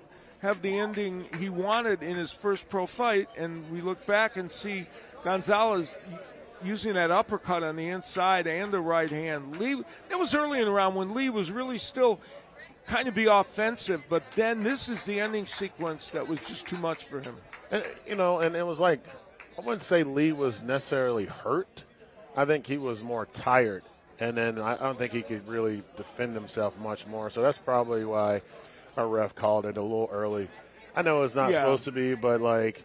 have the ending he wanted in his first pro fight. And we look back and see Gonzalez using that uppercut on the inside and the right hand. Lee, that was early in the round when Lee was really still kind of be offensive. But then this is the ending sequence that was just too much for him. And, and it was like, I wouldn't say Lee was necessarily hurt. I think he was more tired. And then I don't think he could really defend himself much more. So that's probably why our ref called it a little early. I know it's not supposed to be, but right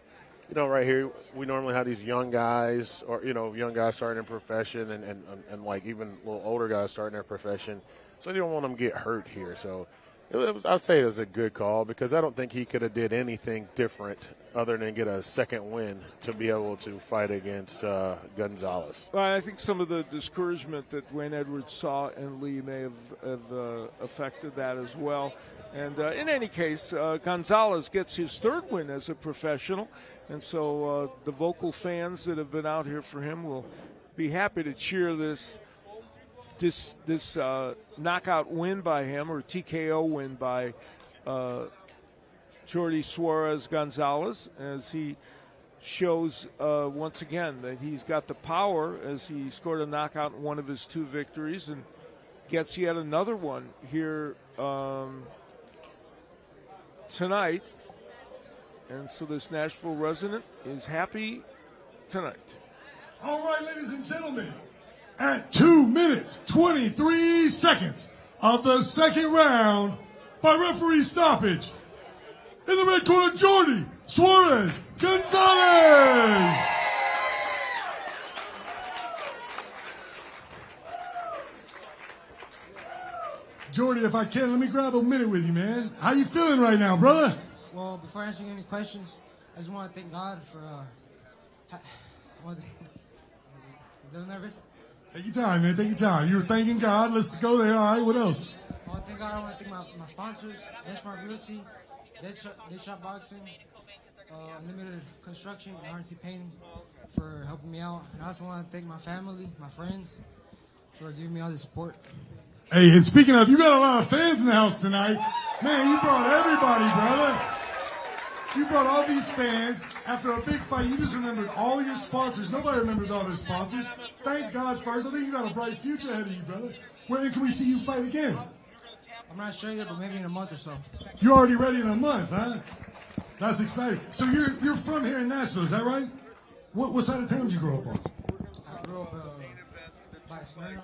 here, we normally have these young guys or, young guys starting in profession and like even little older guys starting their profession. So you don't want them to get hurt here. So I'd say it was a good call because I don't think he could have did anything different other than get a second win to be able to fight against Gonzalez. Well, I think some of the discouragement that Dwayne Edwards saw in Lee may have affected that as well. And in any case, Gonzalez gets his third win as a professional. And so the vocal fans that have been out here for him will be happy to cheer this this knockout win by him, or TKO win by Jordi Suarez Gonzalez, as he shows once again that he's got the power, as he scored a knockout in one of his 2 victories and gets yet another one here tonight. And so this Nashville resident is happy tonight. All right, ladies and gentlemen, at 2 minutes, 23 seconds of the second round, by referee stoppage, in the red corner, Jordi Suarez Gonzalez. Jordi, if I can, let me grab a minute with you, man. How you feeling right now, brother? Well, before answering any questions, I just want to thank God for. A little nervous? Take your time, man. Take your time. You were thanking God. Let's go there. All right. What else? I want to thank God. I want to thank my sponsors, Benchmark Realty, Dead Shop Boxing, Unlimited Construction, and RNC Painting for helping me out. And I also want to thank my family, my friends, for giving me all the support. Hey, and speaking of, you got a lot of fans in the house tonight. Man, you brought everybody, brother. You brought all these fans. After a big fight, you just remembered all your sponsors. Nobody remembers all their sponsors. Thank God first. I think you got a bright future ahead of you, brother. When can we see you fight again? I'm not sure yet, but maybe in a month or so. You're already ready in a month, huh? That's exciting. So you're from here in Nashville, is that right? What side of town did you grow up on? I grew up by Smyrna.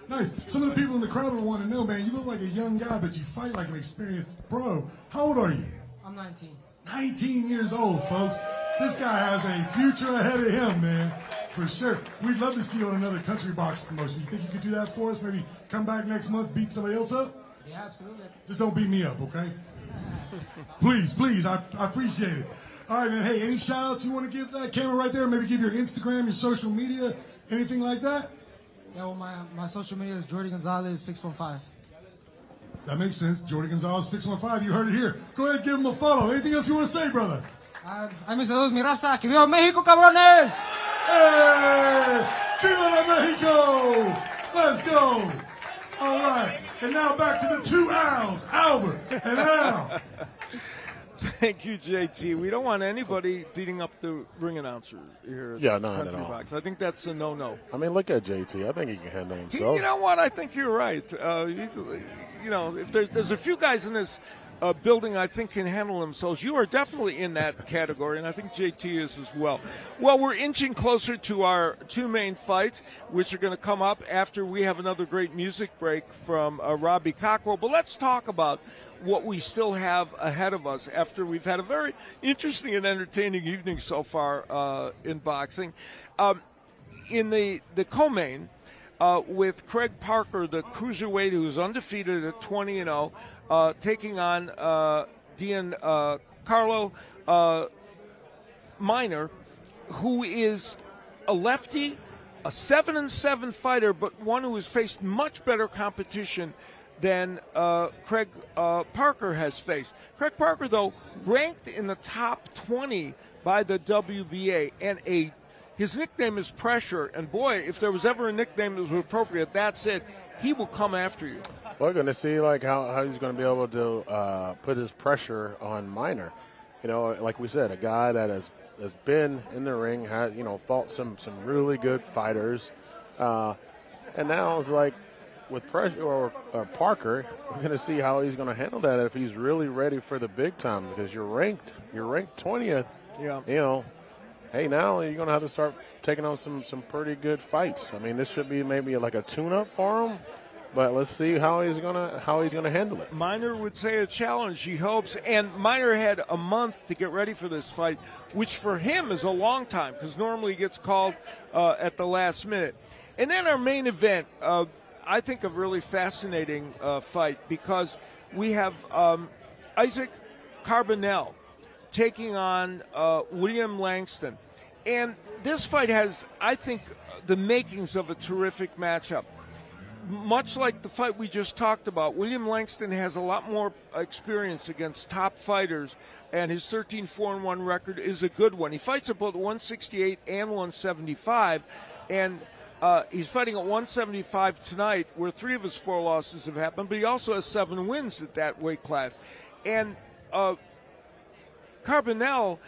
Nice. Some of the people in the crowd will want to know, man, you look like a young guy, but you fight like an experienced pro. How old are you? I'm 19. 19 years old, folks. This guy has a future ahead of him, man, for sure. We'd love to see you on another country box promotion. You think you could do that for us? Maybe come back next month, beat somebody else up? Yeah, absolutely. Just don't beat me up, okay? Please. I appreciate it. All right, man. Hey, any shout-outs you want to give that camera right there? Maybe give your Instagram, your social media, anything like that? Yeah, well, my social media is Jordi Gonzalez 615. That makes sense. Jordi Gonzalez 615. You heard it here. Go ahead and give him a follow. Anything else you want to say, brother? Ay, mis saludos, mi raza. Que viva México, cabrones! Hey! Viva la Mexico! Let's go! All right. And now back to the 2 Al's, Albert and Al. Thank you, JT. We don't want anybody beating up the ring announcer here at not Country at all. Box. I think that's a no-no. I mean, look at JT. I think he can handle himself. You know what? I think you're right. You know, if there's a few guys in this building I think can handle themselves, you are definitely in that category, and I think JT is as well. Well, we're inching closer to our 2 main fights, which are going to come up after we have another great music break from Robbie Cockrell. But let's talk about what we still have ahead of us after we've had a very interesting and entertaining evening so far in boxing. In the co-main, with Craig Parker, the cruiserweight who's undefeated at 20-0, taking on Carlo Minor, who is a lefty, a 7-7 fighter, but one who has faced much better competition than Craig Parker has faced. Craig Parker, though, ranked in the top 20 by the WBA, and his nickname is Pressure. And boy, if there was ever a nickname that was appropriate, that's it. He will come after you. We're going to see like how he's going to be able to put his pressure on Minor. You know, like we said, a guy that has been in the ring, has fought some really good fighters, and now it's like with pressure or Parker, we're going to see how he's going to handle that if he's really ready for the big time, because you're ranked 20th. Yeah. You know, hey, now you're going to have to start taking on some pretty good fights. I mean, this should be maybe like a tune-up for him, but let's see how he's gonna handle it. Minor would say a challenge, he hopes, and Minor had a month to get ready for this fight, which for him is a long time because normally he gets called at the last minute. And then our main event, I think a really fascinating fight, because we have Isaac Carbonell taking on William Langston. And this fight has, I think, the makings of a terrific matchup. Much like the fight we just talked about, William Langston has a lot more experience against top fighters, and his 13-4-1 record is a good one. He fights at both 168 and 175, and He's fighting at 175 tonight, where 3 of his 4 losses have happened, but he also has 7 wins at that weight class. And Carbonell,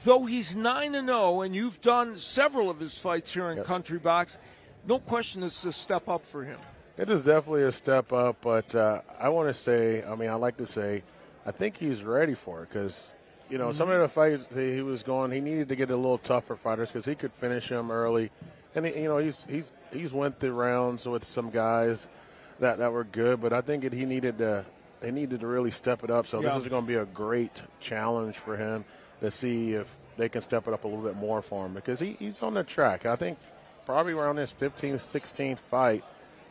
though he's 9-0, and you've done several of his fights here in Country Box, no question it's a step up for him. It is definitely a step up, but I want to say, I like to say, I think he's ready for it because, some of the fights he was going, he needed to get a little tougher fighters because he could finish him early. And, he's went through rounds with some guys that were good, but I think he needed to really step it up. So this is going to be a great challenge for him to see if they can step it up a little bit more for him because he's on the track. I think probably around his 15th, 16th fight,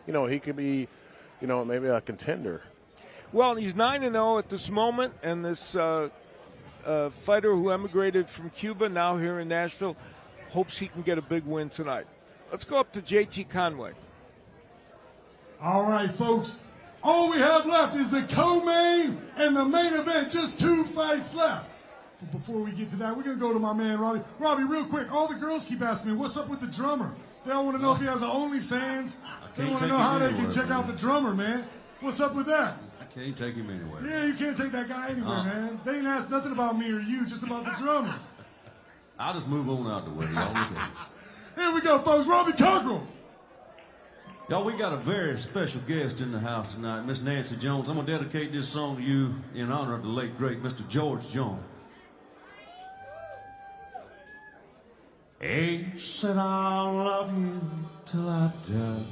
he could be, maybe a contender. Well, he's 9-0 at this moment, and this fighter who emigrated from Cuba, now here in Nashville, hopes he can get a big win tonight. Let's go up to JT Conway. All right, folks. All we have left is the co-main and the main event. Just 2 fights left. But before we get to that, we're going to go to my man, Robbie. Robbie, real quick, all the girls keep asking me, what's up with the drummer? They all want to know if he has an OnlyFans. They want to know how they can check out the drummer, man. What's up with that? I can't take him anywhere. Yeah, you can't take that guy anywhere, man. They ain't asked nothing about me or you, just about the drummer. I'll just move on out the way, y'all. Here we go, folks. Robbie Cockrell. Y'all, we got a very special guest in the house tonight, Miss Nancy Jones. I'm going to dedicate this song to you in honor of the late, great Mr. George Jones. He said, I'll love you till I die.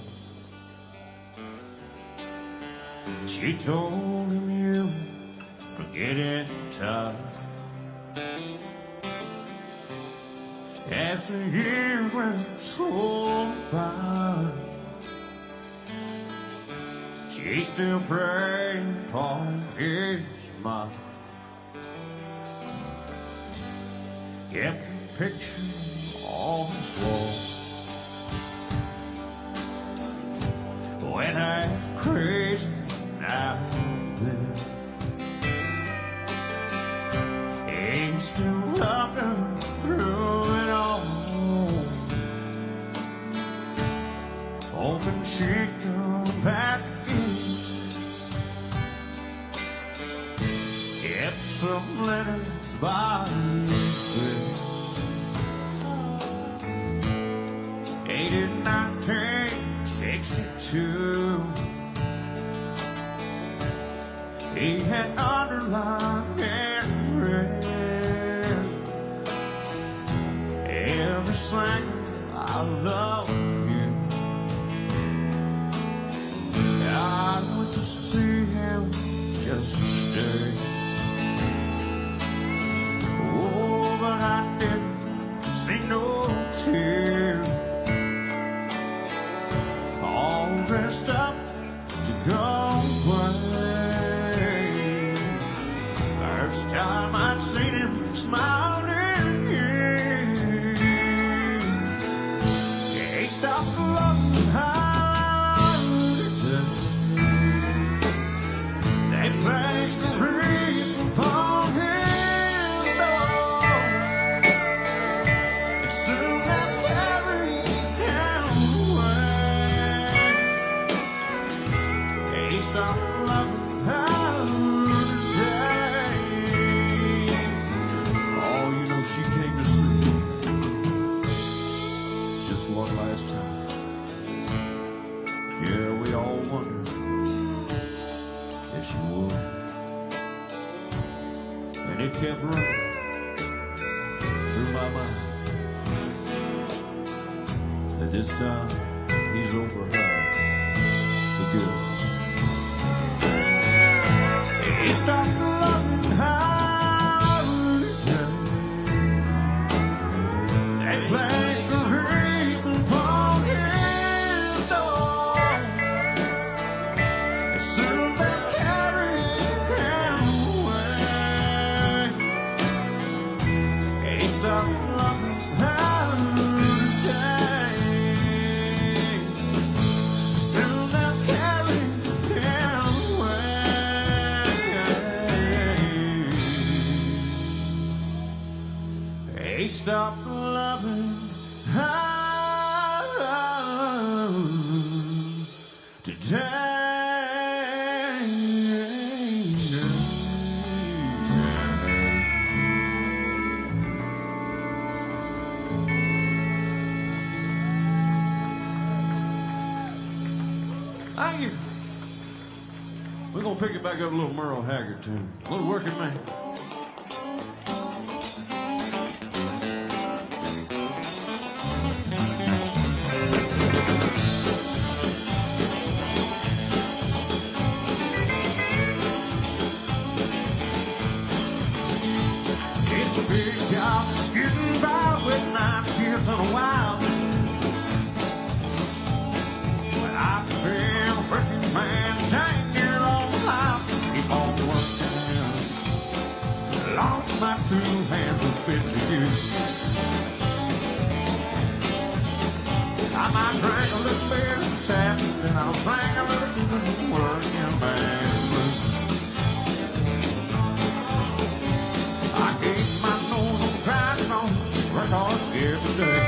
She told him you forget it time. As the years went so by, she's still praying for his smile. Kept a picture on his wall. When I was crazy, now then, he still loved her through it all, hoping she'd come back again. Kept some letters by his bed. Dated 1962. He had underlined and read everything I love you. I went to see him just today. Oh, but I didn't see no tears. All dressed up to go away. First time I'd seen him smiling. He stopped looking hard. They placed a wreath upon his door, and soon that carried him away. He stopped loving her today. Oh, you know, she came to see just one last time. Yeah, we all wondered if she would. And it kept running through my mind that this time he's over her for good. He stopped loving her again. They placed a wreath upon his door, and soon they carried him away. He stopped loving her today. Soon they'll carry him away. He stopped loving her. Sing it. We're going to pick it back up a little Merle Haggard tune. A little working man. It's a big job getting by with 9 kids and a wife. But I've been a working man, taking all my life. Keep on working. Long as my 2 hands will fit to use. I might drink a little bit of tap, then I'll drink a little bit of working man's blues. I gave my nose on crying on, work hard every day.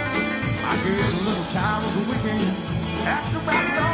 I get a little tired of the weekend. After about